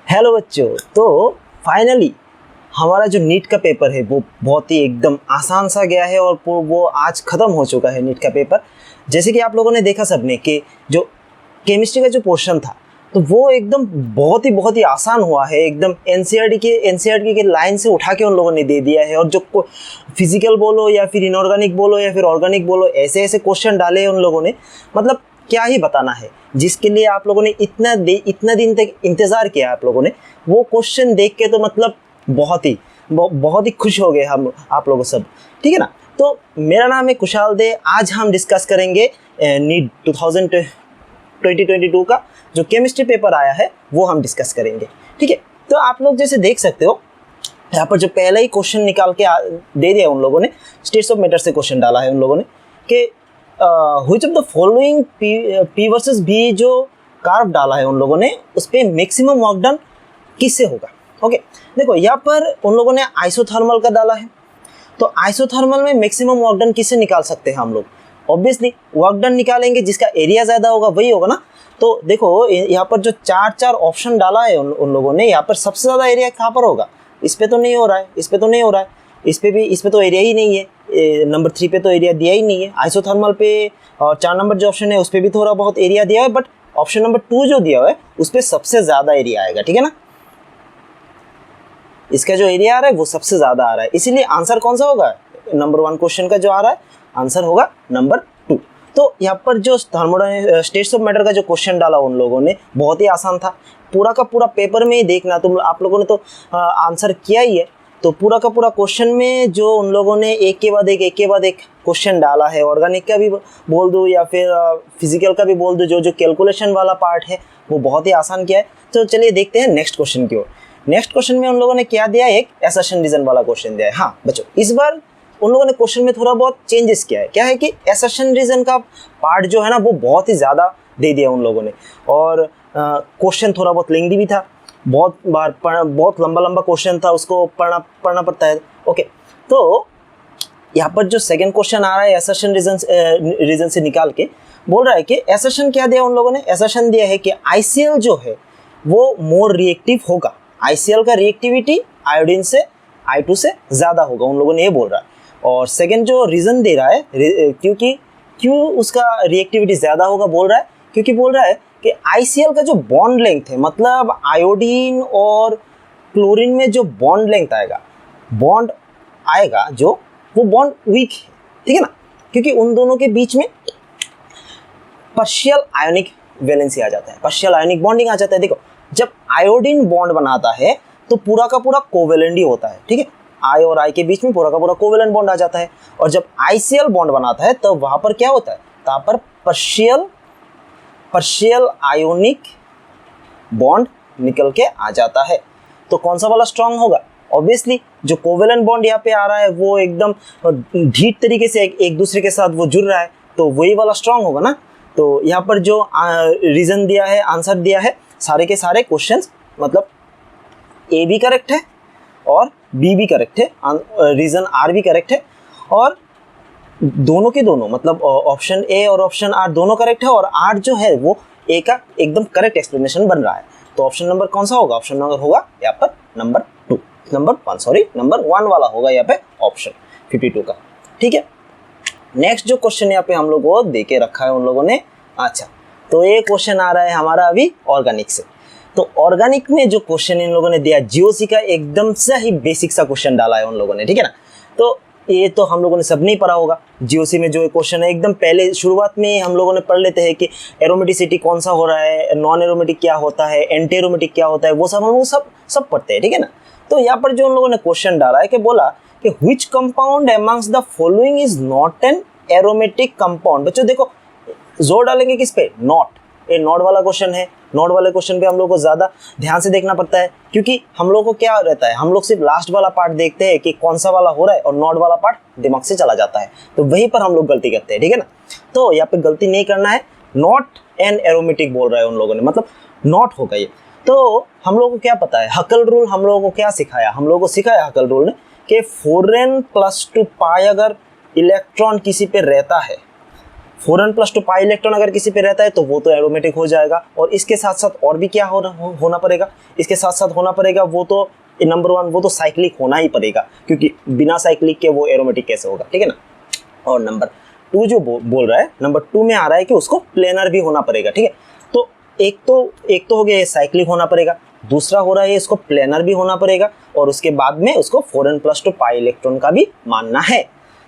Hello बच्चों, तो finally हमारा जो नीट का पेपर है वो बहुत ही एकदम आसान सा गया है और वो आज ख़त्म हो चुका है नीट का पेपर। जैसे कि आप लोगों ने देखा सबने कि जो केमिस्ट्री का जो पोर्शन था तो वो एकदम बहुत ही आसान हुआ है। एकदम एनसीईआरटी के लाइन से उठा के उन लोगों ने दे दिया है। और जो फिजिकल बोलो या फिर इनऑर्गेनिक बोलो या फिर ऑर्गेनिक बोलो, ऐसे ऐसे क्वेश्चन डाले हैं उन लोगों ने, मतलब क्या ही बताना है। जिसके लिए आप लोगों ने इतना दिन तक इंतज़ार किया आप लोगों ने, वो क्वेश्चन देख के तो मतलब बहुत ही खुश हो गए हम आप लोगों सब, ठीक है ना। तो मेरा नाम है कुशाल दे। आज हम डिस्कस करेंगे नीट 2022 का जो केमिस्ट्री पेपर आया है वो हम डिस्कस करेंगे, ठीक है। तो आप लोग जैसे देख सकते हो यहाँ पर जो पहला ही क्वेश्चन निकाल के दे दिया उन लोगों ने, स्टेट्स ऑफ मैटर से क्वेश्चन डाला है उन लोगों ने कि which of the following P versus B जो कार्व डाला है उन लोगों ने, उस पर मैक्सिमम वर्क डन किससे होगा। ओके, देखो यहाँ पर उन लोगों ने आइसोथर्मल का डाला है। तो आइसोथर्मल में मैक्सिमम वर्क डन किससे निकाल सकते हैं हम लोग? ऑब्वियसली वर्क डन निकालेंगे जिसका एरिया ज़्यादा होगा वही होगा ना। तो देखो यहाँ पर जो चार ऑप्शन डाला है उन लोगों ने, यहाँ पर सबसे ज़्यादा एरिया कहाँ पर होगा? इस पे तो नहीं हो रहा है, इस पे तो नहीं हो रहा है, इस पे तो एरिया ही नहीं है। नंबर 3 पे तो एरिया दिया ही नहीं है। आइसोथर्मल पे और 4 नंबर जो ऑप्शन है उस पर भी थोड़ा बहुत एरिया दिया है, बट ऑप्शन नंबर 2 जो दिया हुआ है उस पर सबसे ज़्यादा एरिया आएगा, ठीक है ना। इसका जो एरिया आ रहा है वो सबसे ज़्यादा आ रहा है, इसीलिए आंसर कौन सा होगा? नंबर 1 क्वेश्चन का जो आ रहा है आंसर होगा नंबर 2। तो यहाँ पर जो स्टेट्स ऑफ मैटर का जो क्वेश्चन डाला उन लोगों ने बहुत ही आसान था। पूरा का पूरा पेपर में ही देखना, तुम आप लोगों ने तो आंसर किया ही है। तो पूरा का पूरा क्वेश्चन में जो उन लोगों ने एक के बाद एक क्वेश्चन डाला है, ऑर्गेनिक का भी बोल दूँ या फिर फिजिकल का भी बोल दूँ, जो कैलकुलेशन वाला पार्ट है वो बहुत ही आसान किया है। तो चलिए देखते हैं नेक्स्ट क्वेश्चन की ओर। नेक्स्ट क्वेश्चन में उन लोगों ने क्या दिया है? एक असर्शन रीजन वाला क्वेश्चन दिया है। हाँ बच्चों, इस बार उन लोगों ने क्वेश्चन में थोड़ा बहुत चेंजेस किया है। क्या है कि असर्शन रीजन का पार्ट जो है ना वो बहुत ही ज़्यादा दे दिया उन लोगों ने, और क्वेश्चन थोड़ा बहुत लेंथी भी था। बहुत लंबा क्वेश्चन था, उसको पढ़ना पड़ता है। ओके, तो यहाँ पर जो सेकंड क्वेश्चन आ रहा है असर्शन रीजन से निकाल के बोल रहा है कि असर्शन क्या दिया उन लोगों ने? असर्शन दिया है कि आईसीएल जो है वो मोर रिएक्टिव होगा। आईसीएल का रिएक्टिविटी आयोडीन से I2 से ज़्यादा होगा, उन लोगों ने ये बोल रहा है। और सेकंड जो रीज़न दे रहा है क्यों उसका रिएक्टिविटी ज़्यादा होगा बोल रहा है, क्योंकि बोल रहा है कि आईसीएल का जो बॉन्ड लेंथ है, मतलब आयोडीन और क्लोरीन में जो बॉन्ड लेंथ आएगा जो वो बॉन्ड वीक है, ठीक है ना, क्योंकि उन दोनों के बीच में पार्शियल आयोनिक वैलेंसी आ जाता है, पार्शियल आयोनिक बॉन्डिंग आ जाता है। देखो, जब आयोडीन बॉन्ड बनाता है तो पूरा का पूरा कोवेलेंट ही होता है, ठीक है। आई और आई के बीच में पूरा का पूरा कोवेलेंट बॉन्ड आ जाता है। और जब आईसीएल बॉन्ड बनाता है तो वहाँ पर क्या होता है? तो यहाँ पर पार्शियल आयोनिक बॉन्ड निकल के आ जाता है। तो कौन सा वाला स्ट्रांग होगा? ऑब्वियसली जो कोवेलेंट बॉन्ड यहाँ पे आ रहा है वो एकदम ढीठ तरीके से एक दूसरे के साथ वो जुड़ रहा है, तो वही वाला स्ट्रांग होगा ना। तो यहाँ पर जो रीज़न दिया है, आंसर दिया है, सारे के सारे क्वेश्चंस मतलब ए भी करेक्ट है और बी भी करेक्ट है, रीज़न आर भी करेक्ट है, और दोनों के दोनों मतलब ऑप्शन ए और ऑप्शन आर दोनों करेक्ट है, और आर जो है वो ए का एकदम करेक्ट एक्सप्लेनेशन बन रहा है। तो ऑप्शन नंबर कौन सा होगा? ऑप्शन नंबर होगा यहाँ पर नंबर 1 वाला होगा यहाँ पे ऑप्शन 52 का, ठीक है। नेक्स्ट जो क्वेश्चन यहाँ पे हम लोग को दे के रखा है उन लोगों ने, अच्छा, तो ये क्वेश्चन आ रहा है हमारा अभी ऑर्गेनिक से। तो ऑर्गेनिक में जो क्वेश्चन इन लोगों ने दिया, जीओसी का एकदम से ही बेसिक सा क्वेश्चन डाला है उन लोगों ने, ठीक है ना। तो ये तो हम लोगों ने सब नहीं पढ़ा होगा। जीओसी में जो क्वेश्चन है एकदम पहले शुरुआत में हम लोगों ने पढ़ लेते हैं कि एरोमेटिसिटी कौन सा हो रहा है, नॉन एरोमेटिक क्या होता है, एंटी एरोमेटिक क्या होता है, वो सब हम लोग सब पढ़ते हैं, ठीक है ना। तो यहाँ पर जो उन लोगों ने क्वेश्चन डाला है कि बोला कि which compound amongst the following is not an aromatic compound. बच्चों देखो, जोर डालेंगे किस पे? नॉट। ये नॉट वाला क्वेश्चन है। नॉट वाले क्वेश्चन पे हम लोग को ज़्यादा ध्यान से देखना पड़ता है, क्योंकि हम लोग को क्या रहता है, हम लोग सिर्फ लास्ट वाला पार्ट देखते हैं कि कौन सा वाला हो रहा है, और नॉट वाला पार्ट दिमाग से चला जाता है, तो वहीं पर हम लोग गलती करते हैं, ठीक है ना। तो यहाँ पे गलती नहीं करना है। नॉट एन एरोमेटिक बोल रहा है उन लोगों ने, मतलब नॉट होगा ये। तो हम लोग को क्या पता है, हकल रूल हम लोगों को क्या सिखाया? हम लोगों को सिखाया हकल रूल ने कि 4n + 2 पाई अगर इलेक्ट्रॉन किसी पे रहता है 4n+2 पाई इलेक्ट्रॉन अगर किसी पे रहता है तो वो तो एरोमेटिक हो जाएगा। और इसके साथ साथ और भी क्या होना पड़ेगा, इसके साथ साथ होना पड़ेगा वो तो नंबर 1 वो तो साइक्लिक होना ही पड़ेगा, क्योंकि बिना साइक्लिक के वो एरोमेटिक कैसे होगा, ठीक है ना। और नंबर 2 जो बोल रहा है, नंबर 2 में आ रहा है कि उसको प्लेनर भी होना पड़ेगा, ठीक है। तो एक तो हो गया साइक्लिक होना पड़ेगा, दूसरा हो रहा है इसको प्लेनर भी होना पड़ेगा, और उसके बाद में उसको 4n+2 पाई इलेक्ट्रॉन का भी मानना है।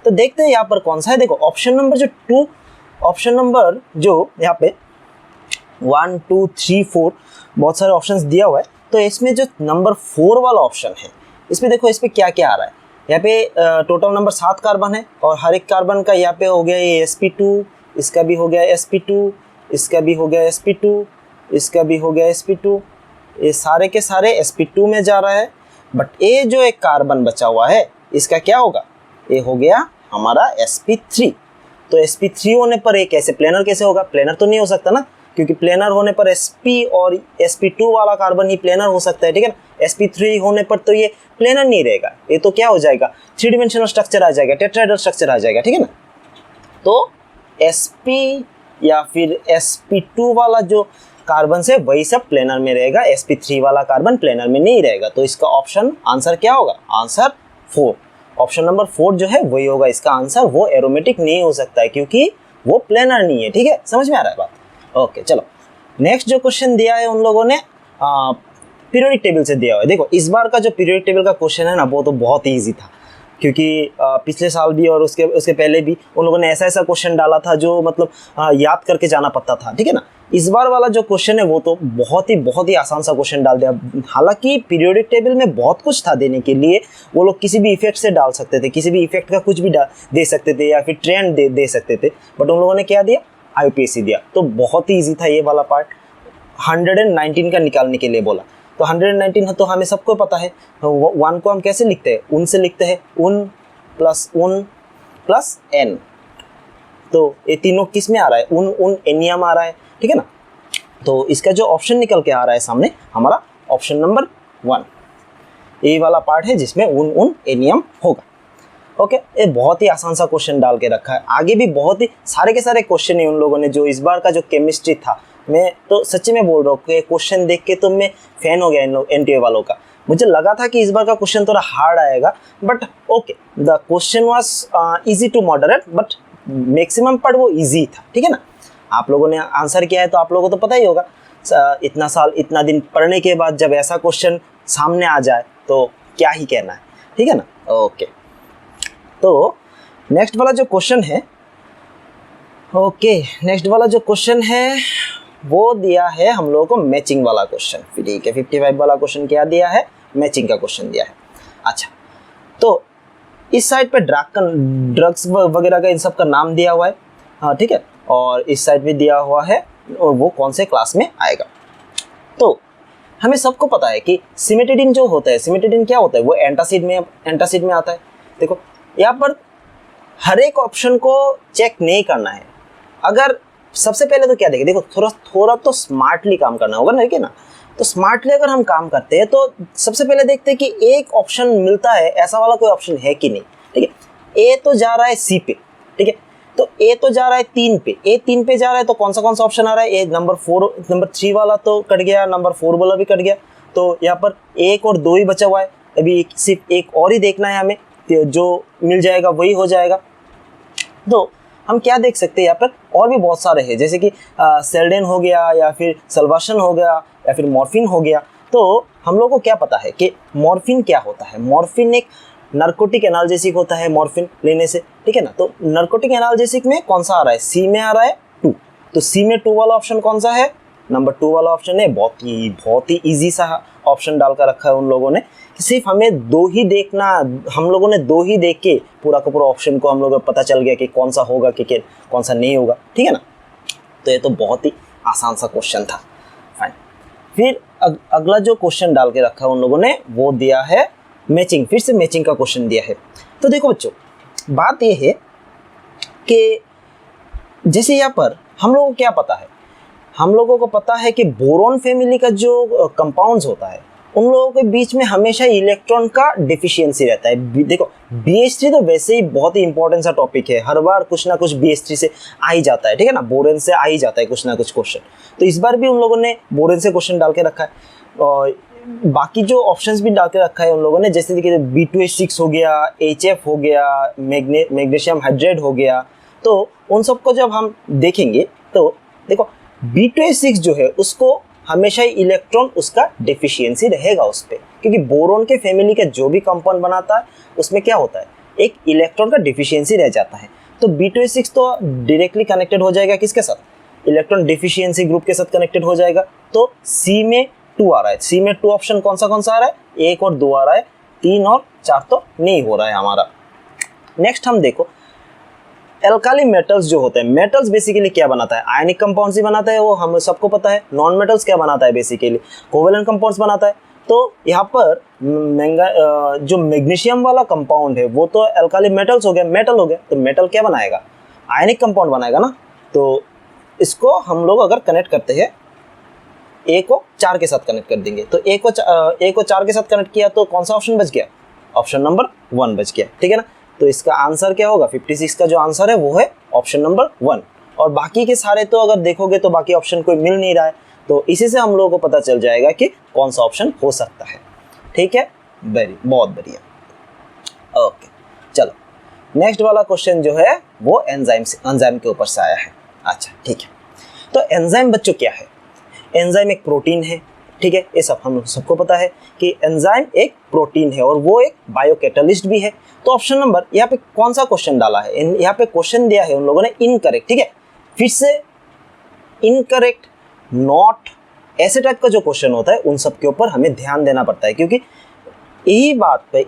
तो देखते हैं यहाँ पर कौन सा है। देखो ऑप्शन नंबर जो यहाँ पे 1 2 3 4 बहुत सारे ऑप्शंस दिया हुआ है, तो इसमें जो नंबर 4 वाला ऑप्शन है, इसमें देखो इस पे क्या क्या आ रहा है। यहाँ पे टोटल नंबर 7 कार्बन है, और हर एक कार्बन का यहाँ पे हो गया ये sp2, इसका भी हो गया sp2, इसका भी हो गया sp2, इसका भी हो गया sp2, ये सारे के सारे sp2 में जा रहा है। बट ये जो एक कार्बन बचा हुआ है इसका क्या होगा, ये हो गया हमारा sp3। तो sp3 होने पर ये कैसे प्लेनर कैसे होगा, प्लेनर तो नहीं हो सकता ना, क्योंकि प्लेनर होने पर sp और sp2 वाला कार्बन ही प्लेनर हो सकता है, ठीक है ना। sp3 होने पर तो ये प्लेनर नहीं रहेगा, ये तो क्या हो जाएगा, 3 डायमेंशनल स्ट्रक्चर आ जाएगा, टेट्राहेड्रल स्ट्रक्चर आ जाएगा, ठीक है ना। तो sp या फिर sp2 वाला जो कार्बन से वही सब प्लेनर में रहेगा, sp3 वाला कार्बन प्लेनर में नहीं रहेगा। तो इसका ऑप्शन आंसर क्या होगा, आंसर 4, ऑप्शन नंबर 4 जो है वही होगा इसका आंसर। वो एरोमेटिक नहीं हो सकता है क्योंकि वो प्लेनर नहीं है, ठीक है, समझ में आ रहा है बात। ओके चलो, नेक्स्ट जो क्वेश्चन दिया है उन लोगों ने पीरियोडिक टेबल से दिया हुआ है। देखो इस बार का जो पीरियोडिक टेबल का क्वेश्चन है ना, वो तो बहुत ही ईजी था, क्योंकि पिछले साल भी और उसके पहले भी उन लोगों ने ऐसा क्वेश्चन डाला था जो मतलब याद करके जाना पड़ता था, ठीक है ना। इस बार वाला जो क्वेश्चन है वो तो बहुत ही आसान सा क्वेश्चन डाल दिया। हालांकि पीरियोडिक टेबल में बहुत कुछ था देने के लिए, वो लोग किसी भी इफेक्ट से डाल सकते थे, किसी भी इफेक्ट का कुछ भी दे सकते थे, या फिर ट्रेंड दे सकते थे, बट उन लोगों ने क्या दिया, IUPAC दिया। तो बहुत ही ईजी था ये वाला पार्ट। 119 का निकालने के लिए बोला, तो 119 है तो हमें सबको पता है, 1 को हम कैसे लिखते हैं, उन से लिखते हैं, उन प्लस n। तो ये तीनों किस में आ रहा है, उन एनियम आ रहा है, ठीक है ना। तो इसका जो ऑप्शन निकल के आ रहा है सामने हमारा ऑप्शन नंबर 1, ये वाला पार्ट है जिसमें उन एनियम होगा। ओके, ये बहुत ही आसान सा क्वेश्चन डाल के रखा है। आगे भी बहुत ही सारे के सारे क्वेश्चन है उन लोगों ने, जो इस बार का जो केमिस्ट्री था, मैं तो सच्ची में बोल रहा हूँ कि क्वेश्चन देख के तो मैं फैन हो गया इन लोग NTA वालों का। मुझे लगा था कि इस बार का क्वेश्चन थोड़ा हार्ड आएगा, but okay, the question was easy to moderate, but maximum part वो इजी था, ठीक है ना। आप लोगों ने आंसर किया है तो आप लोगों को तो पता ही होगा, इतना साल इतना दिन पढ़ने के बाद जब ऐसा क्वेश्चन सामने आ जाए तो क्या ही कहना है, ठीक है ना। ओके, तो नेक्स्ट वाला जो क्वेश्चन है, नेक्स्ट वाला जो क्वेश्चन है वो दिया है हम लोगों को मैचिंग वाला क्वेश्चन, ठीक है। 55 वाला क्वेश्चन क्या दिया है, मैचिंग का क्वेश्चन दिया है। अच्छा, तो इस साइड पे ड्रग्स वगैरह का इन सब का नाम दिया हुआ है, हाँ ठीक है, और इस साइड भी दिया हुआ है और वो कौन से क्लास में आएगा। तो हमें सबको पता है कि सिमेटिडिन जो होता है, सिमेटिडिन क्या होता है, वो एंटासिड में आता है। देखो यहाँ पर हर एक ऑप्शन को चेक नहीं करना है। अगर सबसे पहले तो क्या देखें, देखो थोड़ा तो स्मार्टली काम करना होगा ना, ठीक है ना। तो स्मार्टली अगर हम काम करते हैं तो सबसे पहले देखते हैं कि एक ऑप्शन मिलता है, ऐसा वाला कोई ऑप्शन है कि नहीं, ठीक है। ए तो जा रहा है C पे, ठीक है, तो ए तो जा रहा है 3 पे, ए 3 पे जा रहा है, तो कौन सा ऑप्शन आ रहा है, ए नंबर 3 वाला तो कट गया, नंबर 4 वाला भी कट गया। तो यहाँ पर 1 और 2 ही बचा हुआ है, अभी सिर्फ एक और ही देखना है हमें, जो मिल जाएगा वही हो जाएगा। तो हम क्या देख सकते हैं यहाँ पर, और भी बहुत सारे हैं, जैसे कि सेल्डेन हो गया, या फिर सल्वाशन हो गया, या फिर मॉर्फिन हो गया। तो हम लोग को क्या पता है कि मॉर्फिन क्या होता है, मॉर्फिन एक नार्कोटिक एनाल्जेसिक होता है मॉर्फिन लेने से, ठीक है ना। तो नार्कोटिक एनाल्जेसिक में कौन सा आ रहा है, C में आ रहा है 2, तो C में 2 वाला ऑप्शन कौन सा है, नंबर 2 वाला ऑप्शन है। बहुत ही ईजी सा ऑप्शन डालकर रखा है उन लोगों ने, सिर्फ हमें 2 ही देखना, हम लोगों ने 2 ही देख के पूरा का पूरा ऑप्शन को हम लोगों को पता चल गया कि कौन सा होगा कि कौन सा नहीं होगा, ठीक है ना। तो ये तो बहुत ही आसान सा क्वेश्चन था। फाइन, फिर अगला जो क्वेश्चन डाल के रखा है उन लोगों ने वो दिया है मैचिंग, फिर से मैचिंग का क्वेश्चन दिया है। तो देखो बच्चों, बात ये है कि जैसे यहाँ पर हम लोगों को क्या पता है, हम लोगों को पता है कि बोरॉन फैमिली का जो कंपाउंड्स होता है उन लोगों के बीच में हमेशा इलेक्ट्रॉन का डिफिशियंसी रहता है। देखो BH3 तो वैसे ही बहुत ही इंपॉर्टेंट सा टॉपिक है, हर बार कुछ ना कुछ BH3 से आ ही जाता है, ठीक है ना, बोरेन से आ ही जाता है कुछ ना कुछ क्वेश्चन। तो इस बार भी उन लोगों ने बोरेन से क्वेश्चन डाल के रखा है, और बाकी जो ऑप्शंस भी डाल के रखा है उन लोगों ने, जैसे कि B2H6 हो गया, HF हो गया, मैग्नीशियम हाइड्रेट हो गया। तो उन सबको जब हम देखेंगे तो देखो B2H6 जो है उसको हमेशा ही इलेक्ट्रॉन उसका डिफिशियंसी रहेगा उस पर, क्योंकि बोरोन के फैमिली का जो भी कंपाउंड बनाता है उसमें क्या होता है, एक इलेक्ट्रॉन का डिफिशियंसी रह जाता है। तो B2H6 तो डायरेक्टली कनेक्टेड हो जाएगा किसके साथ, इलेक्ट्रॉन डिफिशियंसी ग्रुप के साथ कनेक्टेड हो जाएगा। तो C में 2 आ रहा है, C में 2 ऑप्शन कौन सा आ रहा है, 1 और 2 आ रहा है, 3 और 4 तो नहीं हो रहा है हमारा। नेक्स्ट हम देखो एल्काली मेटल्स जो होते हैं, मेटल्स बेसिकली क्या बनाता है, आयनिक कंपाउंड्स ही बनाता है, वो हम सबको पता है। नॉन मेटल्स क्या बनाता है, बेसिकली कोवेलेंट कंपाउंड्स बनाता है। तो यहाँ पर जो मैग्नीशियम वाला कंपाउंड है वो तो एल्काली मेटल्स हो गया, मेटल हो गया, तो मेटल क्या बनाएगा, आयनिक कंपाउंड बनाएगा ना। तो इसको हम लोग अगर कनेक्ट करते हैं, A को 4 के साथ कनेक्ट कर देंगे, तो A को 4 के साथ कनेक्ट किया तो कौन सा ऑप्शन बच गया, ऑप्शन नंबर 1 बच गया, ठीक है ना। तो इसका आंसर क्या होगा, 56 का जो आंसर है वो है ऑप्शन नंबर 1। और बाकी के सारे तो अगर देखोगे तो बाकी ऑप्शन कोई मिल नहीं रहा है, तो इसी से हम लोगों को पता चल जाएगा कि कौन सा ऑप्शन हो सकता है, ठीक है, बहुत बढ़िया। ओके चलो नेक्स्ट वाला क्वेश्चन जो है वो एंजाइम के ऊपर से आया है। अच्छा ठीक है, तो एंजाइम बच्चों क्या है, एंजाइम एक प्रोटीन है, ठीक है, ये सब हम सबको पता है कि एंजाइम एक प्रोटीन है और वो एक बायोकैटालिस्ट भी है। तो ऑप्शन नंबर यहाँ पे कौन सा क्वेश्चन डाला है, यहाँ पे क्वेश्चन दिया है उन लोगों ने इनकरेक्ट, ठीक है, फिर से इनकरेक्ट, नॉट, ऐसे टाइप का जो क्वेश्चन होता है उन सब के ऊपर हमें ध्यान देना पड़ता है, क्योंकि यही बात पे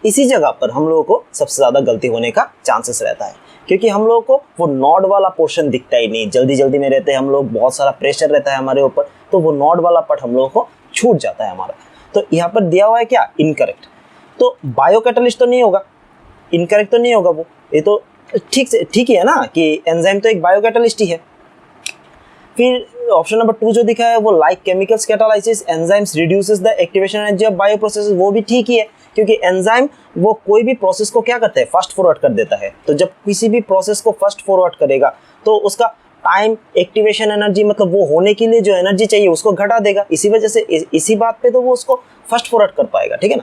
इसी जगह पर हम लोगों को सबसे ज़्यादा गलती होने का चांसेस रहता है, क्योंकि हम लोगों को वो नॉड वाला पोर्शन दिखता ही नहीं, जल्दी में रहते हैं हम लोग, बहुत सारा प्रेशर रहता है हमारे ऊपर, तो वो नॉड वाला पार्ट हम लोगों को छूट जाता है हमारा। तो यहाँ पर दिया हुआ है क्या, इनकरेक्ट, तो बायोकैटालिस्ट तो नहीं होगा, इनकरेक्ट तो नहीं होगा वो, ये तो ठीक है ना कि एंजाइम तो एक बायोकैटालिस्ट ही है। फिर ऑप्शन नंबर 2 जो दिखा है वो like chemicals catalysis enzymes reduces the activation energy of bio processes, वो भी ठीक ही है, क्योंकि एंजाइम वो कोई भी प्रोसेस को क्या करता है, फास्ट फॉरवर्ड कर देता है। तो जब किसी भी प्रोसेस को फास्ट फॉरवर्ड करेगा तो उसका टाइम, एक्टिवेशन एनर्जी, मतलब वो होने के लिए जो एनर्जी चाहिए उसको घटा देगा, इसी वजह से इसी बात पे तो वो उसको फास्ट फॉरवर्ड कर पाएगा, ठीक है ना।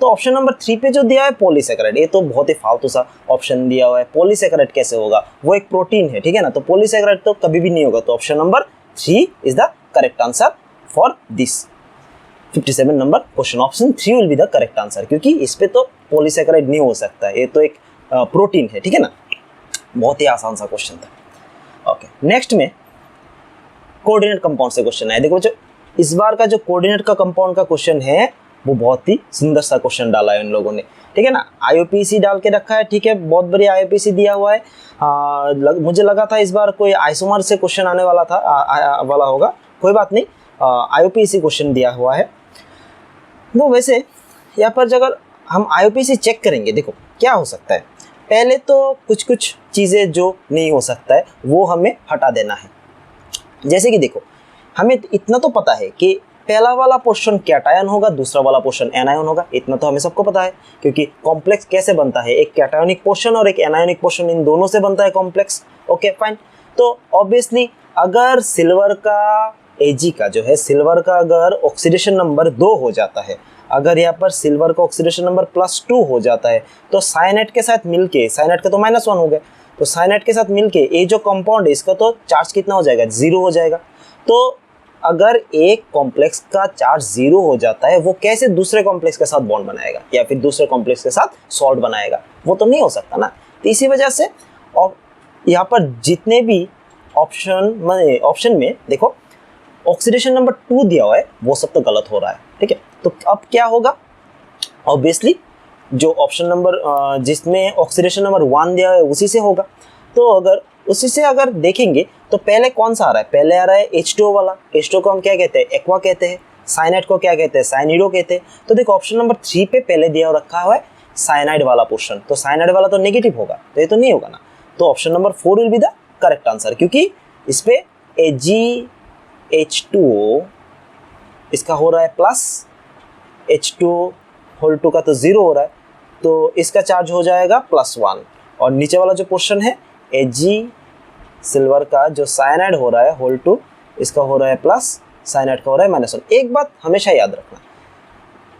तो ऑप्शन नंबर 3 पे जो दिया है पॉलीसैकेराइड, ये तो बहुत ही फालतू सा ऑप्शन दिया हुआ है, पॉलीसैकेराइड कैसे होगा, वो एक प्रोटीन है, ठीक है ना, तो पॉलीसैकेराइड तो कभी भी नहीं होगा। तो option number 3 is the correct answer for this 57 number question, option 3 will be the correct answer, क्योंकि इस पे तो पॉलीसैकेराइड नहीं हो सकता, ये तो एक प्रोटीन है, ठीक है ना। बहुत ही आसान सा क्वेश्चन था। ओके नेक्स्ट में कोऑर्डिनेट कंपाउंड से क्वेश्चन है। देखो बच्चों इस बार का जो कोऑर्डिनेट का कंपाउंड का क्वेश्चन है वो बहुत ही सुंदर सा क्वेश्चन डाला है इन लोगों ने, ठीक है ना, IUPAC डाल के रखा है, ठीक है, बहुत बड़ी IUPAC दिया हुआ है। मुझे लगा था इस बार कोई आइसोमर से क्वेश्चन आने वाला था, वाला होगा, कोई बात नहीं, IUPAC क्वेश्चन दिया हुआ है। तो वैसे यहाँ पर अगर हम IUPAC चेक करेंगे, देखो क्या हो सकता है, पहले तो कुछ चीज़ें जो नहीं हो सकता है वो हमें हटा देना है। जैसे कि देखो हमें इतना तो पता है कि पहला वाला पोर्शन कैटायन होगा, दूसरा वाला पोर्शन एनायन होगा, इतना तो हमें सबको पता है, क्योंकि कॉम्प्लेक्स कैसे बनता है, एक कैटायोनिक पोर्शन और एक एनायोनिक पोर्शन, इन दोनों से बनता है कॉम्प्लेक्स। ओके फाइन, तो ऑब्वियसली अगर सिल्वर का Ag का जो है, सिल्वर का अगर ऑक्सीडेशन नंबर 2 हो जाता है, अगर यहाँ पर सिल्वर का ऑक्सीडेशन नंबर +2 हो जाता है, तो साइनाइड के साथ मिलके, साइनाइड का तो -1 हो गया, तो साइनाइड के साथ मिलके ये जो कंपाउंड है इसका तो चार्ज कितना हो जाएगा, 0 हो जाएगा। तो अगर एक कॉम्प्लेक्स का चार्ज 0 हो जाता है, वो कैसे दूसरे कॉम्प्लेक्स के साथ बॉन्ड बनाएगा या फिर दूसरे कॉम्प्लेक्स के साथ सॉल्ट बनाएगा, वो तो नहीं हो सकता ना। तो इसी वजह से और यहाँ पर जितने भी ऑप्शन में देखो ऑक्सीडेशन नंबर 2 दिया हुआ है वो सब तो गलत हो रहा है, ठीक है। तो अब क्या होगा, ऑब्वियसली जो ऑप्शन नंबर जिसमें ऑक्सीडेशन नंबर 1 दिया है उसी से होगा। तो अगर उसी से अगर देखेंगे तो पहले कौन सा आ रहा है, पहले आ रहा है H2O वाला, H2O को हम क्या कहते हैं, एक्वा कहते हैं, साइनाइड को क्या कहते हैं, साइनिडो कहते हैं। तो देखो ऑप्शन नंबर 3 पे पहले दिया रखा हुआ है साइनाइड वाला पोर्शन, तो साइनाइड वाला तो नेगेटिव होगा, तो ये तो नहीं होगा ना। तो option number 4 will be the correct answer, क्योंकि इस पे AgH2O इसका हो रहा है प्लस H2 होल 2 का तो 0 हो रहा है, तो इसका चार्ज हो जाएगा +1। और नीचे वाला जो क्वेश्चन है Ag सिल्वर का जो साइनाइड हो रहा है होल 2, इसका हो रहा है प्लस, साइनाइड का हो रहा है -1। एक बात हमेशा याद रखना,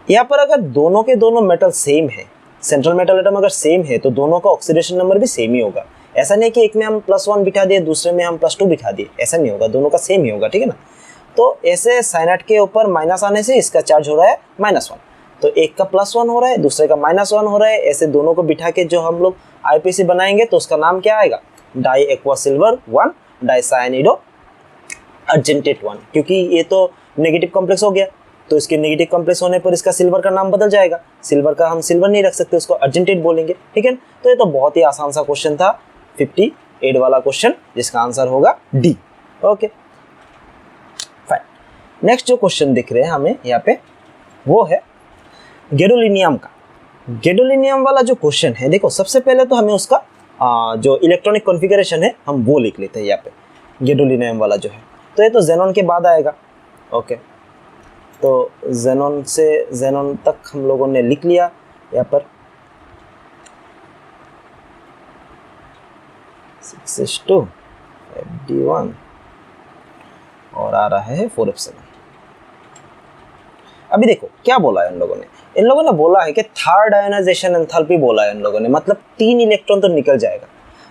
यहाँ पर अगर दोनों के दोनों मेटल सेम है, सेंट्रल मेटल एटम अगर सेम है, तो दोनों का ऑक्सीडेशन नंबर भी सेम ही होगा। ऐसा नहीं कि एक में हम +1 बिठा दिए, दूसरे में हम +2 बिठा दिए, ऐसा नहीं होगा, दोनों का सेम ही होगा, ठीक है ना। तो ऐसे साइनाइड के ऊपर माइनस आने से इसका चार्ज हो रहा है -1, तो एक का +1 हो रहा है, दूसरे का -1 हो रहा है। ऐसे दोनों को बिठा के जो हम लोग IPC बनाएंगे तो उसका नाम क्या आएगा, डाई एक्वा सिल्वर 1 डाइसाइनिडो अर्जेंटेट 1, क्योंकि ये तो नेगेटिव कॉम्प्लेक्स हो गया, तो इसके नेगेटिव कॉम्प्लेक्स होने पर इसका सिल्वर का नाम बदल जाएगा। सिल्वर का हम सिल्वर नहीं रख सकते, उसको अर्जेंटेट बोलेंगे, ठीक है। तो ये तो बहुत ही आसान सा क्वेश्चन था, 58 वाला क्वेश्चन, जिसका आंसर होगा डी। Okay fine. नेक्स्ट जो क्वेश्चन दिख रहे हैं हमें यहाँ पे, वो है गैडोलिनियम का। गैडोलिनियम वाला जो क्वेश्चन है, देखो सबसे पहले तो हमें उसका जो इलेक्ट्रॉनिक कॉन्फ़िगरेशन है हम वो लिख लेते हैं यहाँ पे, गैडोलिनियम वाला जो है। तो ये तो जेनॉन के बाद आएगा, ओके। तो जेनॉन से जेनॉन तक हम लोगों ने लिख लिया यहाँ पर, 6s2 FD1 और आ रहा है 4f7। अभी देखो क्या बोला है इन लोगों ने बोला है कि थर्ड आयोनाइजेशन एंथैल्पी बोला है इन लोगों ने, मतलब 3 इलेक्ट्रॉन तो निकल जाएगा।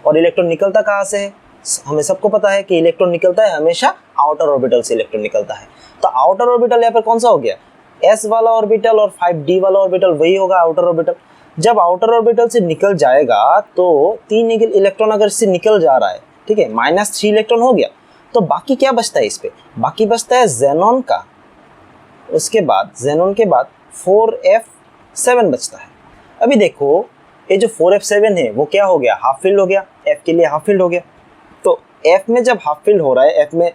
और इलेक्ट्रॉन निकलता कहाँ से है, हमें सबको पता है कि इलेक्ट्रॉन निकलता है हमेशा आउटर ऑर्बिटल से इलेक्ट्रॉन निकलता है। तो आउटर ऑर्बिटल यहाँ पर कौन सा हो गया, S वाला ऑर्बिटल, और 5D वाला ऑर्बिटल वही होगा आउटर ऑर्बिटल। जब आउटर ऑर्बिटल से निकल जाएगा तो 3 इलेक्ट्रॉन अगर इससे निकल जा रहा है, ठीक है, -3 इलेक्ट्रॉन हो गया, तो बाकी क्या बचता है इस पे, बाकी बचता है जेनॉन का। उसके बाद जेनॉन के बाद 4f7 बचता है। अभी देखो ये जो 4f7 है वो क्या हो गया, हाफ फिल्ड हो गया, f के लिए हाफ फिल्ड हो गया। तो f में जब हाफ फिल्ड हो रहा है, f में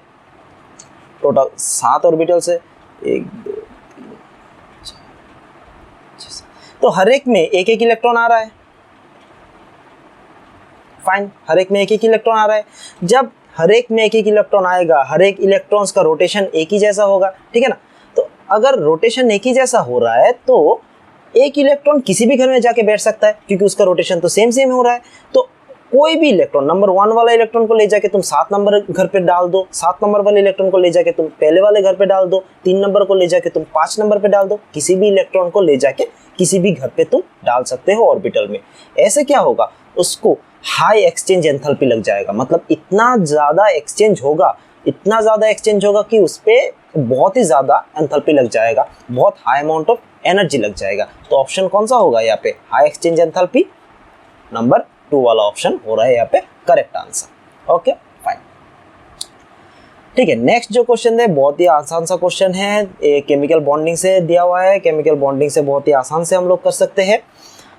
टोटल 7 ऑर्बिटल्स है, 1 2 3 4 5, तो हर एक में एक एक इलेक्ट्रॉन आ रहा है। फाइन, हर एक में एक एक इलेक्ट्रॉन आ रहा है। जब हर एक में एक एक इलेक्ट्रॉन आएगा, हर एक इलेक्ट्रॉन्स का रोटेशन एक ही जैसा होगा, ठीक है ना। तो अगर रोटेशन एक ही जैसा हो रहा है तो एक इलेक्ट्रॉन किसी भी घर में जाके बैठ सकता है, क्योंकि उसका रोटेशन तो सेम हो रहा है। तो कोई भी इलेक्ट्रॉन, नंबर 1 वाला इलेक्ट्रॉन को ले जाके तुम 7 नंबर घर पे डाल दो, 7 नंबर वाले इलेक्ट्रॉन को ले जाके तुम पहले वाले घर पे डाल दो, 3 नंबर को ले जाके तुम 5 नंबर पे डाल दो, किसी भी इलेक्ट्रॉन को ले जाके किसी भी घर पे तुम डाल सकते हो ऑर्बिटल में। ऐसे क्या होगा, उसको हाई एक्सचेंज एंथैल्पी लग जाएगा, मतलब इतना ज़्यादा एक्सचेंज होगा कि उस पर बहुत ही ज़्यादा एंथैल्पी लग जाएगा, बहुत हाई अमाउंट ऑफ एनर्जी लग जाएगा। तो ऑप्शन कौन सा होगा यहाँ पे, हाई एक्सचेंज एंथैल्पी, नंबर 2 वाला ऑप्शन हो रहा है यहाँ पे करेक्ट आंसर। ओके फाइन, ठीक है। नेक्स्ट जो क्वेश्चन है बहुत ही आसान सा क्वेश्चन है, केमिकल बॉन्डिंग से दिया हुआ है। केमिकल बॉन्डिंग से बहुत ही आसान से हम लोग कर सकते हैं।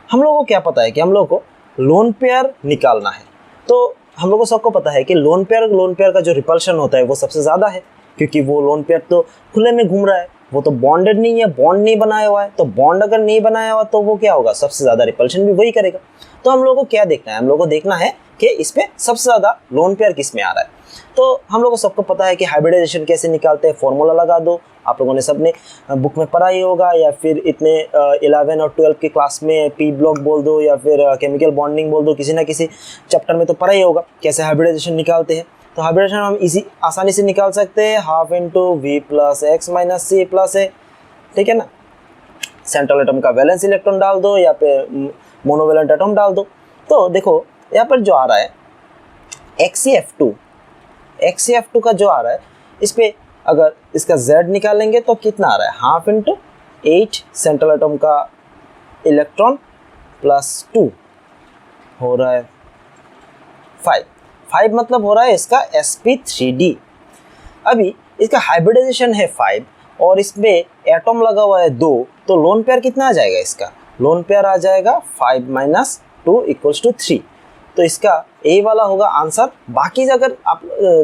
हम लोगों को क्या पता है कि हम लोग को लोन पेयर निकालना है। तो हम लोगों को सबको पता है कि लोन पेयर का जो रिपल्शन होता है वो सबसे ज़्यादा है, क्योंकि वो लोन पेयर तो खुले में घूम रहा है, वो तो बॉन्डेड नहीं है, बॉन्ड नहीं बनाया हुआ है। तो बॉन्ड अगर नहीं बनाया हुआ तो वो क्या होगा, सबसे ज़्यादा रिपल्शन भी वही करेगा। तो हम लोग को क्या देखना है, हम लोग को देखना है कि इस पे सबसे ज़्यादा लोन पेयर किस में आ रहा है। तो हम लोग को सबको पता है कि हाइब्रिडाइजेशन कैसे निकालते हैं, फॉर्मूला लगा दो। आप लोगों ने सबने बुक में पढ़ा ही होगा, या फिर इतने 11 और 12 की क्लास में पी ब्लॉक बोल दो, या फिर केमिकल बॉन्डिंग बोल दो, किसी ना किसी चैप्टर में तो पढ़ा ही होगा कैसे हाइब्रिडाइजेशन निकालते हैं। तो हाइब्रिडाइजेशन हम आसानी से निकाल सकते हैं, ½ × V + X - C + A, ठीक है ना। सेंट्रल एटम का वैलेंस इलेक्ट्रॉन डाल दो, या फिर मोनोवेलेंट एटम डाल दो। तो देखो यहाँ पर जो आ रहा है XeF2 का जो आ रहा है, इस पे अगर इसका Z निकालेंगे तो कितना आ रहा है, ½ × 8 सेंट्रल एटम का इलेक्ट्रॉन + 2 हो रहा है 5 मतलब हो रहा है इसका sp3d। अभी इसका हाइब्रिडाइजेशन है 5 और इसमें एटम लगा हुआ है 2, तो लोन पेयर कितना आ जाएगा, इसका लोन पेयर आ जाएगा 5 - 2 = 3। तो इसका ए वाला होगा आंसर। बाकी अगर आप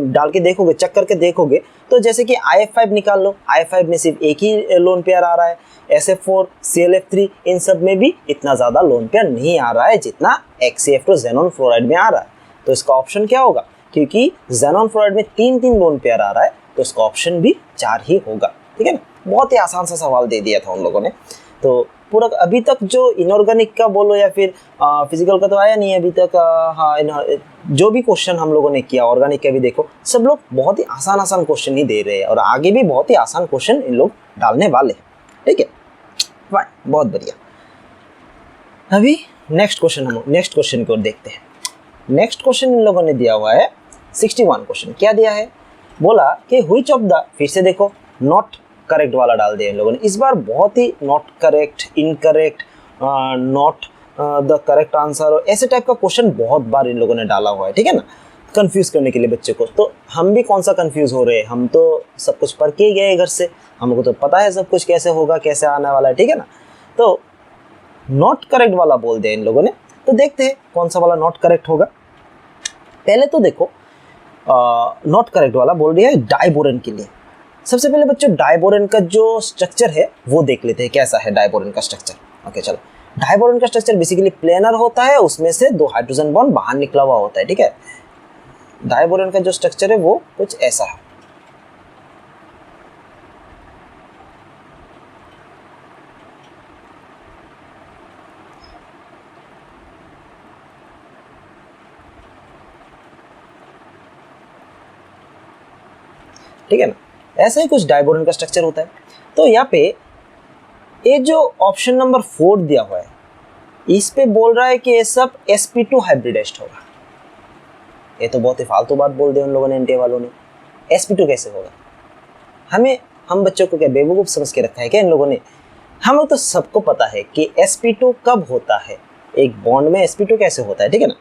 डाल के देखोगे, चेक करके देखोगे, तो जैसे कि IF5 निकाल लो, IF5 में सिर्फ एक ही लोन पेयर आ रहा है, SF4 ClF3 इन सब में भी इतना ज़्यादा लोन पेयर नहीं आ रहा है जितना XeF2 ज़ेनॉन फ्लोराइड में आ रहा है। तो इसका ऑप्शन क्या होगा, क्योंकि ज़ेनॉन फ्लोराइड में 3 लोन पेयर आ रहा है, तो इसका ऑप्शन भी 4 ही होगा, ठीक है ना। बहुत ही आसान सा सवाल दे दिया था उन लोगों ने। तो पूरा अभी तक जो इनऑर्गेनिक का बोलो या फिर फिजिकल का तो आया नहीं है अभी तक। हाँ, जो भी क्वेश्चन हम लोगों ने किया ऑर्गेनिक का भी देखो, सब लोग बहुत ही आसान आसान क्वेश्चन ही दे रहे हैं और आगे भी बहुत ही आसान क्वेश्चन इन लोग डालने वाले हैं। ठीक है, फाइन, बहुत बढ़िया। अभी नेक्स्ट क्वेश्चन को देखते हैं। नेक्स्ट क्वेश्चन इन लोगों ने दिया हुआ है 61 क्वेश्चन। क्या दिया है, बोला कि व्हिच ऑफ द, फिर से देखो नॉट करेक्ट वाला डाल दिया इन लोगों ने। इस बार बहुत ही not correct, incorrect, not the correct answer, ऐसे टाइप का क्वेश्चन बहुत बार इन लोगों ने डाला हुआ है। ठीक है ना, कंफ्यूज करने के लिए बच्चे को। तो हम भी कौन सा कंफ्यूज हो रहे हैं, हम तो सब कुछ पढ़ के ही गए घर से, हमको तो पता है सब कुछ कैसे होगा, कैसे आने वाला है। ठीक है ना, तो नॉट करेक्ट वाला बोल दिया इन लोगों ने। तो देखते हैं कौन सा वाला नॉट करेक्ट होगा। पहले तो देखो नॉट करेक्ट वाला बोल दिया है डाइबोरेन के लिए। सबसे पहले बच्चों डाइबोरेन का जो स्ट्रक्चर है वो देख लेते हैं कैसा है डाइबोरेन का स्ट्रक्चर। ओके चलो, डाइबोरेन का स्ट्रक्चर बेसिकली प्लेनर होता है, उसमें से 2 हाइड्रोजन बॉन्ड बाहर निकला हुआ होता है। ठीक है, डाइबोरेन का जो स्ट्रक्चर है वो कुछ ऐसा है। ठीक है ना, ऐसा ही कुछ डाइबोरेन का स्ट्रक्चर होता है। तो यहाँ पे ये जो ऑप्शन नंबर 4 दिया हुआ है, इस पे बोल रहा है कि ये सब sp2 हाइब्रिडाइज्ड होगा। ये तो बहुत ही फालतू बात बोल दी उन लोगों ने, एनटीए वालों ने। sp2 कैसे होगा? हम बच्चों को क्या बेवकूफ समझ के रखा है क्या इन लोगों ने? हम लोग तो सबको पता है कि sp2 कब होता है, एक बॉन्ड में sp2 कैसे होता है। ठीक है ना,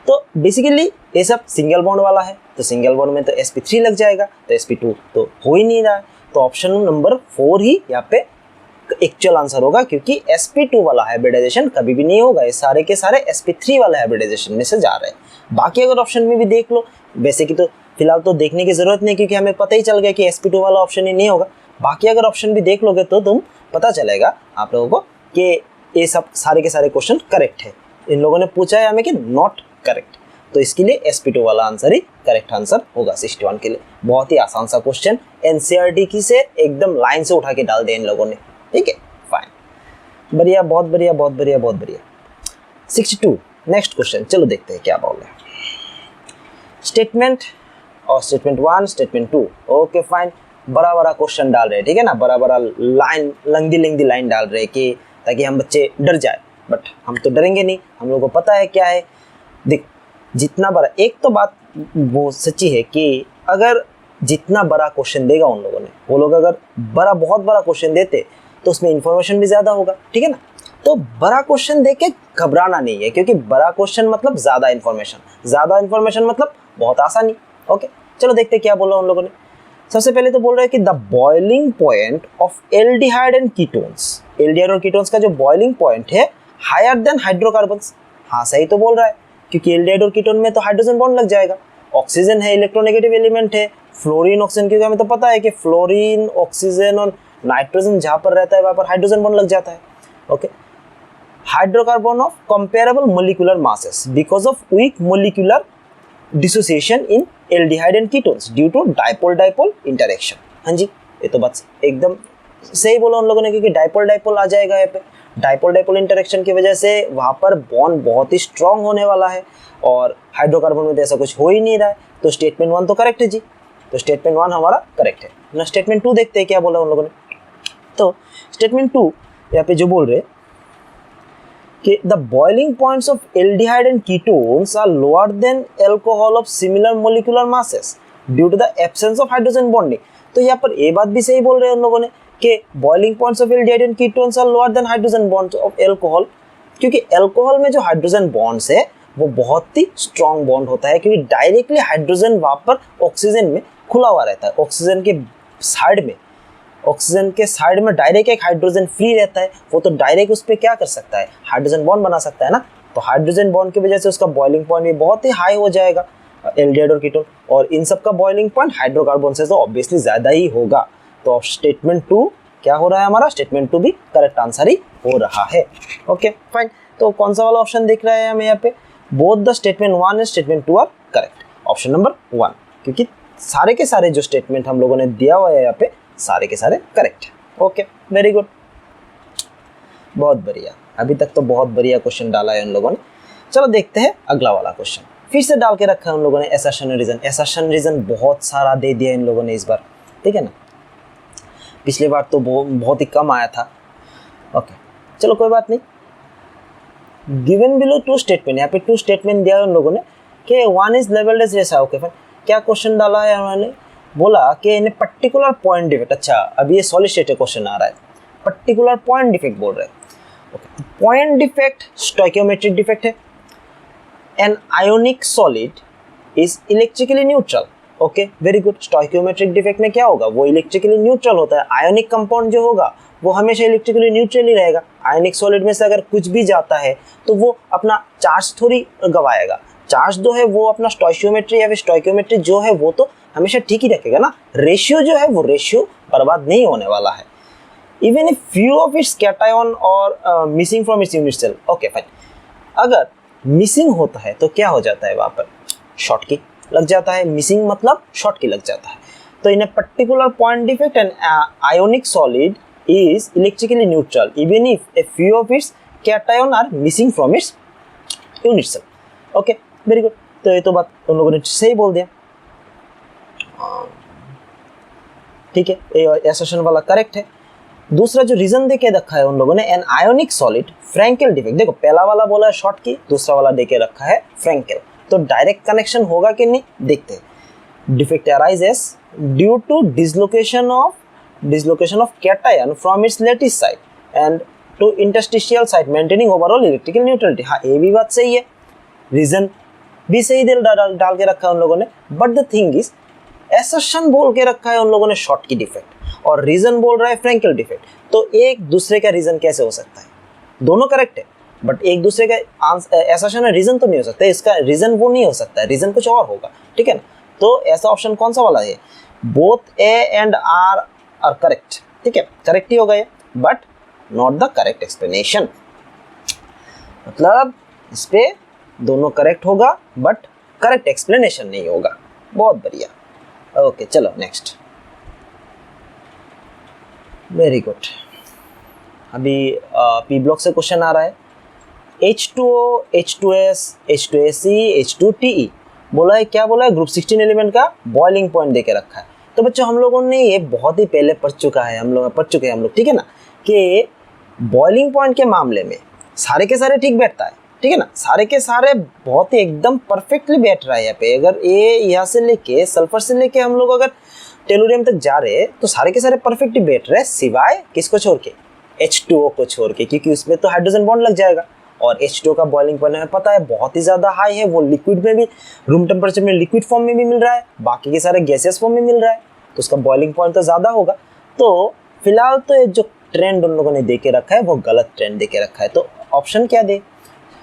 तो बेसिकली ये सब सिंगल बॉन्ड वाला है, तो सिंगल बॉन्ड में तो sp3 लग जाएगा, तो sp2 तो हो ही नहीं रहा है। तो ऑप्शन नंबर 4 ही यहाँ पे एक्चुअल आंसर होगा, क्योंकि sp2 वाला हाइब्रिडाइजेशन कभी भी नहीं होगा। ये सारे के सारे sp3 वाले हाइब्रिडाइजेशन में से जा रहे हैं। बाकी अगर ऑप्शन में भी देख लो, वैसे कि तो फिलहाल तो देखने की जरूरत नहीं, क्योंकि हमें पता ही चल गया कि sp2 वाला ऑप्शन ही नहीं होगा। बाकी अगर ऑप्शन भी देख लोगे तो तुम पता चलेगा आप लोगों को कि ये सब सारे के सारे क्वेश्चन करेक्ट है। इन लोगों ने पूछा है हमें कि नॉट करेक्ट, तो इसके लिए sp2 वाला आंसर ही करेक्ट आंसर होगा 61 के लिए। बहुत ही आसान सा क्वेश्चन, एनसीईआरटी की से एकदम लाइन से उठा के डाल दिया इन लोगों ने। ठीक है, फाइन, बढ़िया, बहुत बढ़िया, बहुत बढ़िया, बहुत बढ़िया। 62 नेक्स्ट क्वेश्चन, चलो देखते हैं क्या बोल रहे हैं। स्टेटमेंट और स्टेटमेंट 1, स्टेटमेंट 2। ओके फाइन, बड़ा बड़ा क्वेश्चन डाल रहे हैं। ठीक है ना, बड़ा बड़ा लाइन, लंबी लाइन डाल रहे हैं कि ताकि हम बच्चे डर जाए, बट हम तो डरेंगे नहीं, हम लोगों को पता है क्या है। देख, जितना बड़ा, एक तो बात वो सच्ची है कि अगर जितना बड़ा क्वेश्चन देगा उन लोगों ने, वो लोग अगर बहुत बड़ा क्वेश्चन देते तो उसमें इंफॉर्मेशन भी ज्यादा होगा। ठीक है ना, तो बड़ा क्वेश्चन देके घबराना नहीं है, क्योंकि बड़ा क्वेश्चन मतलब ज्यादा इंफॉर्मेशन मतलब बहुत आसानी। ओके चलो देखते हैं क्या बोला उन लोगों ने। सबसे पहले तो बोल रहे हैं कि the boiling point of aldehyde and ketones, aldehyde और कीटोन्स का जो बॉइलिंग पॉइंट है हायर देन हाइड्रोकार्बन्स। हाँ सही तो बोल रहा है, क्योंकि एल्डिहाइड और कीटोन में तो हाइड्रोजन बॉन्ड लग जाएगा। ऑक्सीजन है, इलेक्ट्रोनेगेटिव एलिमेंट है, फ्लोरीन ऑक्सीजन, क्योंकि हमें तो पता है कि फ्लोरीन ऑक्सीजन और नाइट्रोजन जहां पर रहता है वहां पर हाइड्रोजन बॉन्ड लग जाता है। Okay, hydrocarbon of comparable molecular masses because of weak molecular dissociation in aldehyde and ketones due to dipole interaction. हाँ जी, ये तो बात एकदम सही बोला उन लोगों ने, क्योंकि डाइपोल आ जाएगा यहाँ पे। डाइपोल इंटरेक्शन की वजह से वहां पर बॉन्ड बहुत ही स्ट्रांग होने वाला है, और हाइड्रोकार्बन में तो ऐसा कुछ हो ही नहीं रहा है। तो स्टेटमेंट 1 तो करेक्ट है जी, तो स्टेटमेंट 1 हमारा करेक्ट है ना। स्टेटमेंट 2 देखते हैं क्या बोला उन लोगों ने। तो स्टेटमेंट 2 यहाँ पे जो बोल रहे कि the boiling points of aldehyde and ketones are lower than alcohol of similar molecular masses due to the absence of hydrogen bonding. तो यहाँ पर ये बात भी सही बोल रहे हैं उन लोगों ने कि boiling points of aldehyde and ketones are lower than hydrogen bonds of alcohol, क्योंकि अल्कोहल में जो हाइड्रोजन बॉन्ड्स है वो बहुत ही स्ट्रॉन्ग बॉन्ड होता है, क्योंकि डायरेक्टली हाइड्रोजन वहां पर ऑक्सीजन में खुला हुआ रहता है। ऑक्सीजन के साइड में डायरेक्ट एक हाइड्रोजन फ्री रहता है, वो तो डायरेक्ट उस पर क्या कर सकता है, हाइड्रोजन बॉन्ड बना सकता है ना। तो हाइड्रोजन बॉन्ड की वजह से उसका बॉइलिंग पॉइंट भी बहुत ही हाई हो जाएगा, एल्डिहाइड और कीटोन, और इन सब का बॉइलिंग पॉइंट हाइड्रोकार्बन से तो ऑब्वियसली ज्यादा ही होगा। तो स्टेटमेंट 2 क्या हो रहा है हमारा, स्टेटमेंट 2 भी करेक्ट आंसर ही हो रहा है। ओके फाइन, तो कौन सा वाला ऑप्शन दिख रहा है हमें यहाँ पे, both the statement 1 and statement 2 are correct, option number 1, क्योंकि सारे के सारे जो स्टेटमेंट हम लोगों ने दिया हुआ है यहाँ पे सारे के सारे करेक्ट है। ओके, वेरी गुड, बहुत बढ़िया। अभी तक तो बहुत बढ़िया क्वेश्चन डाला है उन लोगों ने। चलो देखते हैं अगला वाला क्वेश्चन। फिर से डाल के रखा है उन लोगों ने असर्शन रीजन। असर्शन रीजन बहुत सारा दे दिया इन लोगों ने इस बार, ठीक है ना। पिछली बार तो बहुत ही कम आया था। ओके, चलो कोई बात नहीं। गिवन बिलो टू स्टेटमेंट, यहाँ पे टू स्टेटमेंट दिया है उन लोगों ने कि वन इज लेवल्ड एज रेसा। ओके फाइन, क्या क्वेश्चन डाला है उन्होंने, बोला कि इन पर्टिकुलर पॉइंट डिफेक्ट। अच्छा, अभी ये सॉलिड स्टेट क्वेश्चन आ रहा है, पर्टिकुलर पॉइंट डिफेक्ट बोल रहे हैं। Okay, point defect stoichiometric defect है। An ionic solid is electrically neutral. Okay, very good. Stoichiometric defect में क्या होगा, वो इलेक्ट्रिकली न्यूट्रल होता है। आयोनिक कंपाउंड जो होगा वो हमेशा इलेक्ट्रिकली न्यूट्रल ही रहेगा। आयोनिक सॉलिड में से अगर कुछ भी जाता है तो वो अपना चार्ज थोड़ी गवाएगा। चार्ज जो है वो अपना स्टोइकियोमेट्री या फिर स्टोइकियोमेट्री जो है वो तो हमेशा ठीक ही रखेगा ना। रेशियो जो है वो रेशियो बर्बाद नहीं होने वाला है। Even if few of its cation are missing from its unit cell. Okay fine, अगर मिसिंग होता है तो क्या हो जाता है, वहां पर शॉर्ट की लग जाता है। मिसिंग मतलब शॉर्ट की लग जाता है। तो in a particular point defect an ionic solid is electrically neutral even if a few of its cation are missing from its unit cell. Okay, very good। तो ये तो बात उन लोगों ने सही बोल दिया, ठीक है, ये assertion वाला करेक्ट है। दूसरा जो रीजन दे के रखा है उन लोगों ने, एन आयोनिक सॉलिड फ्रैंकेल डिफेक्ट। देखो पहला वाला बोला है शॉर्ट की, दूसरा वाला दे के रखा है फ्रैंकेल। तो डायरेक्ट कनेक्शन होगा कि नहीं देखते हैं। Defect arises due to dislocation of cation from its lattice site and to interstitial site maintaining overall electrical neutrality। हाँ, ये भी बात सही है, रीजन भी सही डाल के रखा है उन लोगों ने। But the thing is assertion बोल के रखा है उन लोगों ने शॉर्ट की डिफेक्ट और रीजन बोल रहा है फ्रैंकेल डिफेक्ट। तो एक दूसरे का रीजन कैसे हो सकता है, दोनों करेक्ट है बट एक दूसरे का assertion है, रीजन तो नहीं हो सकता। इसका रीजन वो नहीं हो सकता है, रीजन कुछ और होगा, ठीक है ना। तो ऐसा ऑप्शन कौन सा वाला है, both A and R are correct, ठीक है, करेक्ट ही होगा ये, but not the correct explanation. मतलब इस पे दोनों करेक्ट होगा बट करेक्ट एक्सप्लेनेशन नहीं होगा। बहुत बढ़िया। ओके, चलो नेक्स्ट। Very good. अभी पी ब्लॉक से क्वेश्चन आ रहा है। H2O, H2S, H2AC, H2TE बोला है। क्या बोला है, ग्रुप 16 एलिमेंट का बॉइलिंग पॉइंट देके रखा है। तो बच्चों हम लोगों ने ये बहुत ही पहले पढ़ चुके हैं हम लोग, ठीक है ना, कि बॉइलिंग पॉइंट के मामले में सारे के सारे ठीक बैठता है, ठीक है ना। सारे के सारे बहुत ही एकदम परफेक्टली बैठ रहा है यहाँ पे। अगर ये यहाँ से लेके सल्फर से लेके हम लोग अगर टेलुरियम तक जा रहे हैं तो सारे के सारे परफेक्टली बैठ रहे हैं, सिवाय किसको छोड़ के, H2O को छोड़ के, क्योंकि उसमें तो हाइड्रोजन बॉन्ड लग जाएगा। और H2O का बॉइलिंग पॉइंट हमें पता है बहुत ही ज़्यादा हाई है। वो लिक्विड में भी, रूम टेम्परेचर में लिक्विड फॉर्म में भी मिल रहा है, बाकी के सारे गैसेस फॉर्म में मिल रहा है, तो उसका बॉइलिंग पॉइंट तो ज़्यादा होगा। तो फिलहाल तो ये जो ट्रेंड उन लोगों ने दे के रखा है वो गलत ट्रेंड दे के रखा है। तो ऑप्शन क्या दे,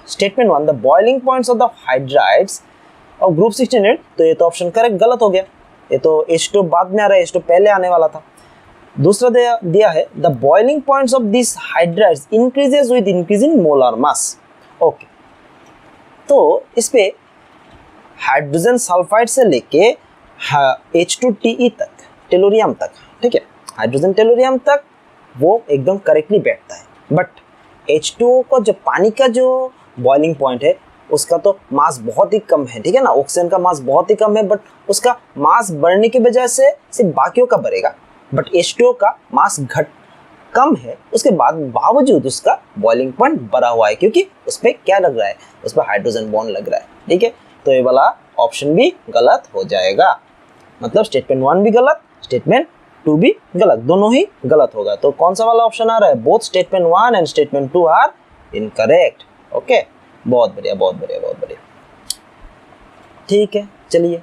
statement 1 the boiling points of the hydrides और ग्रुप 16। तो ये तो ऑप्शन करेक्ट गलत हो गया। ये तो H2 बाद में आ रहा है, H2 पहले आने वाला था। दूसरा दिया है the boiling points of this hydrides increases with increasing molar mass. Okay, तो इस पे हाइड्रोजन सल्फाइड से लेके H2TE तक, टेलुरियम तक, ठीक है, हाइड्रोजन टेलुरियम तक वो एकदम करेक्टली बैठता है। बट H2O का जो पानी का जो बॉइलिंग पॉइंट है उसका तो मास बहुत ही कम है, ठीक है ना। ऑक्सीजन का मास बहुत ही कम है, बट उसका मास बढ़ने की वजह से सिर्फ बाकियों का बढ़ेगा। बट H2O का मास कम है, उसके बावजूद उसका बॉइलिंग पॉइंट बढ़ा हुआ है, क्योंकि उस पर क्या लग रहा है, उस पर हाइड्रोजन बॉन्ड लग रहा है, ठीक है। तो ये वाला ऑप्शन भी गलत हो जाएगा। मतलब स्टेटमेंट 1 भी गलत, स्टेटमेंट 2 भी गलत, दोनों ही गलत होगा। तो कौन सा वाला ऑप्शन आ रहा है, both statement 1 and statement 2 are incorrect. Okay, बहुत बढ़िया, बहुत बढ़िया, बहुत बढ़िया। ठीक है, चलिए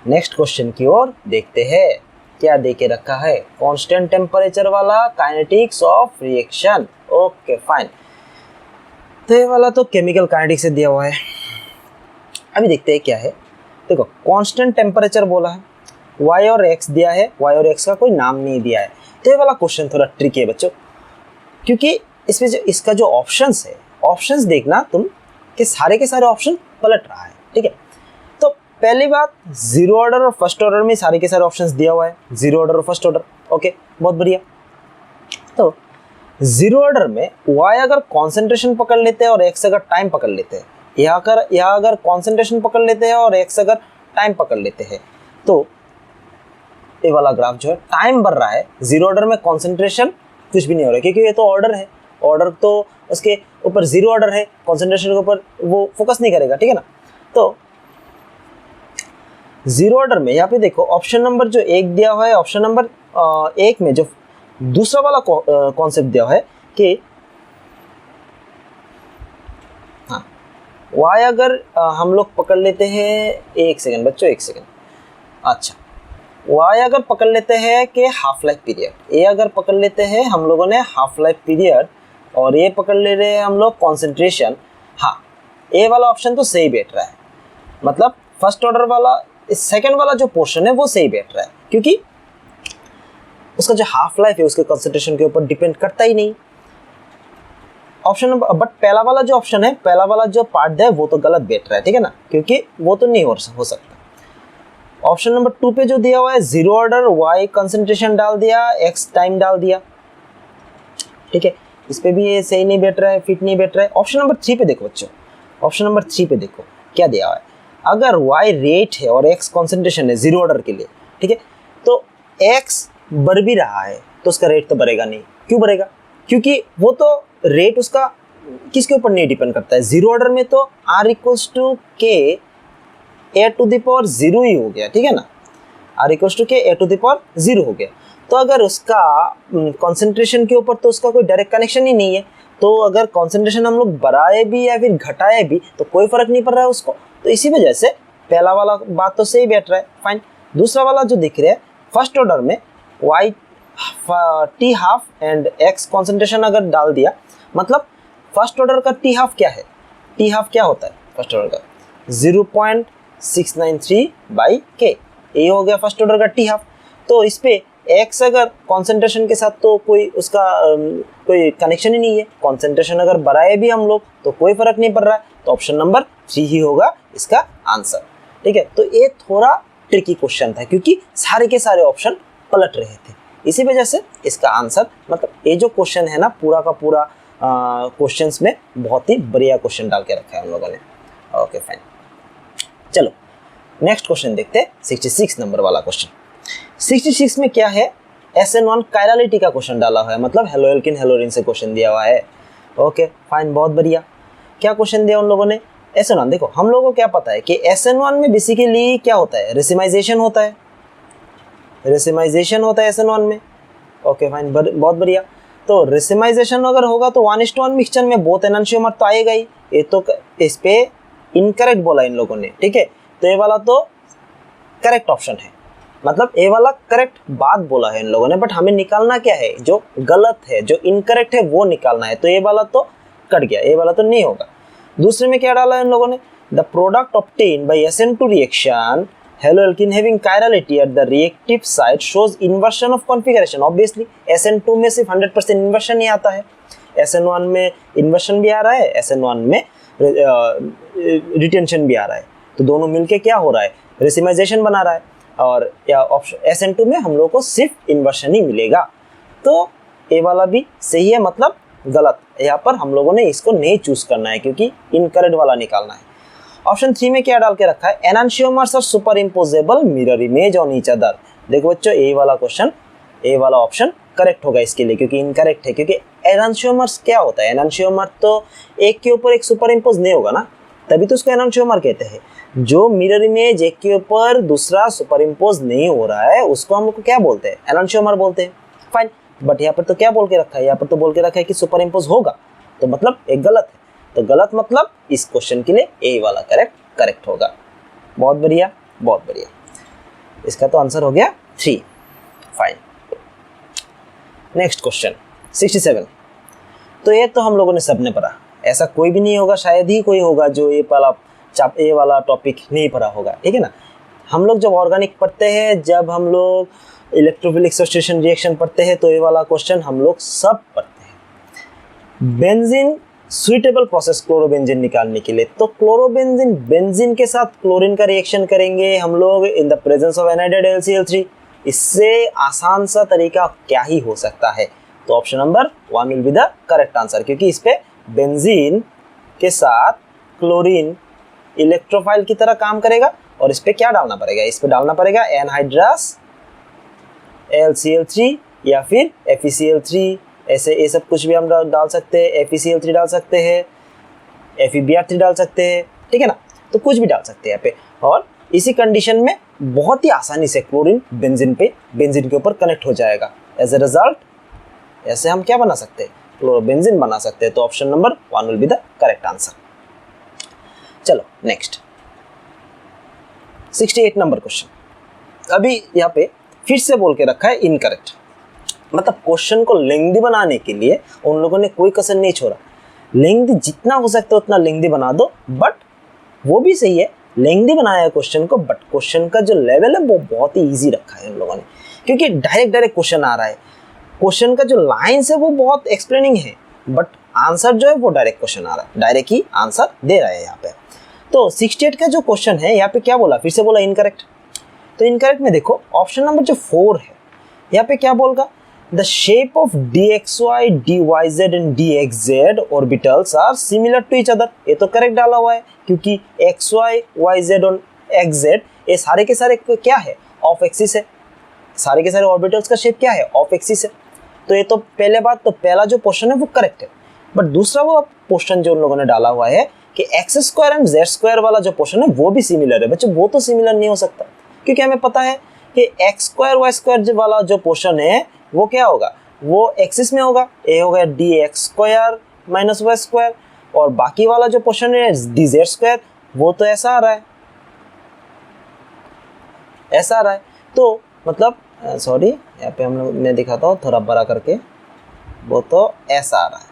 नेक्स्ट क्वेश्चन की ओर देखते हैं। क्या दे के रखा है, कांस्टेंट टेम्परेचर वाला kinetics of reaction. Okay fine, तो ये वाला तो केमिकल काइनेटिक्स से दिया हुआ है। अभी देखते हैं क्या है। देखो कांस्टेंट टेम्परेचर बोला है, y और x दिया है, y और x का कोई नाम नहीं दिया है। तो ये वाला क्वेश्चन थोड़ा ट्रिकी है बच्चों, क्योंकि इसमें जो इसका जो ऑप्शंस है, ऑप्शंस देखना तुम कि सारे के सारे ऑप्शन पलट रहा है, ठीक है। तो पहली बात, जीरो ऑर्डर और फर्स्ट ऑर्डर में सारे के सारे ऑप्शंस दिया हुआ है, जीरो ऑर्डर और फर्स्ट ऑर्डर। ओके, बहुत बढ़िया। तो जीरो ऑर्डर में y अगर कॉन्सेंट्रेशन पकड़ लेते हैं और x अगर टाइम पकड़ लेते हैं, यहाँ अगर कॉन्सेंट्रेशन पकड़ लेते हैं और x अगर टाइम पकड़ लेते हैं, तो ये वाला ग्राफ जो है टाइम बढ़ रहा है, जीरो ऑर्डर में कॉन्सेंट्रेशन कुछ भी नहीं हो रहा है, क्योंकि ये तो ऑर्डर है, ऑर्डर तो उसके ऊपर जीरो ऑर्डर है, कॉन्सेंट्रेशन के ऊपर वो फोकस नहीं करेगा, ठीक है ना। तो जीरो ऑर्डर में यहाँ पे देखो ऑप्शन नंबर जो एक दिया हुआ है, ऑप्शन नंबर एक में जो दूसरा वाला कॉन्सेप्ट दिया हुआ है कि हाँ, y अगर हम लोग पकड़ लेते हैं, एक सेकेंड बच्चों, एक सेकेंड। अच्छा, y अगर पकड़ लेते हैं कि हाफ लाइफ पीरियड, a अगर पकड़ लेते हैं हम लोगों ने हाफ लाइफ पीरियड, और ये पकड़ ले रहे हैं हम लोग कॉन्सेंट्रेशन। हाँ, ए वाला ऑप्शन तो सही बैठ रहा है, मतलब फर्स्ट ऑर्डर वाला, सेकंड वाला जो पोर्शन है वो सही बैठ रहा है, क्योंकि उसका जो हाफ लाइफ है उसके कंसंट्रेशन के ऊपर डिपेंड करता ही नहीं ऑप्शन नंबर। बट पहला वाला जो ऑप्शन है, पहला वाला जो पार्ट है वो तो गलत बैठ रहा है, ठीक है ना, क्योंकि वो तो नहीं हो सकता। ऑप्शन नंबर 2 पे जो दिया हुआ है जीरो ऑर्डर, y कंसंट्रेशन डाल दिया, x टाइम डाल दिया, ठीक है, इस पे भी ये सही नहीं बैठ रहा है, फिट नहीं बैठ रहा है। ऑप्शन नंबर 3 पे देखो बच्चों, ऑप्शन नंबर 3 पे देखो क्या दिया हुआ है, अगर y रेट है और x कंसंट्रेशन है जीरो ऑर्डर के लिए, ठीक है, तो x बढ़ भी रहा है तो उसका रेट तो बढ़ेगा नहीं। क्यों बढ़ेगा? क्योंकि वो तो रेट उसका किसके ऊपर नहीं डिपेंड करता है, जीरो ऑर्डर में तो r इक्वल्स टू के ए टू द पावर जीरो ही हो गया, ठीक है ना, r इक्वल्स टू के ए टू द पावर जीरो हो गया। तो अगर उसका कंसंट्रेशन के ऊपर तो उसका कोई डायरेक्ट कनेक्शन ही नहीं है, तो अगर कंसंट्रेशन हम लोग बढ़ाए भी या फिर घटाए भी तो कोई फर्क नहीं पड़ रहा है उसको, तो इसी वजह से पहला वाला बात तो सही बैठ रहा है, फाइन। दूसरा वाला जो दिख रहा है फर्स्ट ऑर्डर में y t half and x concentration अगर डाल दिया, मतलब फर्स्ट ऑर्डर का t हाफ क्या है, t हाफ क्या होता है फर्स्ट ऑर्डर का 0.693 बाई k, ये हो गया फर्स्ट ऑर्डर का t हाफ। तो इस पे x अगर कंसंट्रेशन के साथ तो कोई उसका कोई कनेक्शन ही नहीं है, कंसंट्रेशन अगर बढ़ाए भी हम लोग तो कोई फर्क नहीं पड़ रहा है, तो ऑप्शन नंबर 3 ही होगा इसका आंसर, ठीक है। तो ये थोड़ा ट्रिकी क्वेश्चन था क्योंकि सारे के सारे ऑप्शन पलट रहे थे, इसी वजह से इसका आंसर, मतलब ये जो क्वेश्चन है ना पूरा का पूरा क्वेश्चंस में बहुत ही बढ़िया क्वेश्चन डाल के रखा है हम लोगों ने। ओके फाइन, चलो नेक्स्ट क्वेश्चन देखते हैं, 66 नंबर वाला क्वेश्चन। 66 में क्या है, SN1 कायरलिटी का क्वेश्चन डाला हुआ है, मतलब हेलोएल्किन हेलोरिन से क्वेश्चन दिया हुआ है। ओके फाइन, बहुत बढ़िया। क्या क्वेश्चन दिया उन लोगों ने, SN1 देखो हम लोगों को क्या पता है कि SN1 में बेसिकली क्या होता है, रेसिमाइजेशन होता है, रेसिमाइजेशन होता है SN1 में। ओके फाइन, बहुत बढ़िया। तो रेसिमाइजेशन अगर होगा तो 1:1 मिक्सचर में बोथ एनांशियोमर तो आएगा ही, ये तो इस पे इनकरेक्ट बोला इन लोगों ने, ठीक है, तो ये वाला तो करेक्ट ऑप्शन है, मतलब ये वाला करेक्ट बात बोला है इन लोगों ने, बट हमें निकालना क्या है, जो गलत है, जो इनकरेक्ट है वो निकालना है, तो ये वाला तो कट गया, ये वाला तो नहीं होगा। दूसरे में क्या डाला है इन लोगों ने, the product obtained by SN2 reaction haloalkane having chirality at the reactive site shows inversion of configuration. Obviously SN2 में सिर्फ 100% इन्वर्शन ही आता है, SN1 में इन्वर्शन भी आ रहा है, SN1 में रिटेंशन भी आ रहा है, तो दोनों मिलके क्या हो रहा है, रेसिमाइजेशन बना रहा है, और या ऑप्शन SN2 में हम लोग को सिर्फ इन्वर्शन ही मिलेगा, तो ये वाला भी सही है, मतलब गलत, यहाँ पर हम लोगों ने इसको नहीं चूज करना है क्योंकि इनकरेक्ट वाला निकालना है। ऑप्शन 3 में क्या डाल के रखा है, enantiomers are superimposable mirror image on each other. देखो बच्चों, ए वाला क्वेश्चन, ए वाला ऑप्शन करेक्ट होगा इसके लिए, क्योंकि इनकरेक्ट है, क्योंकि एनांशियोमर्स क्या होता है, एनांशियोमर तो एक के ऊपर एक सुपर इम्पोज नहीं होगा ना, तभी तो उसको एनांशियोमर कहते हैं। जो मिरर इमेज एक के ऊपर दूसरा सुपर इम्पोज नहीं हो रहा है उसको हम लोग क्या बोलते हैं, एनांशियोमर बोलते हैं, फाइन। बट यहाँ पर तो क्या बोल के रखा है, यहाँ पर तो बोल के रखा है कि सुपर इम्पोज होगा, तो मतलब एक गलत है, तो गलत मतलब इस क्वेश्चन के लिए ए वाला करेक्ट होगा। बहुत बढ़िया, बहुत बढ़िया, इसका तो आंसर हो गया 3, फाइन। Next question 67। तो ये तो हम लोगों ने सबने पढ़ा, ऐसा कोई भी नहीं होगा, शायद ही कोई होगा जो ये वाला टॉपिक नहीं पढ़ा होगा, ठीक है ना। हम लोग जब ऑर्गेनिक पढ़ते हैं, जब हम लोग इलेक्ट्रोफिलिक सब्स्टिट्यूशन रिएक्शन पढ़ते हैं, तो ये वाला क्वेश्चन हम लोग सब पढ़ते हैं। बेंजीन सुइटेबल प्रोसेस क्लोरोबेंजीन निकालने के लिए। तो क्लोरोबेंजीन बेंजीन के साथ क्लोरीन का रिएक्शन करेंगे हम लोग इन the presence of anhydride HCl3। इससे आसान सा तरीका क्या ही हो सकता है। तो option number 1 will be the correct answer, क्योंकि इस पे बेंजीन के साथ क्लोरीन इलेक्ट्रोफाइल की तरह काम करेगा। और इस पे क्या डालना पड़ेगा, इस पे डालना पड़ेगा एनहाइड्रस HCl3 या फिर FeCl3, ऐसे ये सब कुछ भी हम डाल सकते हैं। FeCl3 डाल सकते हैं, FeBr3 डाल सकते हैं, ठीक है ना। तो कुछ भी डाल सकते हैं यहाँ पे। और इसी कंडीशन में बहुत ही आसानी से क्लोरीन बेंजीन के ऊपर कनेक्ट हो जाएगा। एज ए रिजल्ट ऐसे हम क्या बना सकते हैं, क्लोरोबेंजीन बना सकते हैं। तो option number 1 will be the correct answer. चलो नेक्स्ट 68 नंबर क्वेश्चन। अभी यहाँ पे फिर से बोल के रखा है इनकरेक्ट, मतलब क्वेश्चन को लेंथी बनाने के लिए उन लोगों ने कोई कसर नहीं छोड़ा। लेंथी जितना हो सकता है उतना लेंथी बना दो, बट वो भी सही है, लेंथी बनाया है क्वेश्चन को, बट क्वेश्चन का जो लेवल है वो बहुत ही इजी रखा है उन लोगों ने, क्योंकि डायरेक्ट क्वेश्चन आ रहा है। क्वेश्चन का जो लाइन्स है वो बहुत एक्सप्लेनिंग है, बट आंसर जो है वो डायरेक्ट क्वेश्चन आ रहा है, डायरेक्ट ही आंसर दे रहा है यहाँ पे। तो 68 का जो क्वेश्चन है यहाँ पे क्या बोला, फिर से बोला इनकरेक्ट। तो इनकरेक्ट में देखो ऑप्शन नंबर जो 4 है यहाँ पे क्या बोलगा, the shape of dxy, dyz and dxz orbitals are similar to each other. ये तो करेक्ट डाला हुआ है, क्योंकि xy, yz और xz ये सारे के सारे क्या है, ऑफ एक्सिस है। सारे के सारे ऑर्बिटल्स का शेप क्या है, ऑफ एक्सिस है। तो ये तो पहले बात, तो पहला जो पोर्शन है वो करेक्ट है। बट दूसरा वो पोर्शन जो उन लोगों ने डाला हुआ है कि x² एंड z² वाला जो पोर्शन है वो भी सिमिलर है। बच्चों वो तो सिमिलर नहीं हो सकता, क्योंकि हमें पता है कि x² y² वाला जो पोर्शन है वो क्या होगा, वो एक्सिस में होगा, ये होगा dx² माइनस y², और बाकी वाला जो पोर्शन है dz² वो तो ऐसा आ रहा है, ऐसा आ रहा है। तो मतलब सॉरी यहाँ पे हम लोग मैं दिखाता हूँ थोड़ा बड़ा करके, वो तो ऐसा आ रहा है,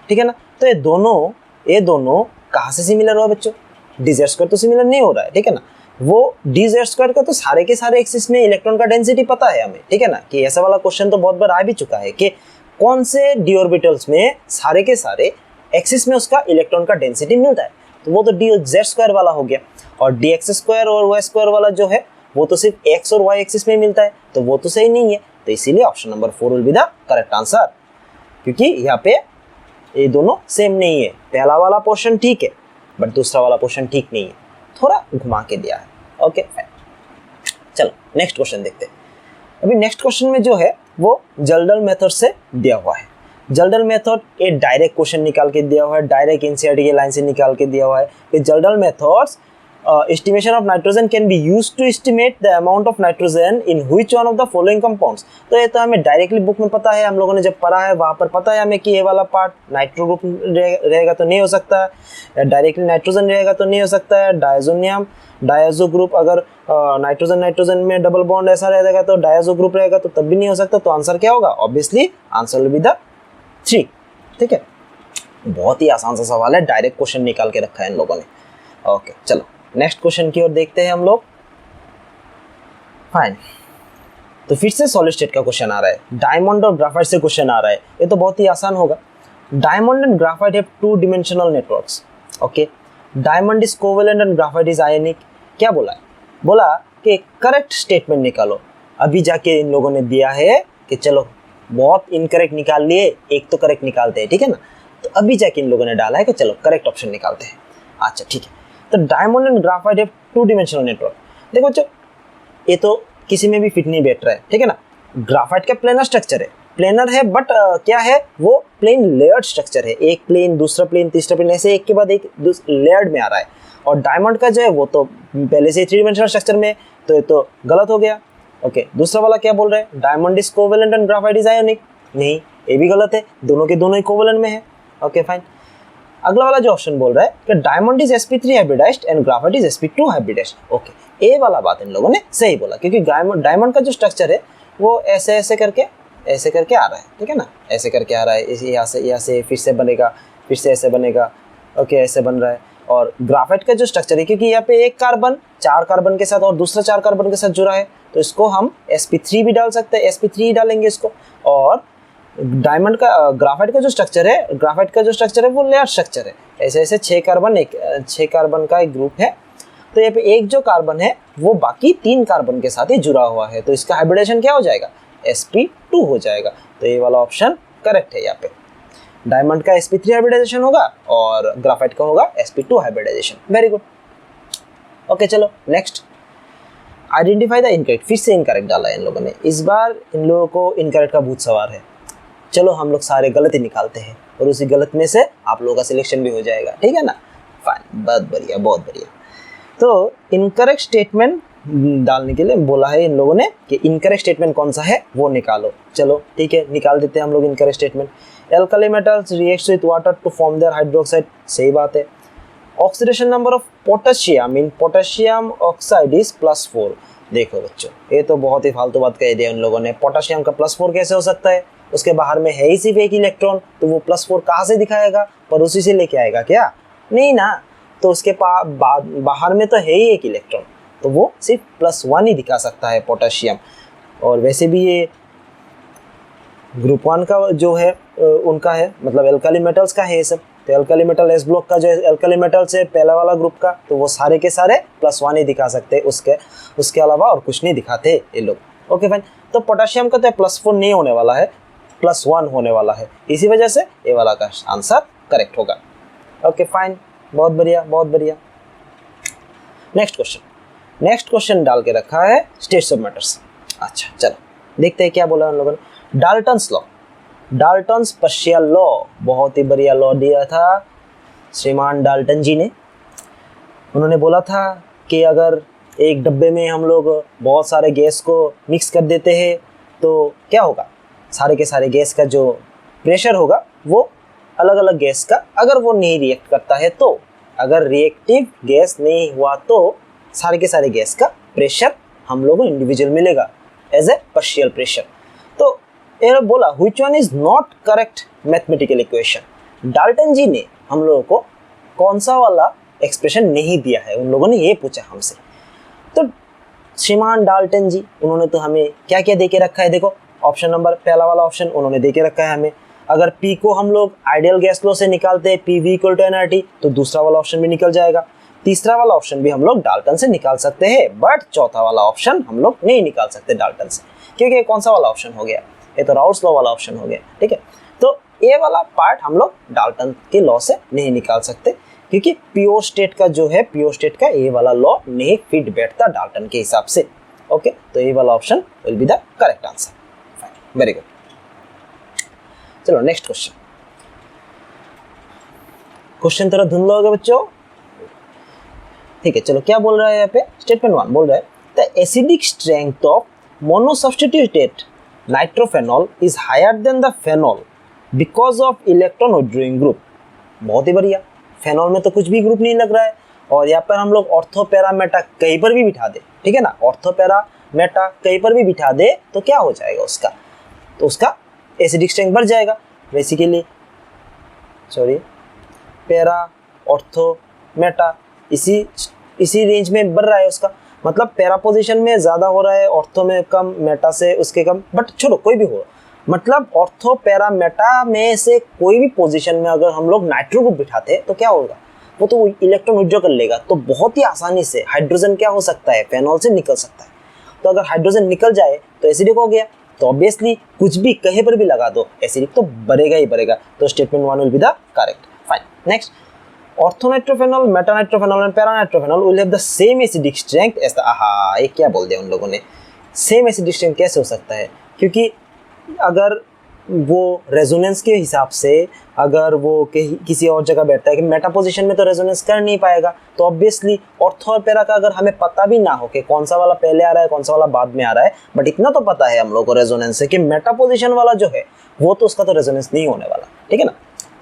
ठीक है ना। तो ये दोनों कहाँ से सिमिलर हुआ बच्चों, dz² तो सिमिलर नहीं हो रहा है, ठीक है ना। वो dz² का तो सारे के सारे एक्सिस में इलेक्ट्रॉन का डेंसिटी पता है हमें, ठीक है ना, कि ऐसा वाला क्वेश्चन तो बहुत बार आ भी चुका है कि कौन से d ऑर्बिटल्स में सारे के सारे एक्सिस में उसका इलेक्ट्रॉन का डेंसिटी मिलता है। तो वो तो dz² वाला हो गया, और dx² और y² वाला जो है वो तो सिर्फ x और y एक्सिस में मिलता है, तो वो तो सही नहीं है। तो इसीलिए option number 4 will be the correct answer, क्योंकि यहाँ पे ये दोनों सेम नहीं है। पहला वाला पोर्शन ठीक है, बट दूसरा वाला पोर्शन ठीक नहीं है, थोड़ा घुमा के दिया है। ओके चलो नेक्स्ट क्वेश्चन देखते हैं। अभी नेक्स्ट क्वेश्चन में जो है वो जल्डल मेथड से दिया हुआ है। जल्डल मेथड एक डायरेक्ट क्वेश्चन निकाल के दिया हुआ है, डायरेक्ट एनसीईआरटी के लाइन से निकाल के दिया हुआ है कि जल्डल methods estimation of nitrogen can be used to estimate the amount of nitrogen in which one of the following compounds। तो ये तो हमें डायरेक्टली बुक में पता है, हम लोगों ने जब पढ़ा है वहाँ पर पता है हमें कि ये वाला पार्ट नाइट्रो ग्रुप रहेगा तो नहीं हो सकता है, डायरेक्टली नाइट्रोजन रहेगा तो नहीं हो सकता है, डायजोनियम डायजो ग्रुप अगर नाइट्रोजन में डबल बॉन्ड ऐसा रहेगा तो डायजो ग्रुप रहेगा तो तब भी नहीं हो सकता। तो आंसर क्या होगा, obviously answer will be the 3, ठीक है। बहुत ही आसान सा सवाल है, डायरेक्ट क्वेश्चन निकाल के रखा है इन लोगों ने। ओके चलो नेक्स्ट क्वेश्चन की ओर देखते हैं हम लोग। फाइन, तो फिर से सॉलिड स्टेट का क्वेश्चन आ रहा है, डायमंड और ग्राफाइट से क्वेश्चन आ रहा है। ये तो बहुत ही आसान होगा। Diamond and graphite have 2 dimensional networks. Okay, diamond is covalent and graphite is आयनिक। क्या बोला है, बोला कि करेक्ट स्टेटमेंट निकालो। अभी जाके इन लोगों ने दिया है कि चलो बहुत इनकरेक्ट निकाल लिए, एक तो करेक्ट निकालते हैं, ठीक है ना। तो अभी जाके इन लोगों ने डाला है कि चलो करेक्ट ऑप्शन निकालते हैं। अच्छा ठीक है, तो diamond and graphite have 2 dimensional network. देखो बच्चों ये तो किसी में भी फिट नहीं बैठ रहा है, ठीक है ना। ग्राफाइट का प्लेनर स्ट्रक्चर है, प्लेनर है, बट क्या है वो प्लेन लेयर्ड स्ट्रक्चर है, एक प्लेन दूसरा प्लेन तीसरा प्लेन ऐसे एक के बाद एक लेयर्ड में आ रहा है। और डायमंड का जो है वो तो पहले से 3 डिमेंशनल स्ट्रक्चर में, तो ये तो गलत हो गया। ओके, दूसरा वाला क्या बोल रहा है, diamond is covalent and graphite is ionic. नहीं, ये भी गलत है, दोनों के दोनों ही कोवेलेंट में है। ओके फाइन, अगला वाला जो ऑप्शन बोल रहा है कि diamond is sp3 hybridized and graphite is sp2 hybridized. Okay, ये वाला बात इन लोगों ने सही बोला, क्योंकि डायमंड का जो स्ट्रक्चर है वो ऐसे ऐसे करके आ रहा है, ठीक है ना, ऐसे करके आ रहा है, यहाँ से फिर से बनेगा, फिर से ऐसे बनेगा। ओके, ऐसे बन रहा है। और ग्राफाइट का जो स्ट्रक्चर है, क्योंकि यहाँ पे एक कार्बन 4 कार्बन के साथ और दूसरा 4 कार्बन के साथ जुड़ा है, तो इसको हम sp3 भी डाल सकते हैं, sp3 डालेंगे इसको। और डायमंड का ग्राफाइट का जो स्ट्रक्चर है वो लेयर स्ट्रक्चर है। ऐसे ऐसे 6 कार्बन का एक ग्रुप है। तो यहाँ पे एक जो कार्बन है वो बाकी 3 कार्बन के साथ ही जुड़ा हुआ है, तो इसका हाइब्रिडेशन क्या हो जाएगा, sp2 हो जाएगा। तो ये वाला ऑप्शन करेक्ट है। यहाँ पे डायमंड का sp3 हाइब्रिडाइजेशन होगा और ग्राफाइट का होगा sp2 hybridization. Very good. Okay चलो नेक्स्ट, आइडेंटिफाई द इनकरेक्ट। फिर से इनकरेक्ट डाला है इन लोगों ने। इस बार इन लोगों को इनकरेक्ट का भूत सवार है। चलो हम लोग सारे गलत ही निकालते हैं और उसी गलत में से आप लोगों का सिलेक्शन भी हो जाएगा, ठीक है ना। फाइन, बहुत बढ़िया बहुत बढ़िया। तो इनकरेक्ट स्टेटमेंट डालने के लिए बोला है इन लोगों ने कि इनकरेक्ट स्टेटमेंट कौन सा है वो निकालो। चलो ठीक है, निकाल देते हैं हम लोग incorrect statement. Alkali metals react with water to form their hydroxide, सही बात है। Oxidation number of potassium in potassium oxide is +4। देखो बच्चों, ये तो बहुत ही फालतू बात कह दिया उन लोगों ने। पोटेशियम का +4 कैसे हो सकता है, उसके बाहर में है ही सिर्फ एक इलेक्ट्रॉन, तो वो +4 कहाँ से दिखाएगा, पर उसी से लेके आएगा क्या, नहीं ना। तो उसके बाहर में तो है ही एक इलेक्ट्रॉन, तो वो सिर्फ +1 ही दिखा सकता है पोटेशियम। और वैसे भी ये ग्रुप 1 का जो है उनका है, मतलब एल्कली मेटल्स का है ये सब। तो एल्कली मेटल एस ब्लॉक का जो एल्कली मेटल्स है पहला वाला ग्रुप का, तो वो सारे के सारे +1 ही दिखा सकते हैं, उसके अलावा और कुछ नहीं दिखाते ये लोग। Okay fine. तो पोटेशियम का तो +4 नहीं होने वाला है, +1 होने वाला है, इसी वजह से ये वाला का आंसर करेक्ट होगा। ओके फाइन, बहुत बढ़िया बहुत बढ़िया। नेक्स्ट क्वेश्चन डाल के रखा है स्टेट्स ऑफ मैटर्स। अच्छा चलो देखते हैं क्या बोला उन लोगों ने। Dalton's law, Dalton's partial law, बहुत ही बढ़िया लॉ दिया था श्रीमान डाल्टन जी ने। उन्होंने बोला था कि अगर एक डब्बे में हम लोग बहुत सारे गैस को मिक्स कर देते हैं तो क्या होगा, सारे के सारे गैस का जो प्रेशर होगा वो अलग अलग गैस का, अगर वो नहीं रिएक्ट करता है तो, अगर रिएक्टिव गैस नहीं हुआ तो सारे के सारे गैस का प्रेशर हम लोगों को इंडिविजुअल मिलेगा एज ए पार्शियल प्रेशर। तो ये बोला which one is not correct mathematical equation. Dalton ji ने हम लोगों को कौन सा वाला एक्सप्रेशन नहीं दिया है, उन लोगों ने ये पूछा हमसे। तो श्रीमान डाल्टन जी उन्होंने तो हमें क्या क्या दे के रखा है, देखो ऑप्शन नंबर पहला वाला ऑप्शन उन्होंने दे के रखा है हमें। अगर P को हम लोग आइडियल गैस लॉ से निकालते हैं PV = nRT, तो दूसरा वाला ऑप्शन भी निकल जाएगा। तीसरा वाला ऑप्शन भी हम लोग डाल्टन से निकाल सकते हैं, बट चौथा वाला ऑप्शन हम लोग नहीं निकाल सकते डाल्टन से, क्योंकि कौन सा वाला ऑप्शन हो गया, ये तो राउल्स लॉ वाला ऑप्शन हो गया, ठीक है। तो ये वाला पार्ट हम लोग डाल्टन के लॉ से नहीं निकाल सकते, क्योंकि प्योर स्टेट का जो है, प्योर स्टेट का ये वाला लॉ नहीं फिट बैठता डाल्टन के हिसाब से। ओके, तो ये वाला option will be the correct answer. Very good. चलो नेक्स्ट क्वेश्चन थोड़ा धुंधला होगा बच्चों, ठीक है। चलो क्या बोल रहा है यहाँ पे, स्टेटमेंट 1 बोल रहा है the acidic strength of monosubstituted nitrophenol is higher than the phenol because of electron withdrawing group. बहुत ही बढ़िया, फेनॉल में तो कुछ भी ग्रुप नहीं लग रहा है, और यहाँ पर हम लोग ऑर्थो पैरा मेटा कहीं पर भी बिठा दे, ठीक है ना, ऑर्थो पैरा मेटा कहीं पर भी बिठा दे तो क्या हो जाएगा उसका, तो उसका एसिडिक स्ट्रेंथ बढ़ जाएगा बेसिकली। पैरा ऑर्थो मेटा इसी रेंज में बढ़ रहा है उसका, मतलब पैरा पोजीशन में ज़्यादा हो रहा है, ऑर्थो में कम, मेटा से उसके कम, बट छोड़ो कोई भी हो, मतलब ऑर्थो पैरा मेटा में से कोई भी पोजीशन में अगर हम लोग नाइट्रो ग्रुप बिठाते हैं तो क्या होगा, वो तो इलेक्ट्रॉन विथड्रॉ कर लेगा, तो बहुत ही आसानी से हाइड्रोजन क्या हो सकता है, फेनॉल से निकल सकता है। तो अगर हाइड्रोजन निकल जाए तो एसिडिक हो गया, तो ऑब्वियसली कुछ भी कहीं पर भी लगा दो एसिडिक तो बढ़ेगा ही बढ़ेगा। तो statement 1 will be the correct. Fine, next, orthonitrophenol, metanitrophenol and paranitrophenol will have the same acidic strength as the, आहा ये क्या बोल दिया उन लोगों ने, सेम एसिडिक स्ट्रेंथ कैसे हो सकता है, क्योंकि अगर वो रेजोनेंस के हिसाब से अगर वो किसी और जगह बैठता है कि मेटा पोजीशन में तो रेजोनेंस कर नहीं पाएगा, तो ऑब्वियसली ऑर्थो और पैरा का अगर हमें पता भी ना हो कि कौन सा वाला पहले आ रहा है कौन सा वाला बाद में आ रहा है, बट इतना तो पता है हम लोग को रेजोनेंस से कि मेटा पोजीशन वाला जो है वो तो उसका तो रेजोनेंस नहीं होने वाला, ठीक है ना,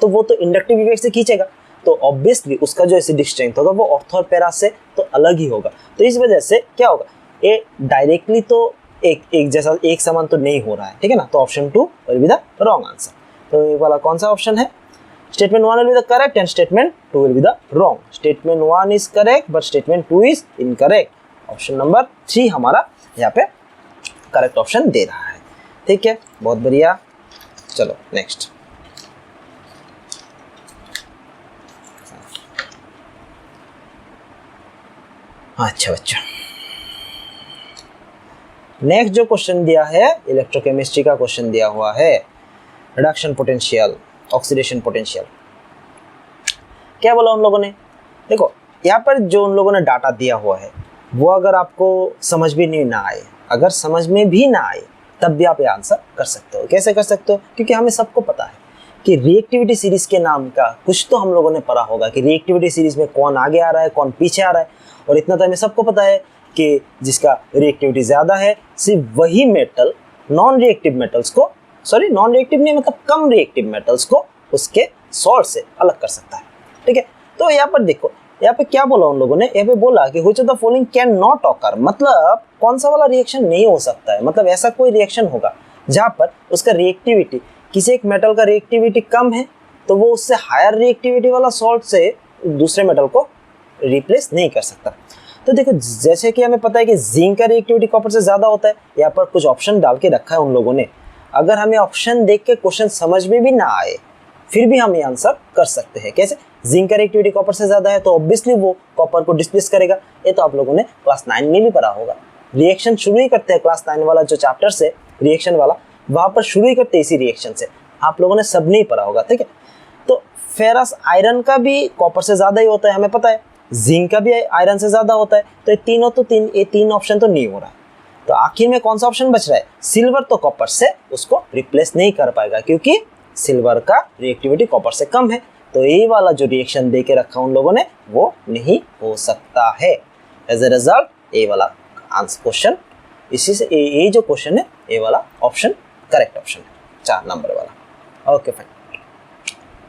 तो वो तो इंडक्टिव इफेक्ट से खींचेगा, तो ऑब्वियसली उसका जो एसिडिक स्ट्रेंथ होगा वो ऑर्थो और पैरा से तो अलग ही होगा। तो इस वजह से क्या होगा, ये डायरेक्टली तो एक जैसा एक समान तो नहीं हो रहा है, ठीक है ना, तो option 2 will be the wrong answer. तो ये वाला कौन सा ऑप्शन है, statement 1 will be the correct and statement 2 will be the wrong. Statement 1 is correct but statement 2 is incorrect. Option number 3 हमारा यहाँ पे करेक्ट ऑप्शन दे रहा है, ठीक है, बहुत बढ़िया। चलो नेक्स्ट। अच्छा बच्चा, नेक्स्ट जो क्वेश्चन दिया है इलेक्ट्रोकेमिस्ट्री का क्वेश्चन दिया हुआ है, रिडक्शन पोटेंशियल, ऑक्सीडेशन पोटेंशियल। क्या बोला उन लोगों ने? देखो यहाँ पर जो उन लोगों ने डाटा दिया हुआ है वो अगर आपको समझ भी नहीं ना आए, अगर समझ में भी ना आए तब भी आप ये आंसर कर सकते हो। कैसे कर सकते हो? क्योंकि हमें सबको पता है कि रिएक्टिविटी सीरीज के नाम का कुछ तो हम लोगों ने पढ़ा होगा कि रिएक्टिविटी सीरीज में कौन आगे आ रहा है, कौन पीछे आ रहा है। और इतना तो हमें सबको पता है कि जिसका रिएक्टिविटी ज़्यादा है सिर्फ वही मेटल नॉन रिएक्टिव मेटल्स को, सॉरी नॉन रिएक्टिव नहीं मतलब कम रिएक्टिव मेटल्स को उसके सॉल्ट से अलग कर सकता है। ठीक है, तो यहाँ पर देखो यहाँ पे क्या बोला उन लोगों ने, यहाँ पे बोला कि which of the following can not occur, मतलब कौन सा वाला रिएक्शन नहीं हो सकता है, मतलब ऐसा कोई रिएक्शन होगा जहाँ पर उसका रिएक्टिविटी, किसी एक मेटल का रिएक्टिविटी कम है तो वो उससे हायर रिएक्टिविटी वाला सॉल्ट से दूसरे मेटल को रिप्लेस नहीं कर सकता। तो देखो जैसे कि हमें पता है कि जिंक का रिएक्टिविटी कॉपर से ज़्यादा होता है, यहाँ पर कुछ ऑप्शन डाल के रखा है उन लोगों ने। अगर हमें ऑप्शन देख के क्वेश्चन समझ में भी ना आए फिर भी हम ये आंसर कर सकते हैं। कैसे? जिंक का रिएक्टिविटी कॉपर से ज़्यादा है तो ऑब्वियसली वो कॉपर को डिस्प्लेस करेगा। ये तो आप लोगों ने क्लास 9 में भी पढ़ा होगा। रिएक्शन शुरू ही करते हैं क्लास 9 वाला जो चैप्टर से रिएक्शन वाला, वहाँ पर शुरू ही करते हैं इसी रिएक्शन से, आप लोगों ने सब नहीं पढ़ा होगा। ठीक है, तो फेरस आयरन का भी कॉपर से ज़्यादा ही होता है, हमें पता है। जिंक का भी आयरन से ज़्यादा होता है। तो ये तीन ऑप्शन तो नहीं हो रहा है। तो आखिर में कौन सा ऑप्शन बच रहा है? सिल्वर तो कॉपर से उसको रिप्लेस नहीं कर पाएगा क्योंकि सिल्वर का रिएक्टिविटी कॉपर से कम है। तो यही वाला जो रिएक्शन दे के रखा उन लोगों ने वो नहीं हो सकता है। एज ए रिजल्ट ये वाला आंसर क्वेश्चन, इसी से ये जो क्वेश्चन है ये वाला ऑप्शन करेक्ट ऑप्शन है, 4 नंबर वाला। Okay fine,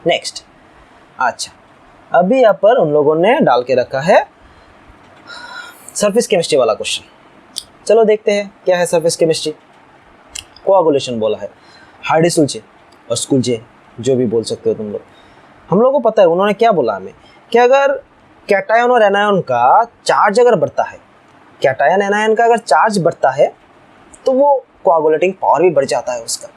next. अच्छा, अभी यहाँ पर उन लोगों ने डाल के रखा है सरफेस केमिस्ट्री वाला क्वेश्चन। चलो देखते हैं क्या है सरफेस केमिस्ट्री। कोआगुलेशन बोला है, हार्डी-सुलचे और स्कुलचे, जो भी बोल सकते हो तुम लोग। हम लोगों को पता है उन्होंने क्या बोला हमें कि अगर कैटायन और एनायन का चार्ज अगर बढ़ता है, कैटायन एनायन का अगर चार्ज बढ़ता है तो वो कोआगुलेटिंग पावर भी बढ़ जाता है उसका,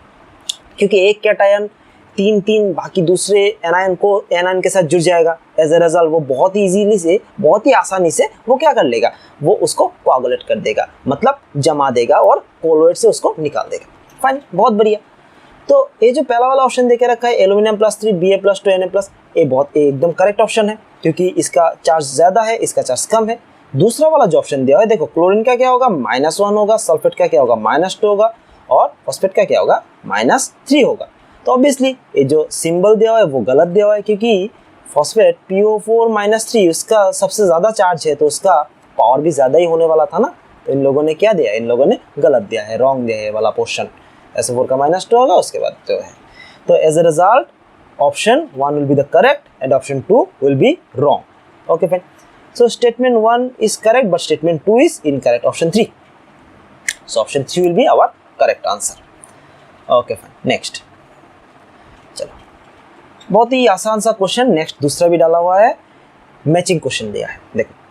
क्योंकि एक कैटायन तीन बाकी दूसरे एनायन के साथ जुड़ जाएगा। एज ए रिजल्ट वो बहुत ही इजीली से, बहुत ही आसानी से वो क्या कर लेगा, वो उसको कोआगुलेट कर देगा, मतलब जमा देगा और कोलोइड से उसको निकाल देगा। फाइन, बहुत बढ़िया। तो ये जो पहला वाला ऑप्शन देके रखा है एल्यूमिनियम +3 Ba+2 Na+, ये बहुत एकदम करेक्ट ऑप्शन है क्योंकि इसका चार्ज ज़्यादा है, इसका चार्ज कम है। दूसरा वाला जो ऑप्शन दिया है, देखो क्लोरीन का क्या होगा -1 होगा, सल्फेट का क्या होगा -2 होगा और फॉस्फेट का क्या होगा -3 होगा। तो ऑब्वियसली ये जो सिंबल दिया हुआ है वो गलत दिया हुआ है क्योंकि फॉस्फेट PO4 -3 उसका सबसे ज़्यादा चार्ज है तो उसका पावर भी ज़्यादा ही होने वाला था ना। तो इन लोगों ने क्या दिया, इन लोगों ने गलत दिया है, रॉन्ग दिया है वाला पोर्शन। SO4 का -2 होगा, उसके बाद जो है। तो as a result option 1 will be the correct and option 2 will be wrong. Okay fine, so statement 1 is correct but statement 2 is incorrect, option 3। So option 3 will be our correct answer. Okay fine, next. चलो, बहुत ही आसान सा question next दूसरा भी डाला हुआ है, मैचिंग क्वेश्चन दिया है। देखो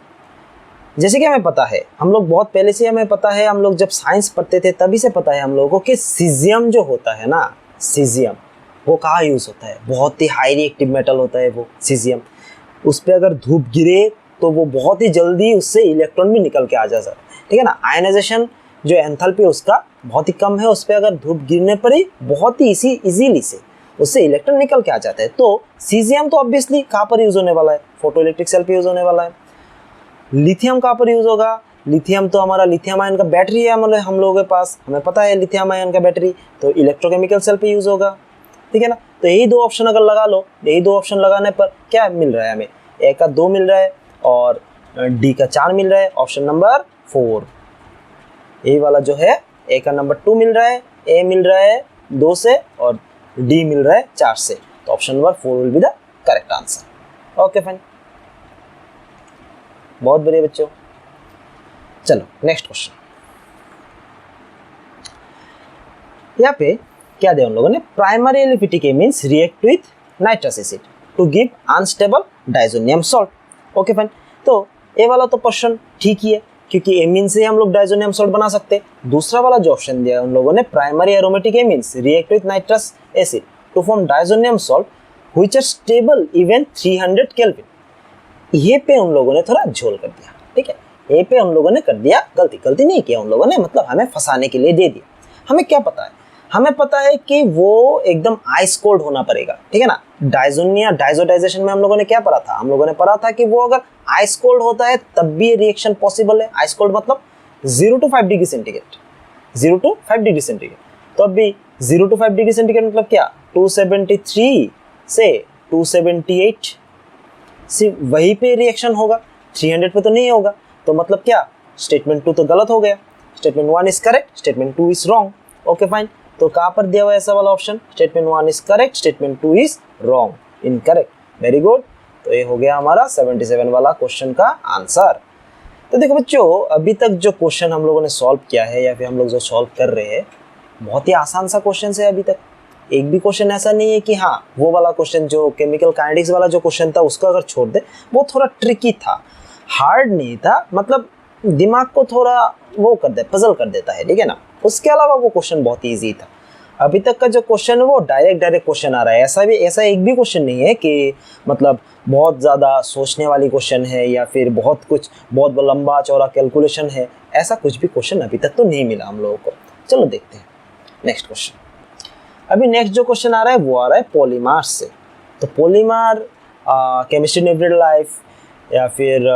जैसे कि हमें पता है, हम लोग बहुत पहले से हमें पता है, हम लोग जब साइंस पढ़ते थे तभी से पता है हम लोगों को कि सीजियम जो होता है ना, सीजियम वो कहाँ यूज़ होता है, बहुत ही हाई रिएक्टिव मेटल होता है वो सीजियम। उस पर अगर धूप गिरे तो वो बहुत ही जल्दी उससे इलेक्ट्रॉन भी निकल के आ जाता है। ठीक है ना, आयनाइजेशन जो एंथैल्पी उसका बहुत ही कम है, उस पर अगर धूप गिरने पर ही बहुत ही इजीली से उससे इलेक्ट्रॉन निकल के आ जाते हैं। तो सीजियम तो ऑब्वियसली कहाँ पर यूज़ होने वाला है, फोटो इलेक्ट्रिक सेल पे यूज़ होने वाला है। लिथियम कहाँ पर यूज़ होगा, लिथियम तो हमारा लिथियम आयन का बैटरी है हम लोगों के पास, हमें पता है लिथियम आयन का बैटरी, तो इलेक्ट्रोकेमिकल सेल पे यूज़ होगा। ठीक है ना, तो यही 2 ऑप्शन अगर लगा लो, यही 2 ऑप्शन लगाने पर क्या मिल रहा है हमें, ए का 2 मिल रहा है और डी का 4 मिल रहा है, ऑप्शन नंबर 4। यही वाला जो है ए का नंबर 2 मिल रहा है, ए मिल रहा है 2 से और डी मिल रहा है 4 से, तो option number 4 will be the correct answer. Okay fine, बहुत बढ़िया बच्चों। चलो नेक्स्ट क्वेश्चन। यहाँ पे क्या दिया उन लोगों ने, primary aliphatic amines react with nitrous acid to give unstable diazonium salt. Okay fine, तो ये वाला तो क्वेश्चन ठीक ही है क्योंकि एमीन से हम लोग डाइजोनियम सॉल्ट बना सकते हैं। दूसरा वाला जो ऑप्शन दिया है उन लोगों ने, primary aromatic amines react with nitrous acid to form diazonium salt which are stable even 300 Kelvin। ये पे उन लोगों ने थोड़ा झोल कर दिया, ठीक है, ये पे उन लोगों ने कर दिया गलती नहीं किया उन लोगों ने, मतलब हमें फंसाने के लिए दे दिया। हमें क्या पता है, हमें पता है कि वो एकदम आइस कोल्ड होना पड़ेगा, ठीक है ना। डाइजोनिया डाइजोडाइजेशन में हम लोगों ने क्या पढ़ा था, हम लोगों ने पढ़ा था कि वो अगर आइस कोल्ड होता है तब भी ये रिएक्शन पॉसिबल है। आइस कोल्ड मतलब 0 to 5 degree centigrade, 0 to 5 degree centigrade. तो अभी 0 to 5 डिग्री सेंटीग्रेड मतलब क्या, 273 से 278, सिर्फ वहीं पे रिएक्शन होगा, 300 पे तो नहीं होगा। तो मतलब क्या, स्टेटमेंट 2 तो गलत हो गया, statement 1 is correct, statement 2 is wrong. Okay fine, तो कहाँ पर दिया हुआ है ऐसा वाला option, statement 1 is correct, statement 2 is wrong, incorrect. Very good, तो ये हो गया हमारा 77 वाला क्वेश्चन का आंसर। तो देखो बच्चों, अभी तक जो क्वेश्चन हम लोगों ने सॉल्व किया है या फिर हम लोग जो सॉल्व कर रहे हैं, बहुत ही आसान सा क्वेश्चन है। अभी तक एक भी क्वेश्चन ऐसा नहीं है कि हाँ वो वाला क्वेश्चन जो केमिकल काइनेटिक्स वाला जो क्वेश्चन था उसको अगर छोड़ दे, वो थोड़ा ट्रिकी था, हार्ड नहीं था, मतलब दिमाग को थोड़ा वो कर दे, पजल कर देता है, ठीक है ना। उसके अलावा वो क्वेश्चन बहुत ईजी था। अभी तक का जो क्वेश्चन है वो डायरेक्ट क्वेश्चन आ रहा है। ऐसा एक भी क्वेश्चन नहीं है कि मतलब बहुत ज़्यादा सोचने वाली क्वेश्चन है या फिर बहुत लंबा चौड़ा कैलकुलेशन है, ऐसा कुछ भी क्वेश्चन अभी तक तो नहीं मिला हम लोगों को। चलो देखते हैं नेक्स्ट क्वेश्चन। अभी नेक्स्ट जो क्वेश्चन आ रहा है वो आ रहा है पॉलीमर से। तो polymer chemistry in everyday life या फिर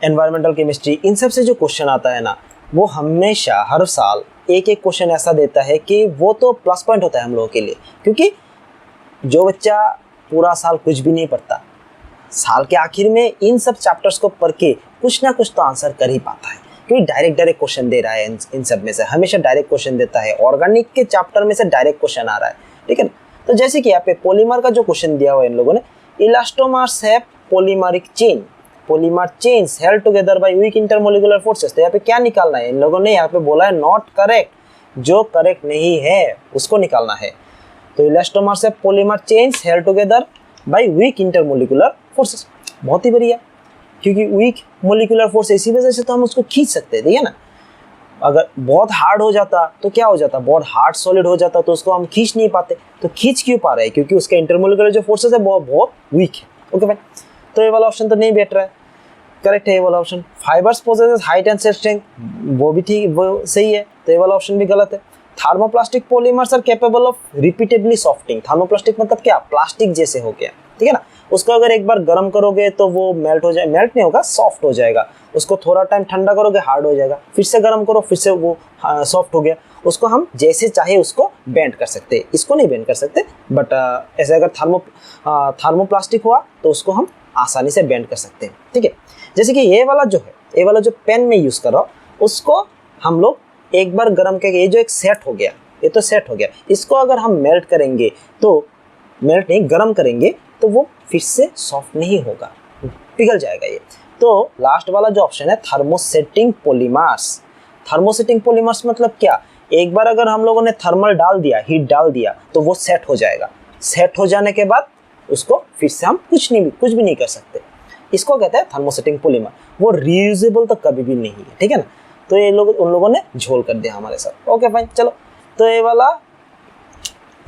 एनवायरमेंटल केमिस्ट्री, इन सब से जो क्वेश्चन आता है ना, वो हमेशा हर साल एक क्वेश्चन ऐसा देता है कि वो तो प्लस पॉइंट होता है हम लोगों के लिए, क्योंकि जो बच्चा पूरा साल कुछ भी नहीं पढ़ता, साल के आखिर में इन सब चैप्टर्स को पढ़ के कुछ ना कुछ तो आंसर कर ही पाता है, क्योंकि डायरेक्ट क्वेश्चन दे रहा है इन सब में से, हमेशा डायरेक्ट क्वेश्चन देता है। ऑर्गेनिक के चैप्टर में से डायरेक्ट क्वेश्चन आ रहा है, ठीक है ना। तो जैसे कि यहाँ पे पॉलीमर का जो क्वेश्चन दिया हुआ है इन लोगों ने, इलास्टोमर्स है polymeric chain, polymer chains held together by weak intermolecular forces. तो यहाँ पे क्या निकालना है, इन लोगों ने यहाँ पे बोला है नॉट करेक्ट, जो करेक्ट नहीं है उसको निकालना है। तो इलास्टोमर्स है polymer chains held together by weak intermolecular forces, बहुत ही बढ़िया, क्योंकि वीक मोलिकुलर फोर्स इसी वजह से तो हम उसको खींच सकते हैं, ठीक है ना। अगर बहुत हार्ड हो जाता तो क्या हो जाता, बहुत हार्ड सॉलिड हो जाता तो उसको हम खींच नहीं पाते। तो खींच क्यों पा रहे हैं, क्योंकि उसके इंटरमोलिकुलर जो फोर्सेस है बहुत वीक है। ओके भाई, तो ये वाला ऑप्शन तो नहीं बैठ रहा है, करेक्ट है ये वाला option. Fibres possesses high tensile strength, वो भी ठीक, वो सही है, तो ये वाला ऑप्शन भी गलत है। Thermoplastic polymers are capable of repeatedly softening. Thermoplastic मतलब क्या, प्लास्टिक जैसे हो गया, ठीक है ना। उसको अगर एक बार गर्म करोगे तो वो मेल्ट हो जाए, मेल्ट नहीं होगा, सॉफ्ट हो जाएगा। उसको थोड़ा टाइम ठंडा करोगे हार्ड हो जाएगा, फिर से गर्म करो फिर से वो सॉफ्ट हो गया। उसको हम जैसे चाहे उसको बेंड कर सकते हैं, इसको नहीं बेंड कर सकते, बट ऐसे अगर थर्मोप्लास्टिक हुआ तो उसको हम आसानी से बेंड कर सकते हैं, ठीक है। जैसे कि ये वाला जो पेन में यूज़ कर रहा हूँ, उसको हम लोग एक बार गर्म करके, ये जो एक सेट हो गया, ये तो सेट हो गया, इसको अगर हम मेल्ट करेंगे तो मेल्ट नहीं, गर्म करेंगे तो वो फिर से सॉफ्ट नहीं होगा, पिघल जाएगा ये। तो लास्ट वाला जो ऑप्शन है थर्मोसेटिंग पॉलीमर्स। थर्मोसेटिंग पॉलीमर्स मतलब क्या, एक बार अगर हम लोगों ने थर्मल डाल दिया, हीट डाल दिया, तो वो सेट हो जाएगा। सेट हो जाने के बाद उसको फिर से हम कुछ भी नहीं कर सकते, इसको कहते हैं थर्मोसेटिंग पॉलीमर। वो रीयूजेबल तो कभी भी नहीं है, ठीक है ना। तो ये लोग उन लोगों ने झोल कर दिया हमारे साथ। ओके फाइन, चलो, तो ये वाला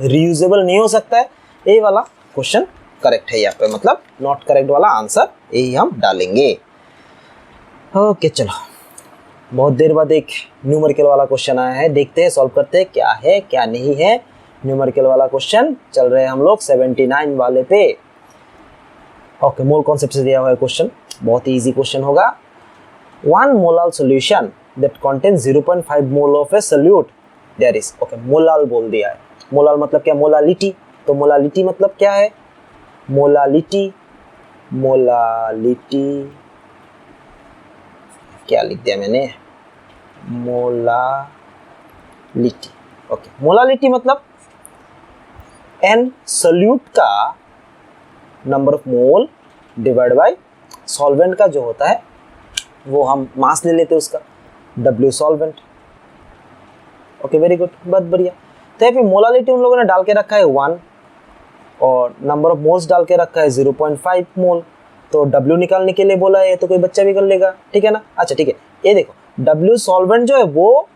रीयूजेबल नहीं हो सकता है, ये वाला क्वेश्चन करेक्ट है यहाँ पे, मतलब नॉट करेक्ट वाला आंसर यही हम डालेंगे। ओके चलो, बहुत देर बाद एक न्यूमेरिकल वाला क्वेश्चन आया है, देखते हैं सॉल्व करते हैं क्या है क्या नहीं है। न्यूमेरिकल वाला क्वेश्चन चल रहे हैं हम लोग 79 वाले पे। ओके, मोल कॉन्सेप्ट से दिया हुआ है क्वेश्चन, बहुत ही इजी क्वेश्चन होगा। 1 molal solution that contains 0.5 mole of a solute there is, okay molal बोल दिया है। मोलाल मतलब क्या, मोलालिटी। तो मोलालिटी मतलब क्या है, मोलालिटी क्या लिख दिया मैंने, मोलालिटी। ओके, मोलालिटी मतलब एन सॉल्यूट का number of mole divide by solvent का जो होता है वो हम मास ले लेते हैं उसका, W solvent. Okay very good, बहुत बढ़िया। तो यहाँ पे मोलालिटी उन लोगों ने डाल के रखा है 1 और नंबर ऑफ मोल्स डाल के रखा है 0.5 मोल। तो W निकालने के लिए बोला है, तो कोई बच्चा भी कर लेगा, ठीक है ना। अच्छा ठीक है, ये देखो W सॉल्वेंट जो है वो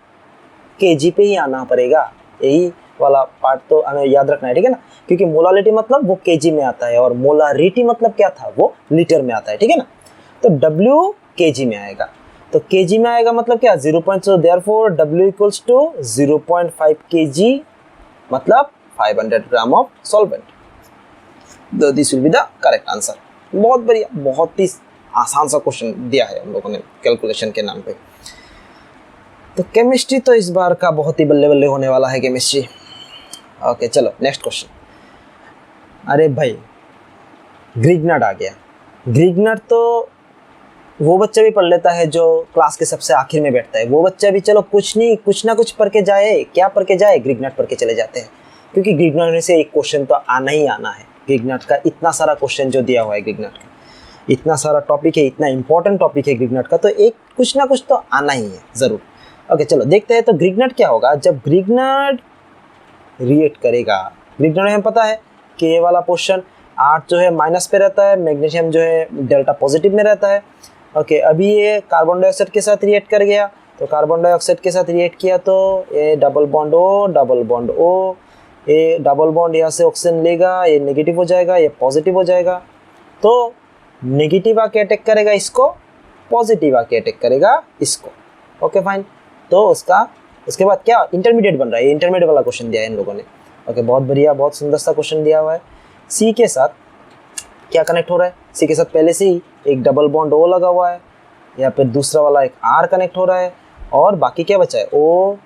kg पे ही आना पड़ेगा, यही वाला पार्ट तो हमें याद रखना है, ठीक है ना, क्योंकि मोलालिटी मतलब वो केजी में आता है और मोलारिटी मतलब क्या था, वो लीटर में आता है, ठीक है ना। तो W केजी में आएगा, तो केजी में आएगा मतलब क्या 0.5, therefore W equals to 0.5 kg मतलब 500 ग्राम ऑफ सॉल्वेंट। तो this will be the correct answer. बहुत बढ़िया, बहुत ही आसान सा क्वेश्चन दिया है हम लोगों ने कैलकुलेशन के नाम पे। तो केमिस्ट्री तो इस बार का बहुत ही बल्ले बल्ले होने वाला है केमिस्ट्री। ओके चलो नेक्स्ट क्वेश्चन। अरे भाई ग्रिग्नार्ड आ गया। ग्रिग्नार्ड तो वो बच्चा भी पढ़ लेता है जो क्लास के सबसे आखिर में बैठता है, वो बच्चा भी चलो कुछ नहीं कुछ ना कुछ पढ़ के जाए, क्या पढ़ के जाए, ग्रिग्नार्ड पढ़ के चले जाते हैं, क्योंकि ग्रिग्नार्ड में से एक क्वेश्चन तो आना ही आना है। ग्रिग्नार्ड का इतना सारा क्वेश्चन जो दिया हुआ है, ग्रिग्नार्ड का इतना सारा टॉपिक है, इतना इंपॉर्टेंट टॉपिक है ग्रिग्नार्ड का, तो एक कुछ ना कुछ तो आना ही है ज़रूर। ओके चलो देखते हैं तो ग्रिग्नार्ड क्या होगा जब ग्रिग्नार्ड रिएक्ट करेगा। ग्रिग्नार्ड में हमें पता है कि ये वाला पोर्शन आर्ट जो है माइनस पे रहता है, मैग्नीशियम जो है डेल्टा पॉजिटिव में रहता है। ओके अभी ये कार्बन डाइऑक्साइड के साथ रिएक्ट कर गया, तो कार्बन डाइऑक्साइड के साथ रिएक्ट किया तो ये डबल बॉन्ड ओ, ये डबल बॉन्ड यहाँ से ऑक्सीजन लेगा, ये नेगेटिव हो जाएगा, ये पॉजिटिव हो जाएगा, तो नेगेटिव आके अटैक करेगा इसको, पॉजिटिव आके अटैक करेगा इसको। ओके फाइन, तो उसके बाद क्या इंटरमीडिएट बन रहा है, ये इंटरमीडिएट वाला क्वेश्चन दिया है इन लोगों ने। ओके बहुत बढ़िया, बहुत सुंदर सा क्वेश्चन दिया हुआ है। सी के साथ क्या कनेक्ट हो रहा है, सी के साथ पहले से ही एक डबल बॉन्ड ओ लगा हुआ है, या फिर दूसरा वाला एक आर कनेक्ट हो रहा है, और बाकी क्या बचा है ओ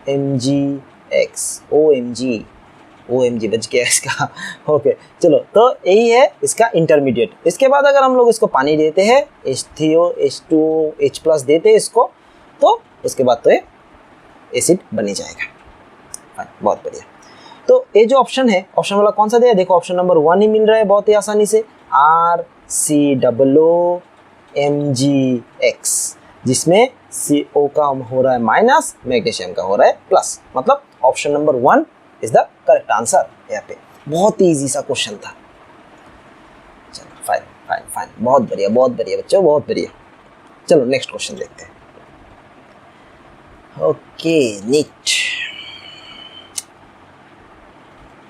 एम जी बच गया इसका। ओके चलो तो यही है इसका इंटरमीडिएट। इसके बाद अगर हम लोग इसको पानी देते हैं H2O H+ देते हैं इसको, तो उसके बाद तो ये एसिड बन जाएगा। बहुत बढ़िया। तो ये जो ऑप्शन है, ऑप्शन वाला कौन सा दिया है, देखो ऑप्शन नंबर 1 ही मिल रहा है बहुत ही आसानी से, RCOOMgX, जिसमें CO का हो रहा है माइनस, मैग्नीशियम का हो रहा है प्लस, मतलब option number 1 is the correct answer. यहाँ पे बहुत ही इजी सा क्वेश्चन था। चलो फाइन फाइन फाइन, बहुत बढ़िया बच्चों, बहुत बढ़िया। चलो नेक्स्ट क्वेश्चन देखते हैं। Okay NEET,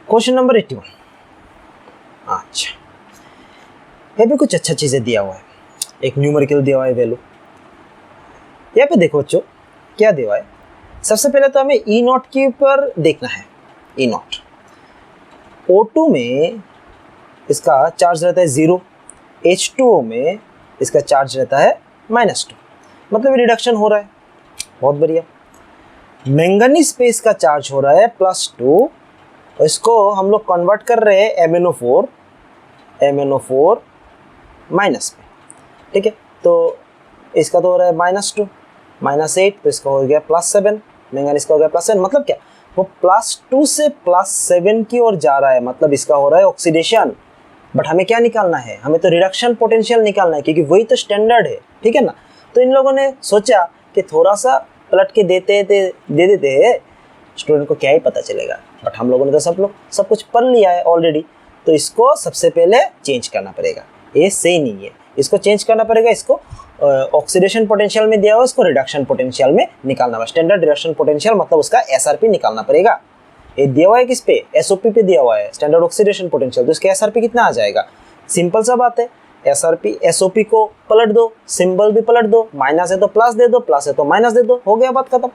question number 81। अच्छा यहाँ पे कुछ अच्छा चीज़ें दिया हुआ है, एक न्यूमेरिकल दिया हुआ है वैल्यू। यहाँ पे देखो बच्चों क्या दिया हुआ है, सबसे पहले तो हमें E0 के ऊपर देखना है। E0 O2 में इसका चार्ज रहता है 0, H2O में इसका चार्ज रहता है -2, मतलब रिडक्शन हो रहा है। बहुत बढ़िया। मैंगनीज पे इसका चार्ज हो रहा है +2, इसको हम लोग कन्वर्ट कर रहे हैं MnO4 माइनस पे, ठीक है। तो इसका तो हो रहा है -2 -8, तो इसका हो गया +7, मैंगनीज का हो गया +7, मतलब क्या वो +2 से +7 की ओर जा रहा है, मतलब इसका हो रहा है ऑक्सीडेशन। बट हमें क्या निकालना है, हमें तो रिडक्शन पोटेंशियल निकालना है, क्योंकि वही तो स्टैंडर्ड है, ठीक है ना। तो इन लोगों ने सोचा कि थोड़ा सा पलट के दे देते हैं, स्टूडेंट को क्या ही पता चलेगा। बट हम लोगों ने तो सब कुछ पढ़ लिया है ऑलरेडी, तो इसको सबसे पहले चेंज करना पड़ेगा। ये सही नहीं है, इसको चेंज करना पड़ेगा। इसको ऑक्सीडेशन पोटेंशियल में दिया हुआ, इसको रिडक्शन पोटेंशियल में निकालना है। स्टैंडर्ड रिडक्शन पोटेंशियल मतलब उसका SRP निकालना पड़ेगा। ये दिया हुआ है किस पे, SOP पे दिया हुआ है, स्टैंडर्ड ऑक्सीडेशन पोटेंशियल, तो इसका SRP कितना आ जाएगा। सिंपल सा बात है, SRP SOP को पलट दो, सिंबल भी पलट दो, माइनस है तो प्लस दे दो, प्लस है तो माइनस दे दो, हो गया बात खत्म।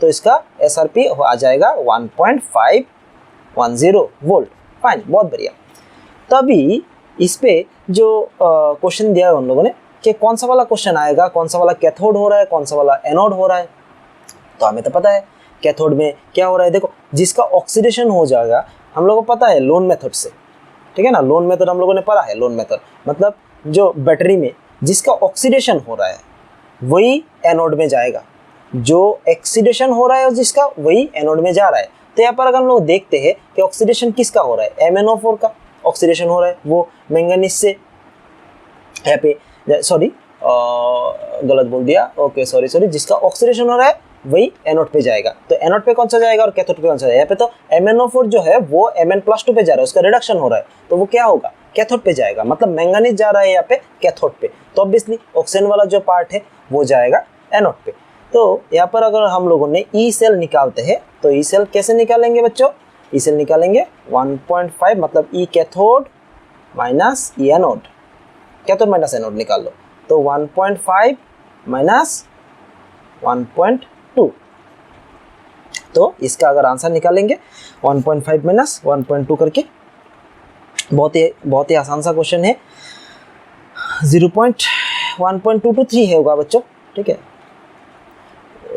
तो इसका SRP आ जाएगा 1.510 वोल्ट। फाइन, बहुत बढ़िया। तभी इस पे जो क्वेश्चन दिया है उन लोगों ने कि कौन सा वाला क्वेश्चन आएगा, कौन सा वाला कैथोड हो रहा है, कौन सा वाला एनोड हो रहा है। तो हमें तो पता है कैथोड में क्या हो रहा है। देखो जिसका ऑक्सीडेशन हो जाएगा, हम लोगों को पता है लोन मेथड से, ठीक है ना। लोन मेथड हम लोगों ने पढ़ा है। लोन मेथड मतलब जो बैटरी में जिसका ऑक्सीडेशन हो रहा है वही एनोड में जाएगा, जो ऑक्सीडेशन हो रहा है जिसका वही एनोड में जा रहा है। तो यहाँ पर अगर हम लोग देखते हैं कि ऑक्सीडेशन किसका हो रहा है, MnO4 का ऑक्सीडेशन हो रहा है, वो मैंगनीज से, यहाँ पे सॉरी गलत बोल दिया, ओके सॉरी, जिसका ऑक्सीडेशन हो रहा है वही एनोड पे जाएगा। तो एनोड पे कौन सा जाएगा और कैथोड पे कौन सा जाएगा। यहाँ पे तो MnO4 जो है वो Mn+2 पे जा रहा है, उसका रिडक्शन हो रहा है, तो वो क्या होगा, कैथोड पे जाएगा, मतलब मैंगनीज जा रहा है यहाँ पे कैथोड पे। तो ऑब्वियसली ऑक्सीजन वाला जो पार्ट है वो जाएगा एनोड पे। तो यहाँ पर अगर हम लोगों ने ई सेल निकालते हैं तो ई सेल कैसे निकालेंगे बच्चों? ई सेल निकालेंगे 1.5 मतलब ई कैथोड माइनस ई एनोड, कैथोड माइनस एनोड निकाल लो, तो 1.5 माइनस 1.2, तो इसका अगर आंसर निकालेंगे 1.5 माइनस 1.2 करके, बहुत ही आसान सा क्वेश्चन है। 1.223 है होगा बच्चों, ठीक है।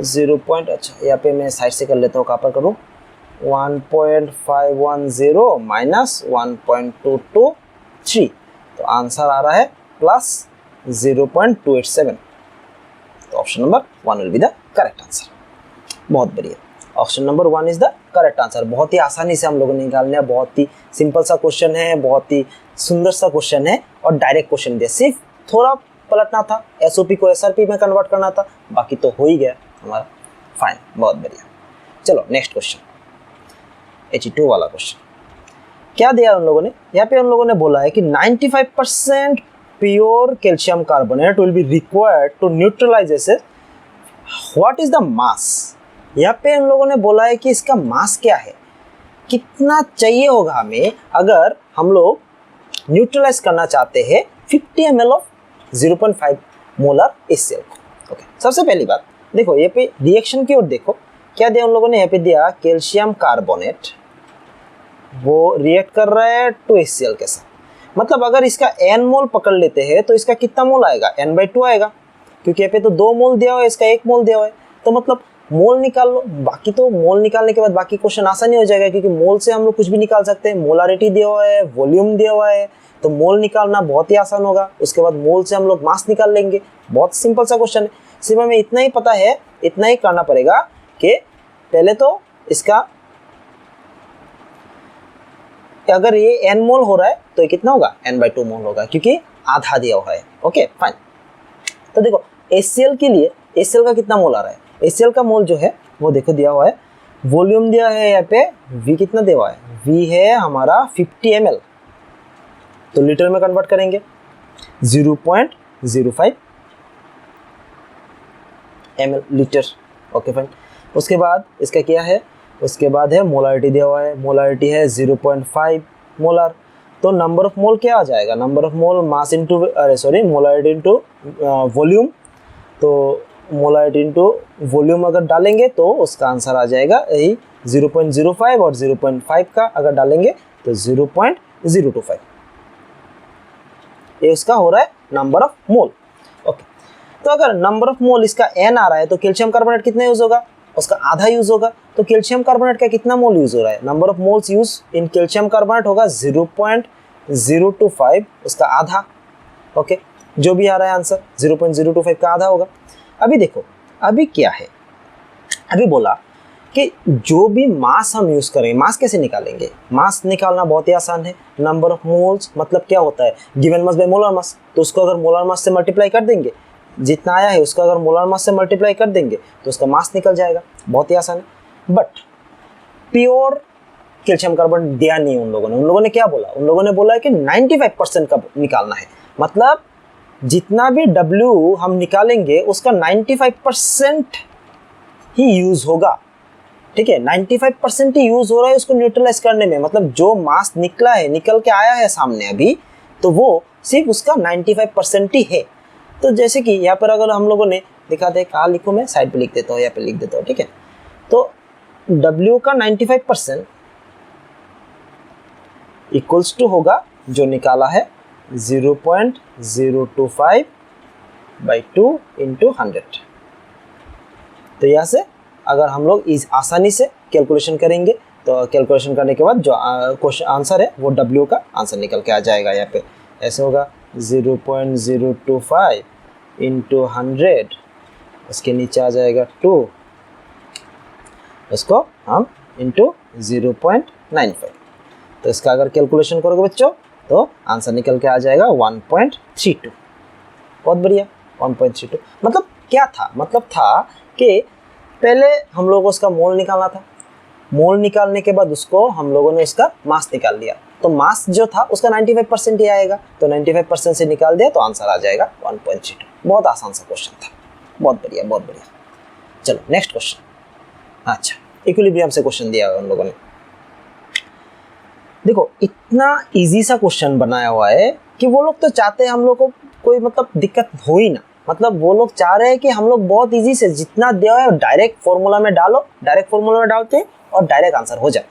0. अच्छा यहाँ पे मैं साइड से कर लेता हूँ, कहाँ पर करूँ? 1.510 माइनस 1.223, तो आंसर आ रहा है प्लस 0.287, तो option number 1 will be the correct answer. बहुत बढ़िया, option number 1 is the correct answer. बहुत ही आसानी से हम लोगों ने निकालना है, बहुत ही सिंपल सा क्वेश्चन है, बहुत ही सुंदर सा क्वेश्चन है और डायरेक्ट क्वेश्चन दिया, सिर्फ थोड़ा पलटना था, एसओपी को एसआरपी में कन्वर्ट करना था, बाकी तो हो ही गया हमारा। फाइन, बहुत बढ़िया। चलो नेक्स्ट क्वेश्चन, He2 वाला क्वेश्चन। क्या दिया उन लोगों ने? यहाँ पे उन लोगों ने बोला है कि 95% pure calcium carbonate will be required to neutralize acid, what is the mass? यहाँ पे उन लोगों ने बोला है कि इसका मास क्या है, कितना चाहिए होगा हमें अगर हम लोग न्यूट्रलाइज करना चाहते हैं 50 ml ऑफ 0.5 मोलर इस सेल को। ओके, सबसे पहली बात देखो, ये पे रिएक्शन की ओर देखो, क्या दिया उन लोगों ने? यहाँ पे दिया कैल्शियम कार्बोनेट, वो रिएक्ट कर रहा है 2 HCl के साथ, मतलब अगर इसका n मोल पकड़ लेते हैं तो इसका कितना मोल आएगा? n/2 आएगा, क्योंकि यहाँ पे तो 2 मोल दिया हुआ है, इसका 1 मोल दिया हुआ है, तो मतलब मोल निकाल लो। बाकी तो मोल निकालने के बाद बाकी क्वेश्चन आसानी हो जाएगा, क्योंकि मोल से हम लोग कुछ भी निकाल सकते हैं, मोलारिटी दिया हुआ है, वॉल्यूम दिया हुआ है, तो मोल निकालना बहुत ही आसान होगा। उसके बाद मोल से हम लोग मास निकाल लेंगे, बहुत सिंपल सा क्वेश्चन है। सिर्फ हमें इतना ही पता है, इतना ही करना पड़ेगा कि पहले तो इसका अगर ये n मोल हो रहा है तो ये कितना होगा? n/2 मोल होगा, क्योंकि आधा दिया हुआ है। ओके फाइन, तो देखो HCl के लिए HCl का कितना मोल आ रहा है? HCl का मोल जो है वो देखो दिया हुआ है, वॉल्यूम दिया है यहाँ पे, V कितना दिया हुआ है? V है हमारा 50 ml, तो लीटर में कन्वर्ट करेंगे 0.05 ml लीटर। ओके फाइन, उसके बाद इसका क्या है? उसके बाद है मोलारिटी दिया हुआ है, मोलारिटी है 0.5 मोलर, तो नंबर ऑफ मोल क्या आ जाएगा? Number of mole mass into molarity into volume, तो मोलारिटी इंटू वॉल्यूम अगर डालेंगे तो उसका आंसर आ जाएगा यही 0.05, और 0.5 का अगर डालेंगे तो 0.025, ये उसका हो रहा है नंबर ऑफ मोल। ओके, तो अगर नंबर ऑफ मोल इसका n आ रहा है तो कैल्शियम कार्बोनेट कितना यूज होगा? उसका आधा यूज होगा, तो कैल्शियम कार्बोनेट का कितना मोल यूज हो रहा है? Number of moles use in calcium carbonate होगा 0.025, उसका आधा। ओके, जो भी आ रहा है आंसर 0.025 का आधा होगा। अभी देखो, अभी क्या है? अभी बोला कि जो भी मास हम यूज करेंगे, मास कैसे निकालेंगे? मास निकालना बहुत ही आसान है, नंबर ऑफ मोल्स मतलब क्या होता है? Given mass by molar mass, तो उसको अगर मोलर मास से मल्टीप्लाई कर देंगे, जितना आया है उसका अगर मोलर मास से मल्टीप्लाई कर देंगे तो उसका मास निकल जाएगा, बहुत ही आसान है। बट प्योर कैल्शियम कार्बोनेट दिया नहीं उन लोगों ने क्या बोला? उन लोगों ने बोला है कि 95% का निकालना है, मतलब जितना भी W हम निकालेंगे उसका 95% ही यूज होगा। ठीक है, 95% ही यूज हो रहा है उसको न्यूट्रलाइज करने में, मतलब जो मास निकला है, निकल के आया है सामने अभी, तो वो सिर्फ उसका 95% ही है। तो जैसे कि यहाँ पर अगर हम लोगों ने दिखाते हैं, कहाँ लिखूँ मैं? साइड पे लिख देता हूँ, यहाँ पे लिख देता हूँ, ठीक है। तो W का 95% इक्वल्स टू होगा जो निकाला है 0.025/2 इंटू 100। तो यहाँ से अगर हम लोग इस आसानी से कैलकुलेशन करेंगे तो कैलकुलेशन करने के बाद जो क्वेश्चन आंसर है वो W का आंसर निकल के आ जाएगा। यहाँ पे ऐसे होगा 0.025 इंटू 100, उसके नीचे आ जाएगा 2, उसको हम इंटू 0.95, तो इसका अगर कैलकुलेशन करोगे बच्चों तो आंसर निकल के आ जाएगा 1.32। बहुत बढ़िया, 1.32। मतलब क्या था? मतलब था कि पहले हम लोगों को उसका मोल निकालना था, मोल निकालने के बाद उसको हम लोगों ने इसका मास निकाल लिया, तो मास जो था उसका 95% ही आएगा, तो 95% से निकाल दिया तो आंसर आ जाएगा 1.32। बहुत आसान सा क्वेश्चन था, बहुत बढ़िया बहुत बढ़िया। चलो नेक्स्ट क्वेश्चन। अच्छा, इक्विलिब्रियम से क्वेश्चन दिया है उन लोगों ने। देखो इतना इजी सा क्वेश्चन बनाया हुआ है कि वो लोग तो चाहते हैं हम लोग को कोई मतलब दिक्कत हो ही ना, मतलब वो लोग चाह रहे हैं कि हम लोग बहुत इजी से जितना दिया है डायरेक्ट फॉर्मूला में डालो, डायरेक्ट फॉर्मूला में डालते हैं और डायरेक्ट आंसर हो जाए।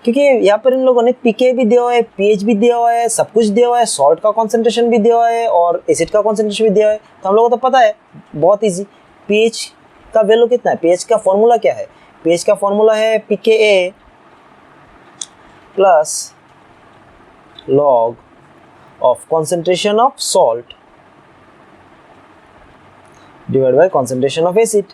क्योंकि यहाँ पर इन लोगों ने पीके भी दिया हुआ है, पीएच भी दिया हुआ है, सब कुछ दिया हुआ है, सॉल्ट का कॉन्सेंट्रेशन भी दिया हुआ है और एसिड का कॉन्सेंट्रेशन भी दिया हुआ है। तो हम लोगों को तो पता है बहुत इजी, पीएच का वैल्यू कितना है, पीएच का फॉर्मूला क्या है, पीएच का फॉर्मूला है pKa plus log of concentration of salt divided by concentration of acid।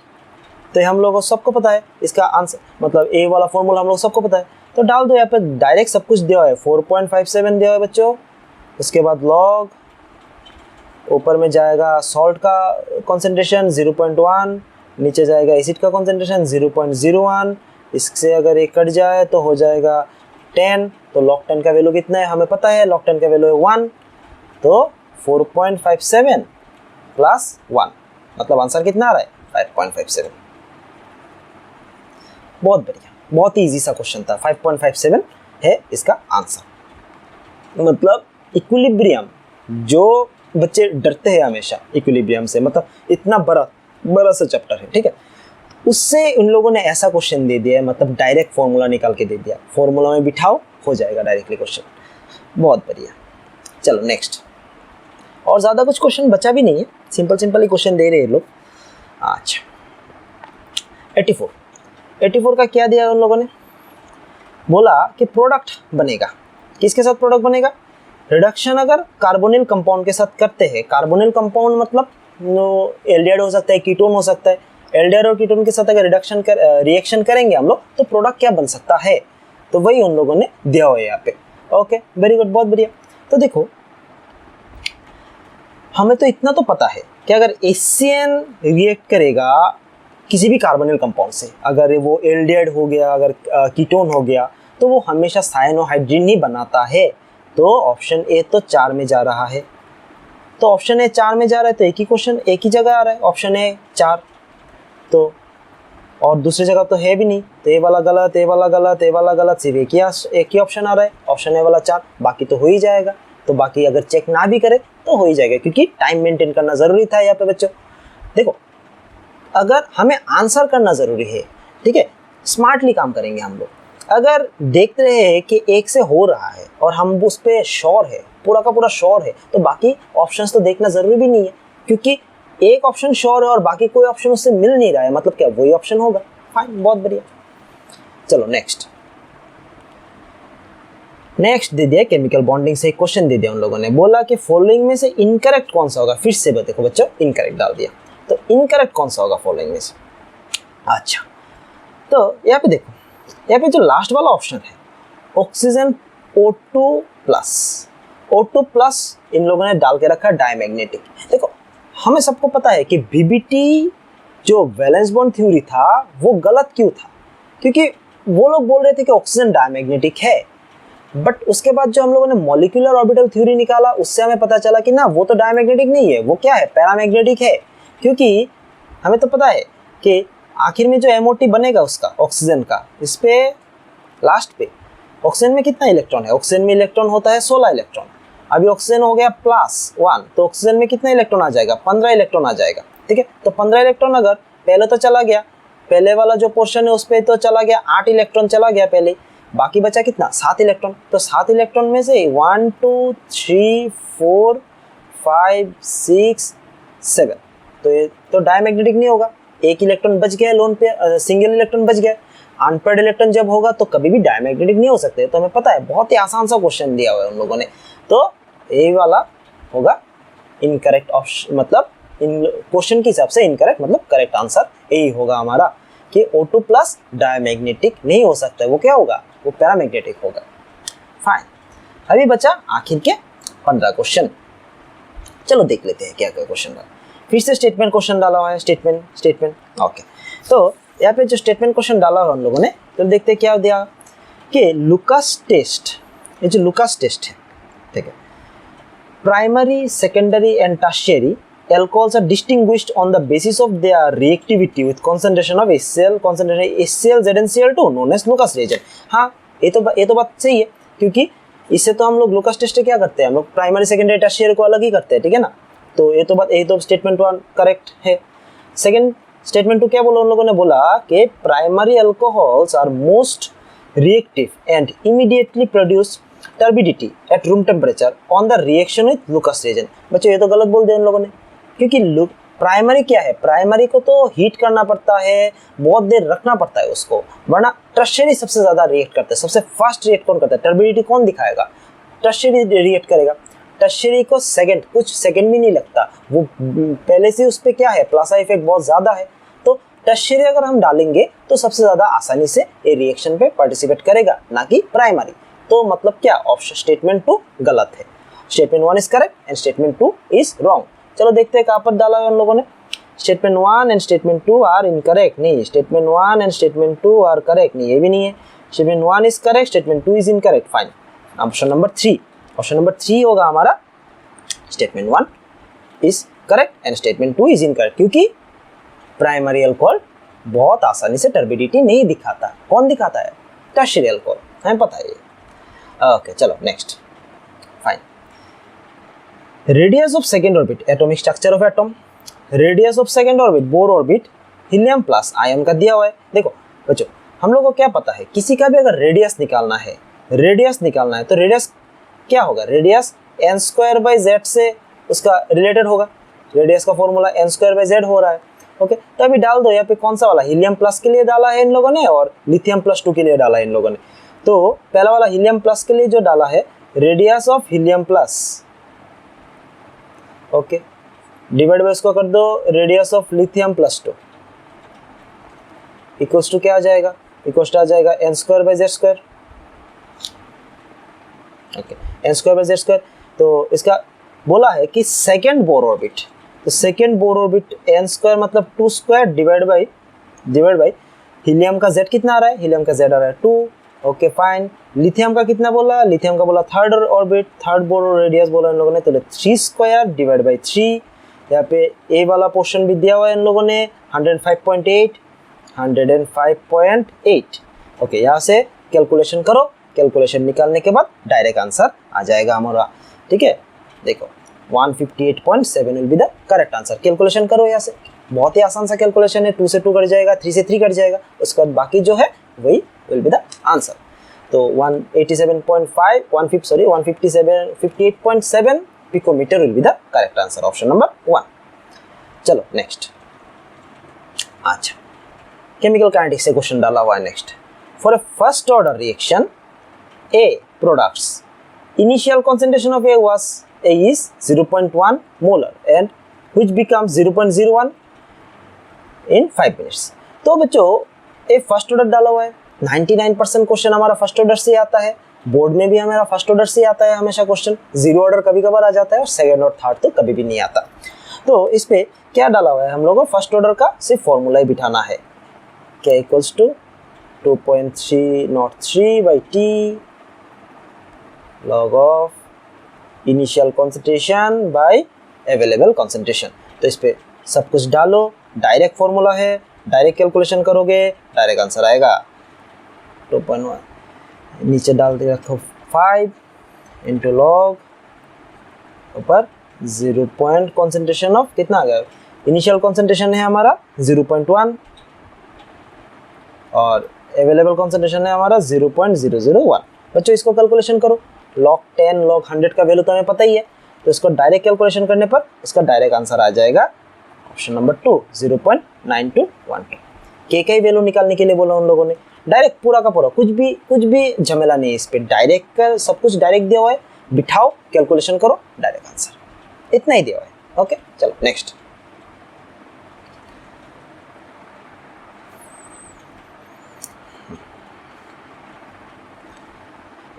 तो ये हम लोगों को सबको पता है इसका आंसर, मतलब ए वाला फॉर्मूला हम लोग सबको पता है। तो डाल दो यहाँ पे, डायरेक्ट सब कुछ दिया है, 4.57 दिया है बच्चों। उसके बाद log, ऊपर में जाएगा सॉल्ट का कॉन्सेंट्रेशन 0.1, नीचे जाएगा एसिड का कॉन्सेंट्रेशन 0.01। इससे अगर ये कट जाए तो हो जाएगा 10। तो log 10 का वैल्यू कितना है हमें पता है, log 10 का वैल्यू है 1। तो 4.57 प्लस 1 मतलब आंसर कितना आ रहा है 5.57। बहुत बढ़िया, बहुत ही इजी सा क्वेश्चन था। 5.57 है इसका आंसर। मतलब इक्विलिब्रियम, जो बच्चे डरते हैं हमेशा इक्विलिब्रियम से, मतलब इतना बड़ा सा चैप्टर है, ठीक है, उससे उन लोगों ने ऐसा क्वेश्चन दे दिया है, मतलब डायरेक्ट फॉर्मूला निकाल के दे दिया, फॉर्मूला में बिठाओ हो जाएगा डायरेक्टली क्वेश्चन। बहुत बढ़िया, चलो नेक्स्ट। और ज़्यादा कुछ क्वेश्चन बचा भी नहीं है, सिंपल ही क्वेश्चन दे रहे हैं लोग। अच्छा 84 का क्या दिया उन लोगों ने, बोला कि प्रोडक्ट बनेगा, किसके साथ प्रोडक्ट बनेगा, रिडक्शन अगर कार्बोनिल कंपाउंड के साथ करते हैं। कार्बोनिल कंपाउंड मतलब एल्डिहाइड हो सकता है, कीटोन हो सकता है। एल्डिहाइड और कीटोन के साथ अगर रिएक्शन करेंगे हम लोग तो प्रोडक्ट क्या बन सकता है, तो वही उन लोगों ने दिया हुआ है यहाँ पे। ओके वेरी गुड, बहुत बढ़िया। तो देखो हमें तो इतना तो पता है कि अगर HCN रिएक्ट करेगा किसी भी कार्बोनिल कंपाउंड से, अगर वो एल्डिहाइड हो गया, अगर कीटोन हो गया, तो वो हमेशा साइनोहाइड्रिन ही बनाता है। तो ऑप्शन ए तो 4 में जा रहा है। तो ऑप्शन ए 4 में जा रहा है, तो एक ही क्वेश्चन एक ही जगह आ रहा है, ऑप्शन ए 4। तो और दूसरी जगह तो है भी नहीं, तो ए वाला गलत, ए वाला गलत, ए वाला गलत, सिर्फ एक ही ऑप्शन आ रहा है, ऑप्शन ए वाला 4, बाकी तो हो ही जाएगा। तो बाकी अगर चेक ना भी करे तो हो ही जाएगा, क्योंकि टाइम मेंटेन करना जरूरी था यहाँ पे बच्चों। देखो अगर हमें आंसर करना जरूरी है, ठीक है, स्मार्टली काम करेंगे हम लोग। अगर देख रहे हैं कि एक से हो रहा है और हम उस पर श्योर है, पूरा का पूरा श्योर है, तो बाकी ऑप्शंस तो देखना जरूरी भी नहीं है, क्योंकि एक ऑप्शन श्योर है और बाकी कोई ऑप्शन उससे मिल नहीं रहा है, मतलब क्या वही ऑप्शन होगा। फाइन, बहुत बढ़िया। चलो नेक्स्ट दे दिया केमिकल बॉन्डिंग से एक क्वेश्चन दे दिया उन लोगों ने, बोला कि फॉलोइंग में से इनकरेक्ट कौन सा होगा। फिर से देखो बच्चों, इनकरेक्ट डाल दिया, तो इनकरेक्ट कौन सा होगा फॉलोइंग में से। अच्छा तो यहाँ पे देखो, यहाँ पे जो लास्ट वाला ऑप्शन है ऑक्सीजन O2+ इन लोगों ने डाल के रखा डायमैग्नेटिक। देखो हमें सबको पता है कि बीबीटी जो वैलेंस बॉन्ड थ्योरी था वो गलत क्यों था, क्योंकि वो लोग बोल रहे थे कि ऑक्सीजन डायमैग्नेटिक है, बट उसके बाद जो हम लोगों ने मॉलिक्यूलर ऑर्बिटल थ्योरी निकाला उससे हमें पता चला कि ना वो तो डायमैग्नेटिक नहीं है, वो क्या है, पैरामैग्नेटिक है। क्योंकि हमें तो पता है कि आखिर में जो MOT बनेगा उसका ऑक्सीजन का, इस पे लास्ट पे ऑक्सीजन में कितना इलेक्ट्रॉन है, ऑक्सीजन में इलेक्ट्रॉन होता है 16 इलेक्ट्रॉन। अभी ऑक्सीजन हो गया +1, तो ऑक्सीजन में कितना इलेक्ट्रॉन आ जाएगा, 15 इलेक्ट्रॉन आ जाएगा, ठीक है। तो 15 इलेक्ट्रॉन अगर पहले तो चला गया, पहले वाला जो पोर्शन है उस पर तो चला गया 8 इलेक्ट्रॉन चला गया पहले, बाकी बचा कितना 7 इलेक्ट्रॉन। तो 7 इलेक्ट्रॉन में से 1 2 3 4 5 6 7, तो ये तो डायमैग्नेटिक नहीं होगा, एक इलेक्ट्रॉन बच गया लोन पे, सिंगल इलेक्ट्रॉन बच गया। अनपेयर्ड इलेक्ट्रॉन जब होगा तो कभी भी डायमैग्नेटिक नहीं हो सकते, तो हमें पता है, बहुत ही आसान सा क्वेश्चन दिया हुआ है उन लोगों ने। तो ये वाला होगा इनकरेक्ट ऑप्शन, मतलब इन क्वेश्चन के हिसाब से इनकरेक्ट, मतलब करेक्ट आंसर यही होगा हमारा कि O2+ डायमैग्नेटिक नहीं हो सकता है, वो क्या होगा, वो पैरामैग्नेटिक होगा। फाइन, अभी बचा आखिर के 15 क्वेश्चन। चलो देख लेते हैं क्या क्या क्वेश्चन रहा। फिर से स्टेटमेंट क्वेश्चन डाला हुआ है, स्टेटमेंट ओके। तो यहाँ पे जो स्टेटमेंट क्वेश्चन डाला हुआ उन लोगों ने, तो देखते हैं क्या दिया कि लुकास टेस्ट, ये जो लुकास टेस्ट है, ठीक है, primary secondary and tertiary alcohols are distinguished on the basis of their reactivity with concentration of HCl, concentration HCl, ZnCl2 known as Lucas reagent। हाँ ये तो बात सही है, क्योंकि इससे तो हम लोग लुकास टेस्ट क्या करते हैं, हम लोग प्राइमरी सेकेंडरी टर्शियरी को अलग ही करते हैं, ठीक है ना। तो ये तो स्टेटमेंट 1 करेक्ट है। सेकेंड स्टेटमेंट 2 क्या बोला उन लोगों ने, बोला कि primary alcohols are most reactive and immediately produce turbidity at room temperature on the reaction with Lucas reagent. बच्चों ये तो गलत बोल दिया उन लोगों ने, क्योंकि प्राइमरी क्या है, प्राइमरी को तो हीट करना पड़ता है, बहुत देर रखना पड़ता है उसको, वरना टर्शियरी सबसे ज्यादा रिएक्ट करता है। सबसे फास्ट रिएक्ट कौन करता है, टर्बिडिटी कौन दिखाएगा, टर्शियरी रिएक्ट करेगा। टर्शियरी को कुछ सेकंड भी नहीं लगता, वो पहले से उस पर क्या है, प्लासा इफेक्ट बहुत ज्यादा है। तो टर्शियरी अगर हम डालेंगे तो सबसे ज्यादा आसानी से ये रिएक्शन पे पार्टिसिपेट करेगा, ना कि प्राइमरी। तो मतलब क्या, ऑप्शन स्टेटमेंट 2 गलत है। Statement 1 is correct and statement 2 is wrong. चलो देखते हैं कहाँ पर डाला है उन लोगों ने। Statement 1 and statement 2 are incorrect, नहीं statement 1 and statement 2 are correct, नहीं ये भी नहीं है। Statement 1 is correct, statement 2 is incorrect, fine. Option number 3 होगा हमारा, statement 1 is correct and statement 2 is incorrect, क्योंकि प्राइमरी अल्कोहल बहुत आसानी से टर्बिडिटी नहीं दिखाता। कौन दिखाता है, टर्शियरी अल्कोहल, हमें पता है ये। ओके चलो next, fine. Radius of second orbit, atomic structure of atom, radius of second orbit, Bohr orbit, helium plus ion का दिया हुआ है। देखो बच्चों, हम लोग को क्या पता है, किसी का भी अगर रेडियस निकालना है तो रेडियस क्या होगा, रेडियस n²/z से उसका रिलेटेड होगा। रेडियस का फॉर्मूला n²/z हो रहा है, ओके। तो अभी डाल दो यहाँ पे कौन सा वाला, हीलियम प्लस के लिए डाला है इन लोगों ने और लिथियम +2 के लिए डाला है इन लोगों ने। तो पहला वाला हीलियम प्लस के लिए जो डाला है, radius of helium plus, okay, divide by इसको कर दो radius of lithium +2 equals to क्या आ जाएगा, इक्वल्स टू आ जाएगा n²/z², ओके, n²/z²। तो इसका बोला है कि सेकेंड बोर ऑर्बिट, तो सेकेंड बोर ऑर्बिट n² मतलब 2² डिवाइड बाय हीलियम का z कितना आ रहा है, हीलियम का z आ रहा है 2, ओके फाइन। लिथियम का कितना बोला, लिथियम का बोला third orbit, third bore radius बोला इन लोगों ने, तो 3² डिवाइड बाय 3। यहाँ पे ए वाला पोर्शन भी दिया हुआ है इन लोगों ने 105.8, ओके। यहाँ से कैलकुलेशन करो, कैलकुलेशन निकालने के बाद डायरेक्ट आंसर आ जाएगा हमारा, ठीक है। देखो 158.7 will be the correct answer. Calculation करो यहाँ से, बहुत ही आसान सा कैलकुलेशन है, 2 से 2 कट जाएगा, 3 से 3 कट जाएगा, उसके बाद बाकी जो है वही विल बी द आंसर। तो 158.7 picometer will be the correct answer, option number 1। चलो नेक्स्ट, अच्छा केमिकल काइनेटिक्स से क्वेश्चन डाला हुआ है next. For a first order reaction A products, initial concentration of A is 0.1 molar and which becomes 0.01 in 5 minutes। तो बच्चों ये first order डाला हुआ है, 99% क्वेश्चन हमारा फर्स्ट ऑर्डर से आता है, बोर्ड में भी हमारा फर्स्ट ऑर्डर से आता है हमेशा क्वेश्चन, जीरो ऑर्डर कभी कभार आ जाता है और सेकंड और थर्ड तो कभी भी नहीं आता। तो इस पे क्या डाला हुआ है, हम लोगों को फर्स्ट ऑर्डर का सिर्फ फॉर्मूला ही बिठाना है, क्या equals to 2.303/T log of initial concentration by available concentration। तो इस पे सब कुछ डालो, डायरेक्ट फॉर्मूला है, डायरेक्ट कैलकुलेशन करोगे डायरेक्ट आंसर आएगा 2.1, नीचे डाल के रखो 5 इंटू लॉग ऊपर 0 पॉइंट कॉन्सेंट्रेशन ऑफ कितना आ गया, इनिशियल कॉन्सेंट्रेशन है हमारा 0.1 और अवेलेबल कॉन्सेंट्रेशन है हमारा 0.001। बच्चों इसको कैलकुलेशन करो, log 10 log 100 का वैल्यू तो हमें पता ही है, तो इसको डायरेक्ट कैलकुलेशन करने पर इसका डायरेक्ट आंसर आ जाएगा ऑप्शन नंबर 2 0.9212। के का ही वैल्यू निकालने के लिए बोला उन लोगों ने, डायरेक्ट पूरा का पूरा, कुछ भी झमेला नहीं है इस पे, डायरेक्ट का सब कुछ डायरेक्ट दिया हुआ है, बिठाओ कैलकुलेशन करो डायरेक्ट आंसर, इतना ही दिया हुआ है। ओके चलो नेक्स्ट,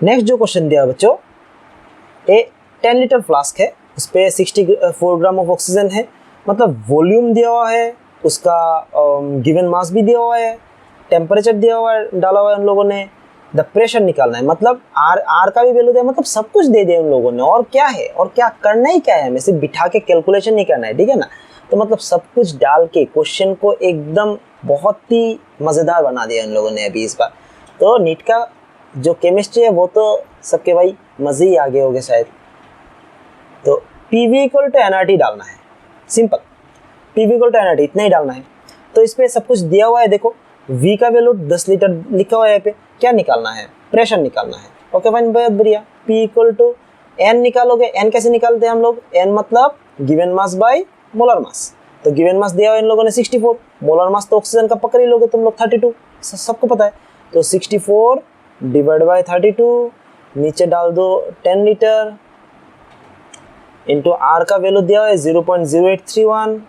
नेक्स्ट जो क्वेश्चन दिया बच्चों, ए 10 लीटर फ्लास्क है, उस पर 64 ग्राम ऑफ ऑक्सीजन है, मतलब वॉल्यूम दिया हुआ है, उसका गिवन मास भी दिया हुआ है, टेम्परेचर दिया हुआ है, डाला हुआ है उन लोगों ने, द प्रेशर निकालना है, मतलब आर आर का भी वैल्यू दिया, मतलब सब कुछ दे दिया उन लोगों ने। और क्या है, और क्या करना ही क्या है, हमें सिर्फ बिठा के कैलकुलेशन नहीं करना है, ठीक है ना। तो मतलब सब कुछ डाल के क्वेश्चन को एकदम बहुत ही मज़ेदार बना दिया उन लोगों ने अभी इस बार। तो नीट का जो केमिस्ट्री है वो तो सबके भाई मज़े ही आगे हो गए शायद। तो PV इक्वल टू NRT डालना है, simple, PV equal to NRT इतना ही डालना है। तो इस पर सब कुछ दिया हुआ है, देखो V का वैल्यू 10 लीटर लिखा हुआ है, यहाँ पे क्या निकालना है, प्रेशर निकालना है। ओके फाइन, बहुत बढ़िया। P इक्वल टू N निकालोगे, N कैसे निकालते हैं हम लोग, N मतलब given mass by molar mass. तो गिवन मास दिया हुआ इन लोगों ने 64, मोलर मास तो ऑक्सीजन का पकड़ ही लोगे तुम लोग 32, सबको पता है। तो 64 डिवाइड बाय 32, नीचे डाल दो 10 लीटर इंटू आर का वैल्यू दिया हुआ है 0.0831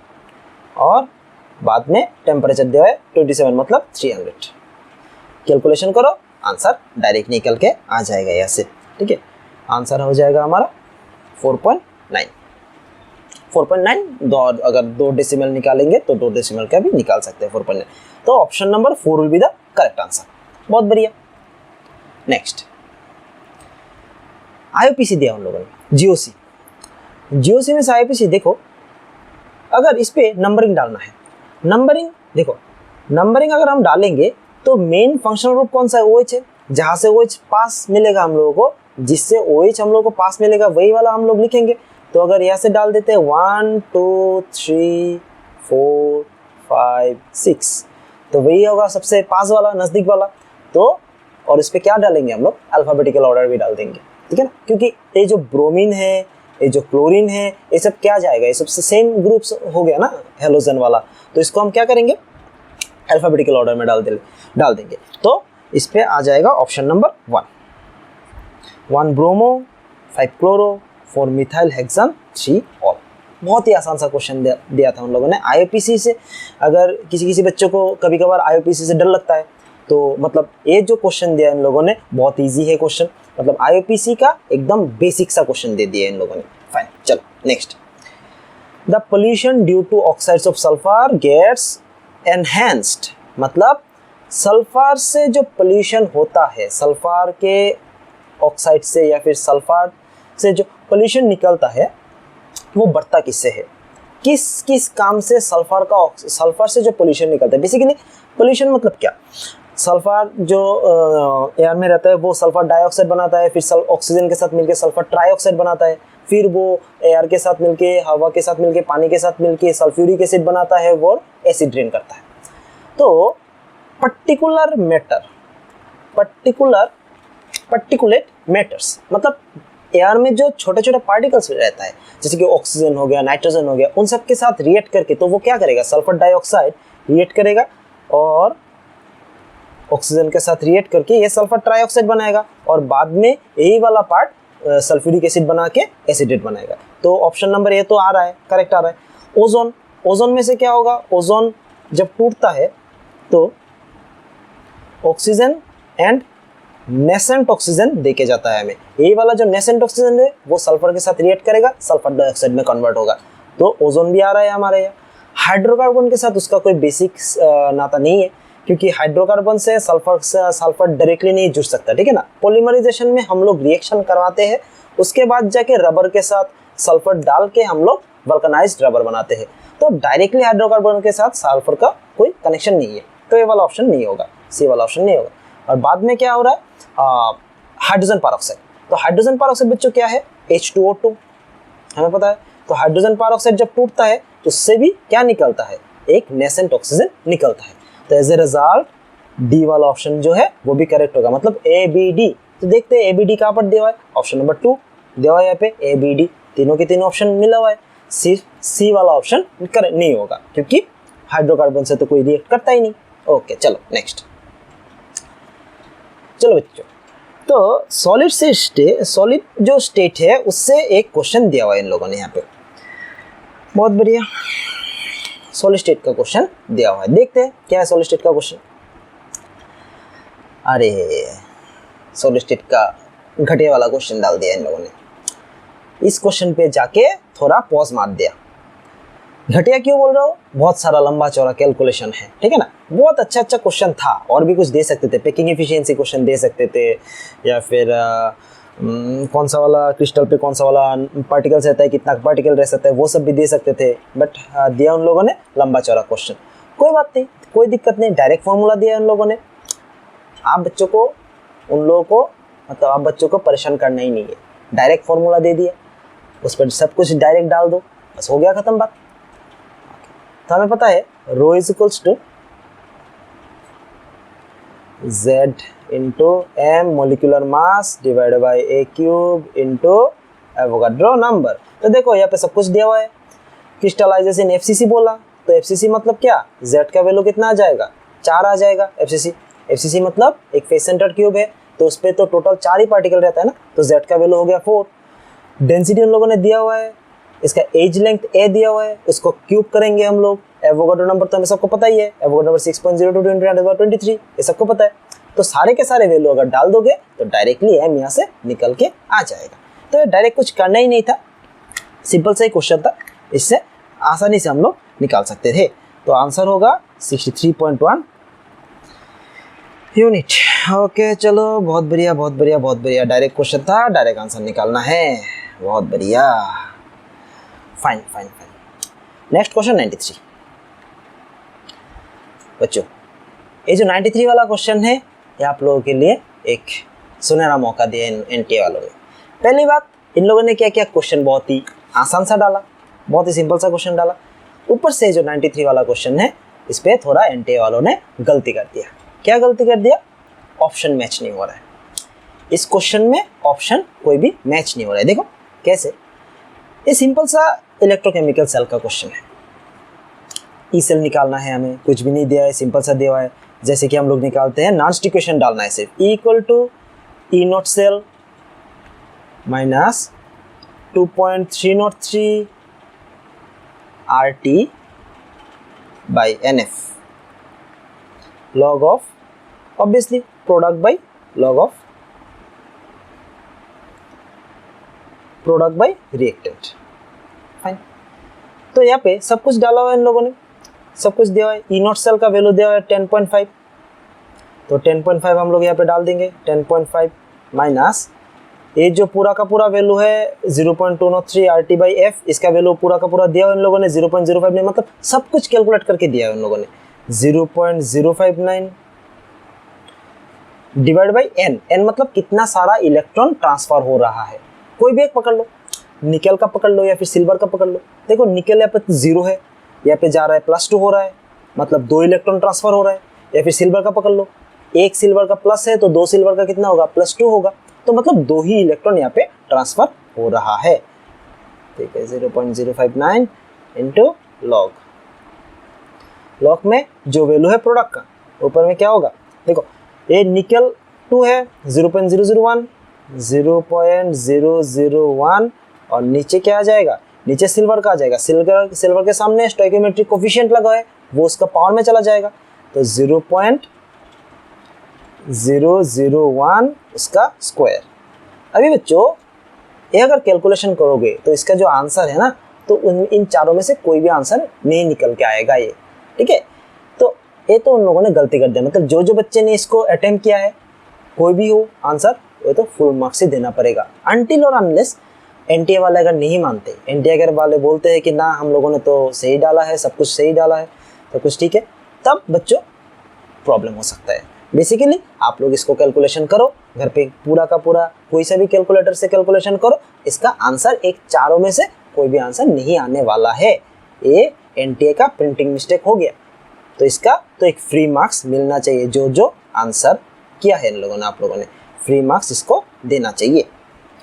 और बाद में टेम्परेचर दिया है 27 मतलब 300। कैलकुलेशन करो, आंसर डायरेक्ट निकल के आ जाएगा यहाँ से, ठीक है। आंसर हो जाएगा हमारा 4.9। 4.9 दो, अगर 2 डेसिमल निकालेंगे तो 2 डेसिमल का भी निकाल सकते हैं 4.9। तो option number 4 will be the correct answer. बहुत बढ़िया। नेक्स्ट, IUPAC दिया उन लोगों ने, GOC में से IUPAC देखो, अगर इस पे नंबरिंग डालना है, नंबरिंग देखो, नंबरिंग अगर हम डालेंगे तो मेन फंक्शनल ग्रुप कौन सा है, OH है, जहाँ से OH पास मिलेगा हम लोगों को, जिससे OH हम लोगों को पास मिलेगा वही वाला हम लोग लिखेंगे। तो अगर यहाँ से डाल देते हैं 1 2 3 4 5 6, तो वही होगा सबसे पास वाला, नज़दीक वाला। तो और इस पर क्या डालेंगे हम लोग, अल्फ़ाबेटिकल ऑर्डर भी डाल देंगे, ठीक है ना, क्योंकि ये जो ब्रोमीन है, ये जो क्लोरीन है, ये सब क्या जाएगा, ये सबसे सेम ग्रुप्स हो गया ना, हेलोजन वाला। तो इसको हम क्या करेंगे, अल्फ़ाबेटिकल ऑर्डर में डाल देंगे। तो इस पे आ जाएगा option number 1 bromo, 5 chloro, 4 methyl hexane, 3 ol. बहुत ही आसान सा क्वेश्चन दिया था उन लोगों ने। IUPAC से अगर किसी बच्चों को कभी कभार IUPAC से डर लगता है, तो मतलब ये जो क्वेश्चन दिया इन लोगों ने बहुत इजी है क्वेश्चन, मतलब IUPAC का एकदम बेसिक सा क्वेश्चन दे दिया इन लोगों ने। फाइन, चलो next. The pollution due to oxides of sulphur gets enhanced, मतलब सल्फर से जो पोल्यूशन होता है, सल्फर के ऑक्साइड से या फिर सल्फर से जो पोल्यूशन निकलता है वो बढ़ता किससे है, किस किस काम से सल्फर से जो पोल्यूशन निकलता है। बेसिकली पोल्यूशन मतलब क्या, सल्फर जो एयर में रहता है वो सल्फर डाइऑक्साइड बनाता है, फिर ऑक्सीजन के साथ मिलकर सल्फर ट्राइऑक्साइड बनाता है, फिर वो एयर के साथ मिलके, हवा के साथ मिलके, पानी के साथ मिलके सल्फ्यूरिक एसिड बनाता है और एसिड ड्रेन करता है। तो पर्टिकुलेट मैटर्स मतलब एयर में जो छोटे छोटे पार्टिकल्स रहता है, जैसे कि ऑक्सीजन हो गया, नाइट्रोजन हो गया, उन सब के साथ रिएक्ट करके तो वो क्या करेगा, सल्फर डाइऑक्साइड रिएक्ट करेगा और ऑक्सीजन के साथ रिएक्ट करके ये सल्फर ट्राइऑक्साइड बनाएगा और बाद में यही वाला पार्ट सल्फ्यूरिक एसिड बना के एसिडेट बनाएगा। तो ऑप्शन नंबर ए तो आ रहा है, करेक्ट आ रहा है। ओजोन में से क्या होगा, ओजोन जब टूटता है तो ऑक्सीजन एंड नेसेंट ऑक्सीजन देके जाता है हमें। यही वाला जो नेसेंट ऑक्सीजन है वो सल्फर के साथ रिएक्ट करेगा, सल्फर डाइऑक्साइड में कन्वर्ट होगा। तो ओजोन भी आ रहा है हमारे यहाँ। हाइड्रोकार्बन के साथ उसका कोई बेसिक नाता नहीं है, क्योंकि हाइड्रोकार्बन से सल्फर डायरेक्टली नहीं जुड़ सकता, ठीक है ना। पॉलीमराइजेशन में हम लोग रिएक्शन करवाते हैं, उसके बाद जाके रबर के साथ सल्फर डाल के हम लोग वल्कनाइज्ड रबर बनाते हैं। तो डायरेक्टली हाइड्रोकार्बन के साथ सल्फर का कोई कनेक्शन नहीं है, तो ये वाला ऑप्शन नहीं होगा, सी वाला ऑप्शन नहीं होगा। और बाद में क्या हो रहा है, हाइड्रोजन परऑक्साइड। तो हाइड्रोजन परऑक्साइड बच्चों क्या है, H2O2 हमें पता है। तो हाइड्रोजन परऑक्साइड जब टूटता है तो उससे भी क्या निकलता है, एक नेसेंट ऑक्सीजन निकलता है। तो एज ए रिजल्ट डी वाला ऑप्शन जो है वो भी करेक्ट होगा, मतलब ABD। तो देखते हैं ABD कहाँ पर दिया हुआ है, ऑप्शन नंबर 2 दिया हुआ है यहाँ पे ABD। तीनों के तीनों ऑप्शन मिला हुआ है, सी वाला ऑप्शन करेक्ट नहीं होगा, क्योंकि हाइड्रोकार्बन से तो कोई रिएक्ट करता ही नहीं। ओके चलो नेक्स्ट। चलो बच्चों, तो सॉलिड जो स्टेट है उससे एक क्वेश्चन दिया हुआ है इन लोगों ने यहाँ पे, बहुत बढ़िया। सॉलिड स्टेट का क्वेश्चन दिया हुआ है, देखते हैं क्या है सॉलिड स्टेट का क्वेश्चन। अरे सॉलिड स्टेट का घटिया वाला क्वेश्चन डाल दिया इन लोगों ने। इस क्वेश्चन पे जाके थोड़ा पॉज मार दिया। घटिया क्यों बोल रहा हूँ, बहुत सारा लंबा चौड़ा कैलकुलेशन है, ठीक है ना। बहुत अच्छा अच्छा क्वेश्चन था, और भी कुछ दे सकते थे, पैकिंग एफिशिएंसी क्वेश्चन दे सकते थे, या फिर कौन सा वाला क्रिस्टल पे कौन सा वाला पार्टिकल्स रहता है, कितना पार्टिकल रह सकता है, वो सब भी दे सकते थे। बट दिया उन लोगों ने लंबा चौड़ा क्वेश्चन। कोई बात नहीं, कोई दिक्कत नहीं, डायरेक्ट फॉर्मूला दिया उन लोगों ने। आप बच्चों को, उन लोगों को मतलब आप बच्चों को परेशान करना ही नहीं है, डायरेक्ट फॉर्मूला दे दिया, उस पर सब कुछ डायरेक्ट डाल दो, बस हो गया खत्म बात। तो हमें पता है rho is equals to z into M molecular mass divide by a cube into Avogadro number. तो देखो यहाँ पे सब कुछ दिया हुआ है। क्रिस्टलाइजेशन एफसीसी बोला, तो एफसीसी मतलब क्या, z का वैल्यू कितना आ जाएगा, 4 आ जाएगा। एफसीसी मतलब एक फेस सेंटर्ड क्यूब है, तो उस पर तो टोटल 4 ही पार्टिकल रहता है ना, तो z का वैल्यू हो गया 4। डेंसिटी उन लोगों ने दिया हुआ है, इसका एज लेंथ a दिया हुआ है, उसको क्यूब करेंगे हम लोग। एवोगाड्रो नंबर तो हमें सबको पता ही है, एवोगाड्रो नंबर 6.02 × 10⁻23, ये सबको पता है। तो सारे के सारे वैल्यू अगर डाल दोगे तो डायरेक्टली m यहाँ से निकल के आ जाएगा। तो ये डायरेक्ट कुछ करना ही नहीं था, सिंपल सा ही क्वेश्चन था, इससे आसानी से हम लोग निकाल सकते थे। तो आंसर होगा 63.1 यूनिट। ओके चलो, बहुत बढ़िया बहुत बढ़िया बहुत बढ़िया, डायरेक्ट क्वेश्चन था, डायरेक्ट आंसर निकालना है, बहुत बढ़िया, fine fine fine. Next question 93। बच्चों ये जो 93 वाला क्वेश्चन है, ये आप लोगों के लिए एक सुनहरा मौका दिया एनटीए वालों ने। पहली बात, इन लोगों ने क्या किया, क्वेश्चन बहुत ही आसान सा डाला, बहुत ही सिंपल सा क्वेश्चन डाला। ऊपर से जो 93 वाला क्वेश्चन है, इस पे थोड़ा एनटीए वालों ने गलती कर दिया। क्या गलती कर दिया, ऑप्शन मैच नहीं हो रहा है इस क्वेश्चन में, ऑप्शन कोई भी मैच नहीं हो रहा है। देखो कैसे, ये सिंपल सा इलेक्ट्रोकेमिकल सेल का क्वेश्चन है, ई सेल निकालना है हमें, कुछ भी नहीं दिया है, सिंपल सा दिया हुआ है। जैसे कि हम लोग निकालते हैं, नॉन इक्वेशन डालना है सिर्फ, E equal to E not cell minus 2.303 RT by NF log of obviously product by log of product by reactant, fine. तो यहाँ पे सब कुछ डाला हुआ है इन लोगों ने, सब कुछ दिया हुआ है। ई नॉट सेल का वैल्यू दिया हुआ है 10.5, तो 10.5 हम लोग यहाँ पे डाल देंगे, 10.5 माइनस ये जो पूरा का पूरा वैल्यू है 0.203 RT बाई F, इसका वैल्यू पूरा का पूरा दिया हुआ इन लोगों ने 0.05 नहीं, मतलब सब कुछ कैलकुलेट करके दिया है इन लोगों ने। 0.059 डिवाइड बाई n, n मतलब कितना सारा इलेक्ट्रॉन ट्रांसफर हो रहा है। कोई भी एक पकड़ लो, निकल का पकड़ लो या फिर सिल्वर का पकड़ लो। देखो निकल यहाँ पे 0 है, यहाँ पे जा रहा है +2 हो रहा है, मतलब 2 इलेक्ट्रॉन ट्रांसफर हो रहा है। या फिर सिल्वर का पकड़ लो, एक सिल्वर का प्लस है तो 2 सिल्वर का कितना होगा, +2 होगा, तो मतलब 2 ही इलेक्ट्रॉन यहाँ पे ट्रांसफर हो रहा है। ठीक है, 0.059 इंटू लॉग में जो वैल्यू है प्रोडक्ट का, ऊपर में क्या होगा, देखो ये निकल 2 है 0.001 और नीचे क्या आ जाएगा, नीचे सिल्वर का आ जाएगा। सिल्वर के सामने स्टोइकियोमेट्रिक कोफिशिएंट लगा है, वो उसका पावर में चला जाएगा, तो 0.001 इसका स्क्वायर। अभी बच्चों ये अगर कैलकुलेशन करोगे तो इसका जो आंसर है ना, तो इन चारों में से कोई भी आंसर नहीं निकल के आएगा ये, ठीक है। तो ये तो उन लोगों ने गलती कर दिया, मतलब जो बच्चे ने इसको अटेम्प्ट किया है, कोई भी हो आंसर, वो तो फुल मार्क्स ही देना पड़ेगा, अनटिल और अनलेस एनटीए वाले अगर नहीं मानते, एनटीए वाले बोलते हैं कि ना हम लोगों ने तो सही डाला है, सब कुछ सही डाला है, तो कुछ ठीक है, तब बच्चों प्रॉब्लम हो सकता है। बेसिकली आप लोग इसको कैलकुलेशन करो घर पे, पूरा का पूरा कोई सा भी कैलकुलेटर से कैलकुलेशन करो, इसका आंसर एक चारों में से कोई भी आंसर नहीं आने वाला है। ये एनटीए का प्रिंटिंग मिस्टेक हो गया, तो इसका तो एक फ्री मार्क्स मिलना चाहिए। जो आंसर किया है इन लोगों ने, आप लोगों ने फ्री मार्क्स इसको देना चाहिए।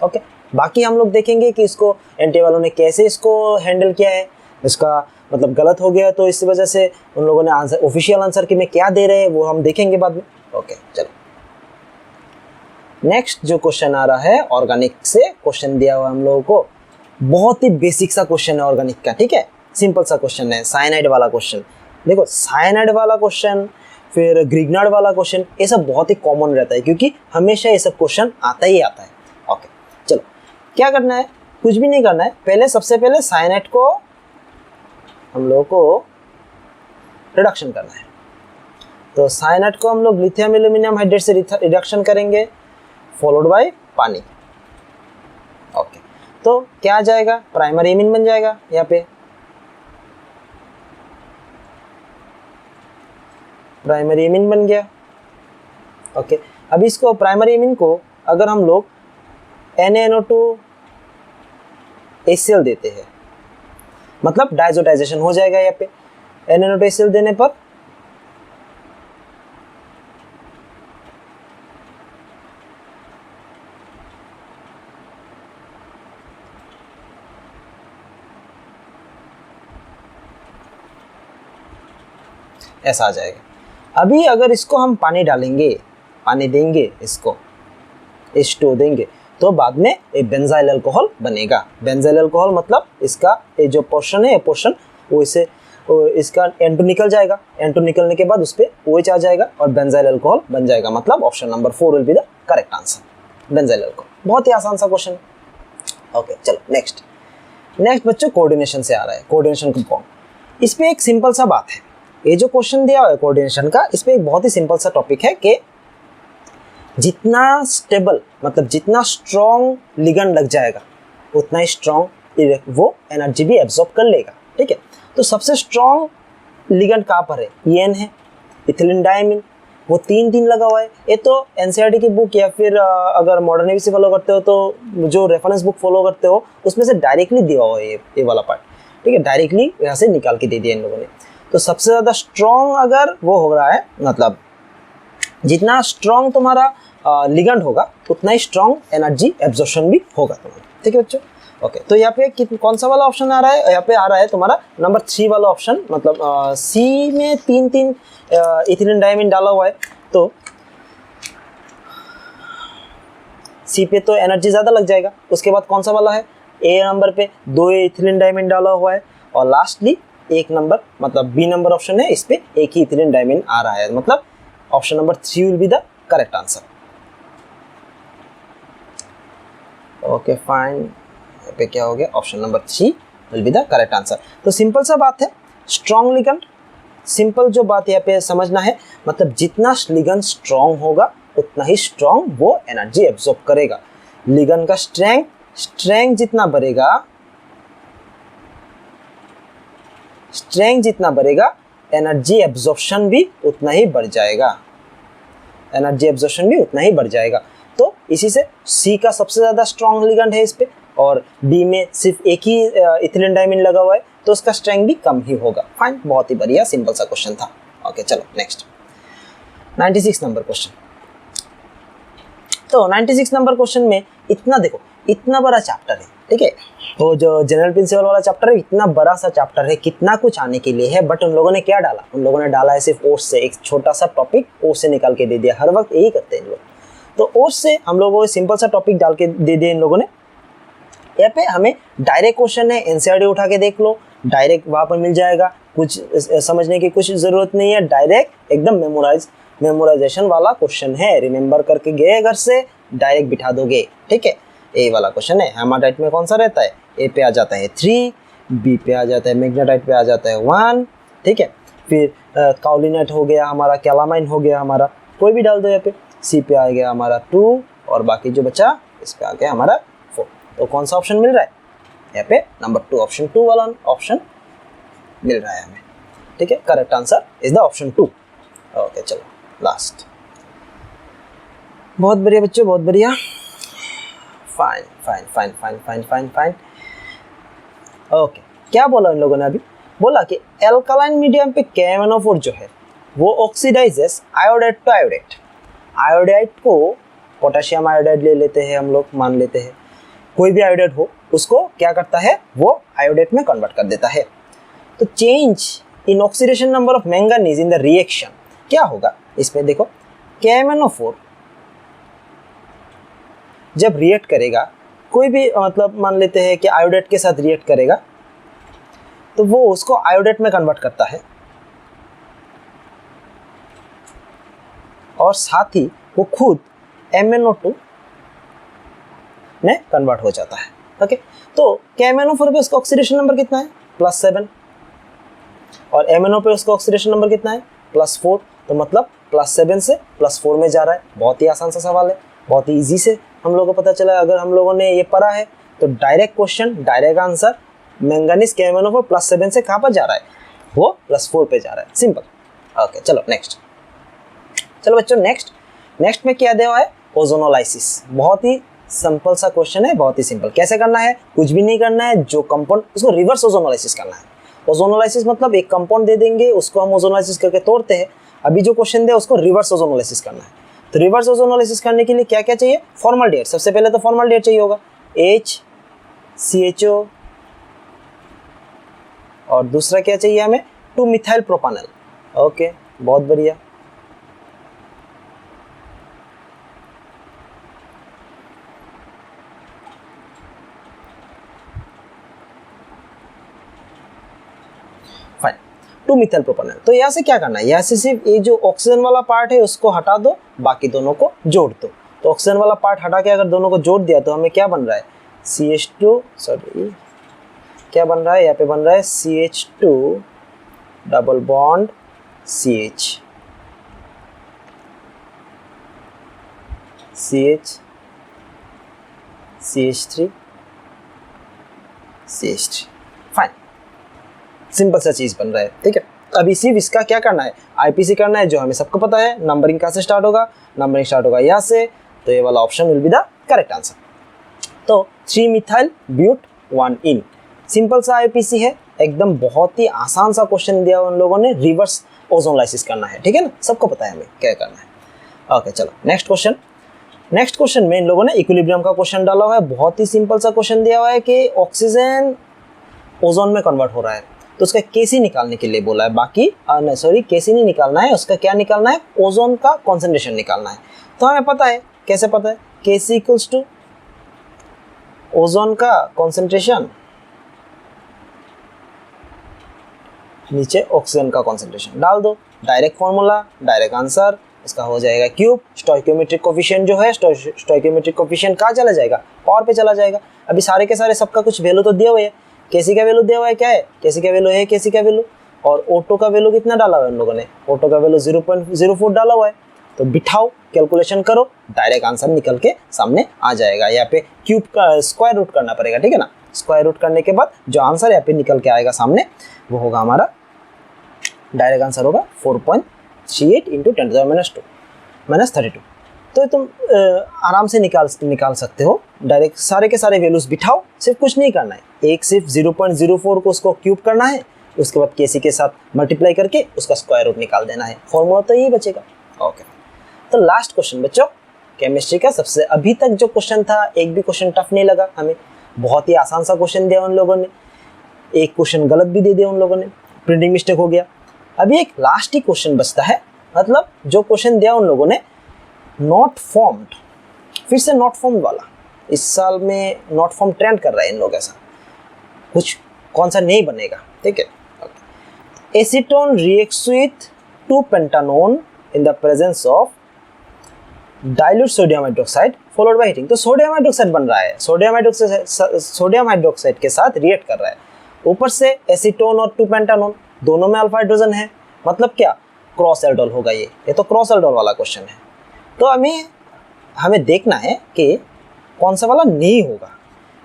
ओके, बाकी हम लोग देखेंगे कि इसको एनटीए वालों ने कैसे इसको हैंडल किया है, इसका मतलब गलत हो गया तो इस वजह से उन लोगों ने आंसर, ऑफिशियल आंसर कि में क्या दे रहे हैं वो हम देखेंगे बाद में। ओके चलो, नेक्स्ट जो क्वेश्चन आ रहा है ऑर्गेनिक से क्वेश्चन दिया हुआ हम लोगों को, बहुत ही बेसिक सा क्वेश्चन है ऑर्गेनिक का, ठीक है, सिंपल सा क्वेश्चन है, साइनाइड वाला क्वेश्चन। देखो साइनाइड वाला क्वेश्चन, फिर ग्रिग्नार्ड वाला क्वेश्चन, ये सब बहुत ही कॉमन रहता है क्योंकि हमेशा ये सब क्वेश्चन आता ही आता है। ओके चलो, क्या करना है, कुछ भी नहीं करना है, सबसे पहले साइनाइड को हम लोगों को रिडक्शन करना है। तो साइनाइड को हम लोग लिथियम एल्यूमिनियम हाइड्रेट से रिडक्शन करेंगे, फॉलोड बाय पानी। ओके, तो क्या आ जाएगा, प्राइमरी एमीन बन जाएगा यहाँ पे, प्राइमरी एमीन बन गया। ओके, अब इसको प्राइमरी एमीन को अगर हम लोग NaNO2 HCl देते हैं, मतलब डाइजोटाइजेशन हो जाएगा यहाँ पे। NaNO2 HCl देने पर ऐसा आ जाएगा। अभी अगर इसको हम पानी डालेंगे, पानी देंगे, इसको H2O देंगे, तो बाद में एक बेंजाइल अल्कोहल बनेगा। बेंजाइल अल्कोहल मतलब इसका ये जो पोर्शन है, ये पोर्शन वो इसे इसका N2 निकल जाएगा। N2 निकलने के बाद उस पर OH आ जाएगा और बेंजाइल अल्कोहल बन जाएगा। मतलब option number 4 will be the correct answer, benzyl alcohol. बहुत ही आसान सा क्वेश्चन है। ओके, चलो नेक्स्ट बच्चों कोऑर्डिनेशन से आ रहा है, कोऑर्डिनेशन कंपाउंड। इस पे एक सिंपल सा बात है, ये जो क्वेश्चन दिया हुआ है कोऑर्डिनेशन का, इस पे एक बहुत ही सिंपल सा टॉपिक है कि जितना स्टेबल मतलब जितना स्ट्रॉन्ग लिगेंड लग जाएगा उतना ही स्ट्रॉन्ग वो एनर्जी भी एब्जॉर्ब कर लेगा। ठीक है, तो सबसे स्ट्रॉन्ग लिगेंड कहाँ पर है, EN है, इथिलीन डायमीन, वो 3 लगा हुआ है। ये तो NCERT की बुक या फिर अगर मॉडर्न नेवी से फॉलो करते हो तो जो रेफरेंस बुक फॉलो करते हो उसमें से डायरेक्टली दिया हुआ है ये वाला पार्ट। ठीक है, डायरेक्टली यहाँ से निकाल के दे दिया इन लोगों ने। तो सबसे ज़्यादा स्ट्रॉन्ग अगर वो हो रहा है, मतलब जितना स्ट्रॉन्ग तुम्हारा लिगेंड होगा उतना ही स्ट्रॉन्ग एनर्जी एब्जॉर्प्शन भी होगा तुम्हारा। ठीक है बच्चों, ओके। तो यहाँ पे कौन सा वाला ऑप्शन आ रहा है, यहाँ पे आ रहा है तुम्हारा नंबर 3 वाला ऑप्शन। मतलब सी में 3 इथिलीन डायमीन डाला हुआ है, तो सी पे तो एनर्जी ज़्यादा लग जाएगा। उसके बाद कौन सा वाला है, ए नंबर पे 2 इथिलीन डायमीन डाला हुआ है, और लास्टली 1 नंबर मतलब बी नंबर ऑप्शन है, इस पे 1 ही इथिलीन डायमीन आ रहा है। मतलब option number 3 will be the correct answer. Okay fine, पे क्या हो गया, option number 3 will be the correct answer. तो सिंपल सा बात है, स्ट्रॉन्ग लिगेंड, सिंपल जो बात यहाँ पे समझना है, मतलब जितना लिगेंड स्ट्रॉन्ग होगा उतना ही स्ट्रॉन्ग वो एनर्जी एब्जॉर्ब करेगा। लिगेंड का स्ट्रेंथ जितना बढ़ेगा एनर्जी एब्जॉर्प्शन भी उतना ही बढ़ जाएगा। तो इसी से सी का सबसे ज्यादा स्ट्रॉन्ग लिगेंड है इस पे, और बी में सिर्फ 1 ही इथिलीन डायमीन लगा हुआ है, तो उसका स्ट्रेंथ भी कम ही होगा। फाइन, बहुत ही बढ़िया सिंपल सा क्वेश्चन था। ओके चलो नेक्स्ट 96 नंबर क्वेश्चन। तो 96 नंबर क्वेश्चन में इतना देखो, इतना बड़ा चैप्टर है, ठीक है, तो जो जनरल प्रिंसिपल वाला चैप्टर है इतना बड़ा सा चैप्टर है, कितना कुछ आने के लिए है, बट उन लोगों ने क्या डाला, उन लोगों ने डाला है सिर्फ ओर्स से एक छोटा सा टॉपिक ओर्स से निकाल के दे दिया। हर वक्त यही करते हैं इन लोग। तो ओर्स से हम लोगों को सिंपल सा टॉपिक डाल के दे दिया इन लोगों ने। यहाँ पे हमें डायरेक्ट क्वेश्चन है, एनसीईआरटी उठा के देख लो, डायरेक्ट वहाँ पर मिल जाएगा, कुछ समझने की कुछ ज़रूरत नहीं है, डायरेक्ट एकदम मेमोराइजेशन वाला क्वेश्चन है। रिमेंबर करके गए घर से डायरेक्ट बिठा दोगे, ठीक है। ए वाला क्वेश्चन है, हेमाटाइट में कौन सा रहता है, ए पे आ जाता है 3, बी पे आ जाता है, मैग्नेटाइट पे आ जाता है 1, ठीक है। फिर काउलिनेट हो गया हमारा, कैलामाइन हो गया हमारा, कोई भी डाल दो यहाँ पे। सी पे आ गया हमारा 2, और बाकी जो बचा इस पे आ गया हमारा 4। तो कौन सा ऑप्शन मिल रहा है यहाँ पे, नंबर 2, ऑप्शन 2 वाला ऑप्शन मिल रहा है हमें, ठीक है। Correct answer is the option 2। Okay चलो लास्ट। बहुत बढ़िया बच्चों, बहुत बढ़िया। Fine fine fine fine fine fine fine. Okay, क्या बोला इन लोगों ने अभी, बोला कि एल्कालाइन मीडियम पे KMnO4 जो है वो oxidizes iodide to iodate. Iodide को पोटेशियम आयोडाइड ले लेते हैं हम लोग, मान लेते हैं कोई भी आयोडाइड हो, उसको क्या करता है वो आयोडेट में कन्वर्ट कर देता है। तो change in oxidation number of manganese in the reaction क्या होगा, इसमें देखो KMnO4 जब रिएक्ट करेगा, कोई भी मतलब मान लेते हैं कि आयोडेट के साथ रिएक्ट करेगा, तो वो उसको आयोडेट में कन्वर्ट करता है, और साथ ही वो खुद MnO2 में कन्वर्ट हो जाता है। ओके, तो KMnO4 पे उसका ऑक्सीडेशन नंबर कितना है, +7, और MnO पे उसका ऑक्सीडेशन नंबर कितना है +4, तो मतलब +7 से +4 में जा रहा है। बहुत ही आसान सा सवाल है, बहुत ही ईजी से हम लोगों को पता चला। अगर हम लोगों ने ये पढ़ा है तो direct question, direct answer, manganese के MnO4 +7 से कहाँ पर जा रहा है, वो +4 पे जा रहा है, सिंपल। ओके चलो नेक्स्ट। चलो बच्चों नेक्स्ट में क्या दिया हुआ है, ओजोनोलाइसिस। बहुत ही सिंपल सा क्वेश्चन है, बहुत ही सिंपल। कैसे करना है, कुछ भी नहीं करना है, जो कंपाउंड उसको रिवर्स ओजोनोलाइसिस करना है। ओजोनोलाइसिस मतलब एक कंपाउंड दे देंगे, उसको हम ओजोनोलाइसिस करके तोड़ते हैं। अभी जो क्वेश्चन दिया उसको रिवर्स ओजोनोलाइसिस करना है। तो रिवर्स ओजोनोलाइसिस करने के लिए क्या क्या चाहिए, फॉर्मल्डिहाइड। सबसे पहले तो फॉर्मल्डिहाइड चाहिए होगा, HCHO, और दूसरा क्या चाहिए हमें, 2-मिथाइल प्रोपानल। ओके बहुत बढ़िया। फाइन, 2-मिथाइल प्रोपानल। तो यहाँ से क्या करना है, यहाँ से सिर्फ ये जो ऑक्सीजन वाला पार्ट है उसको हटा दो, बाकी दोनों को जोड़ दो। तो ऑक्सीजन वाला पार्ट हटा के अगर दोनों को जोड़ दिया तो हमें क्या बन रहा है, CH2, सॉरी क्या बन रहा है, यहाँ पे बन रहा है CH2 double bond CH, CH, CH3, CH3। Fine, simple सा चीज बन रहा है, ठीक है। अभी सिर्फ इसका क्या करना है, IPC करना है, जो हमें सबको पता है। नंबरिंग कहाँ से स्टार्ट होगा, नंबरिंग स्टार्ट होगा यहाँ से, तो ये वाला option will be the correct answer. तो 3-मिथाइल ब्यूट 1-इन, सिंपल सा IPC है एकदम। बहुत ही आसान सा क्वेश्चन दिया उन लोगों ने, रिवर्स ओजोनोलाइसिस करना है, ठीक है ना, सबको पता है हमें क्या करना है। ओके चलो नेक्स्ट क्वेश्चन में इन लोगों ने इक्विलिब्रियम का क्वेश्चन डाला हुआ है। बहुत ही सिंपल सा क्वेश्चन दिया हुआ है कि ऑक्सीजन ओजोन में कन्वर्ट हो रहा है, तो उसका केसी निकालने के लिए बोला है। बाकी नहीं सॉरी, केसी नहीं निकालना है, उसका क्या निकालना है, ओजोन का कॉन्सेंट्रेशन निकालना है। तो हमें पता है, कैसे पता है, केसी इक्वल्स टू ओजोन का कॉन्सेंट्रेशन नीचे ऑक्सीजन का कॉन्सेंट्रेशन, डाल दो। डायरेक्ट फॉर्मूला, डायरेक्ट आंसर, इसका हो जाएगा क्यूब। स्टोइकियोमेट्रिक कोफिशिएंट जो है, स्टोइकियोमेट्रिक कोफिशिएंट कहाँ चला जाएगा, पावर पे चला जाएगा। अभी सारे के सारे सबका कुछ वैल्यू तो दिया हुआ है। केसी का वैल्यू दिया हुआ है, क्या है, केसी का वैल्यू है, केसी का वैल्यू। और ऑटो का वैल्यू कितना डाला हुआ है उन लोगों ने, ऑटो का वैल्यू 0.04 डाला हुआ है। तो बिठाओ, कैलकुलेशन करो, डायरेक्ट आंसर निकल के सामने आ जाएगा। यहाँ पे क्यूब का स्क्वायर रूट करना पड़ेगा, ठीक है ना। स्क्वायर रूट करने के बाद जो आंसर यहाँ पे निकल के आएगा सामने, वो होगा हमारा डायरेक्ट आंसर होगा 4.38 × 10⁻², -32। तो तुम आराम से निकाल सकते हो। डायरेक्ट सारे के सारे वैल्यूज बिठाओ, सिर्फ कुछ नहीं करना है, एक सिर्फ 0.04 को उसको क्यूब करना है, उसके बाद केसी के साथ मल्टीप्लाई करके उसका स्क्वायर रूट निकाल देना है। फॉर्मूला तो यही बचेगा। ओके, तो लास्ट क्वेश्चन बच्चों, केमिस्ट्री का सबसे अभी तक जो क्वेश्चन था, एक भी क्वेश्चन टफ नहीं लगा हमें, बहुत ही आसान सा क्वेश्चन दिया उन लोगों ने। एक क्वेश्चन गलत भी दे दिया उन लोगों ने, प्रिंटिंग मिस्टेक हो गया। अभी एक लास्ट ही क्वेश्चन बचता है, मतलब जो क्वेश्चन दिया उन लोगों ने नॉट फॉर्म्ड, फिर से नॉट फॉर्म्ड वाला। इस साल में नॉट फॉर्म ट्रेंड कर रहा है इन लोग, ऐसा कुछ कौन सा नहीं बनेगा, ठीक है। एसीटोन रिएक्ट्स विथ 2-पेंटानोन in the presence of dilute sodium hydroxide followed by heating. तो सोडियम हाइड्रोक्साइड बन रहा है, सोडियम हाइड्रोक्साइड के साथ रिएक्ट कर रहा है। ऊपर से एसीटोन और 2-पेंटानोन दोनों में अल्फा हाइड्रोजन है, मतलब क्या, क्रॉस एल्डोल होगा ये तो क्रॉस एल्डोल वाला क्वेश्चन है। तो हमें देखना है कि कौन सा वाला नहीं होगा,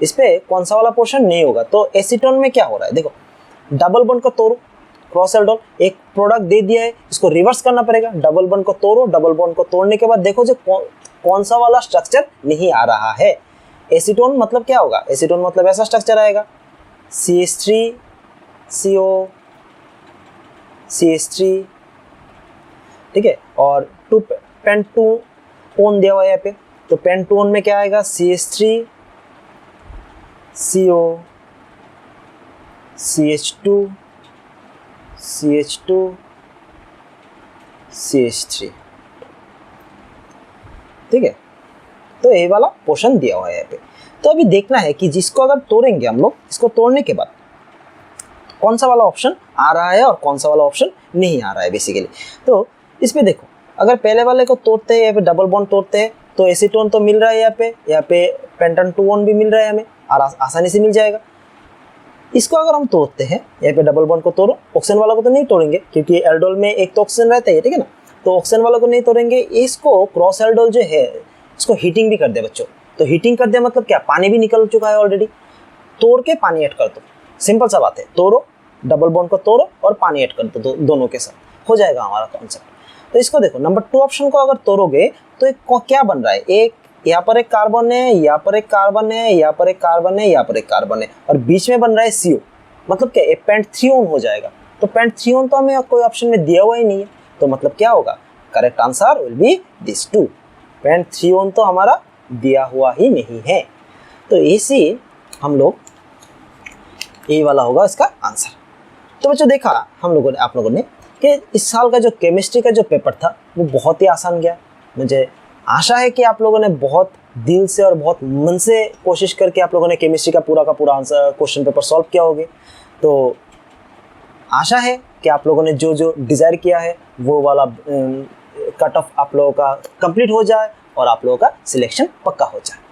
इस पे कौन सा वाला पोर्शन नहीं होगा। तो एसीटोन में क्या हो रहा है, देखो डबल बॉन्ड को तोड़ो, क्रॉस एल्डोल एक प्रोडक्ट दे दिया है, इसको रिवर्स करना पड़ेगा। डबल बॉन्ड को तोड़ो, डबल बॉन्ड को तोड़ने के बाद देखो जो कौन सा वाला स्ट्रक्चर नहीं आ रहा है। एसीटोन मतलब क्या होगा, एसीटोन मतलब ऐसा स्ट्रक्चर आएगा, CH3CO CH3, ठीक है। और 2-पेंटोन दिया हुआ है यहाँ पे, तो पेंटोन में क्या आएगा, CH3CO CH2 CH2 CH3, ठीक है। तो ये वाला पोर्शन दिया हुआ है यहाँ पे। तो अभी देखना है कि जिसको अगर तोड़ेंगे हम लोग, इसको तोड़ने के बाद कौन सा वाला ऑप्शन आ रहा है और कौन सा वाला ऑप्शन नहीं आ रहा है बेसिकली। तो इस पे देखो, अगर पहले वाले को तोड़ते हैं, यहाँ पे डबल बॉन्ड तोड़ते हैं, तो एसीटोन तो मिल रहा है यहाँ पे पेंटन 2-1 भी मिल रहा है हमें, और आसानी से मिल जाएगा। इसको अगर हम तोड़ते हैं, यहाँ पे डबल बॉन्ड को तोड़ो, ऑक्सीजन वाला को तो नहीं तोड़ेंगे क्योंकि एल्डोल में एक तो ऑक्सीजन रहता है, ठीक है ना, तो ऑक्सीजन वाला को नहीं तोड़ेंगे। इसको क्रॉस एल्डोल जो है इसको हीटिंग भी कर दे बच्चों। तो हीटिंग कर दे मतलब क्या, पानी भी निकल चुका है ऑलरेडी, तोड़ के पानी ऐड कर दो, सिंपल सा बात है, तोड़ो डबल बॉन्ड को तोड़ो और पानी ऐड कर दो, दोनों के साथ हो जाएगा हमारा कॉन्सेप्ट। तो इसको देखो, नंबर 2 ऑप्शन को अगर तोड़ोगे तो एक क्या बन रहा है, एक यहाँ पर एक कार्बन है, यहाँ पर एक कार्बन है, यहाँ पर एक कार्बन है, यहाँ पर एक कार्बन है, और बीच में बन रहा है CO, मतलब क्या, एक पेंट-3 हो जाएगा। तो पेंट-3 तो हमें कोई ऑप्शन में दिया हुआ ही नहीं है, तो मतलब क्या होगा, correct answer will be this 2, पेंट-3 तो हमारा दिया हुआ ही नहीं है। तो इसी हम लोग ये वाला होगा इसका आंसर। तो बच्चों देखा हम लोगों ने, आप लोगों ने, कि इस साल का जो केमिस्ट्री का जो पेपर था वो बहुत ही आसान गया। मुझे आशा है कि आप लोगों ने बहुत दिल से और बहुत मन से कोशिश करके आप लोगों ने केमिस्ट्री का पूरा आंसर क्वेश्चन पेपर सॉल्व किया होगे। तो आशा है कि आप लोगों ने जो जो डिज़ायर किया है वो वाला कट ऑफ आप लोगों का कंप्लीट हो जाए और आप लोगों का सिलेक्शन पक्का हो जाए।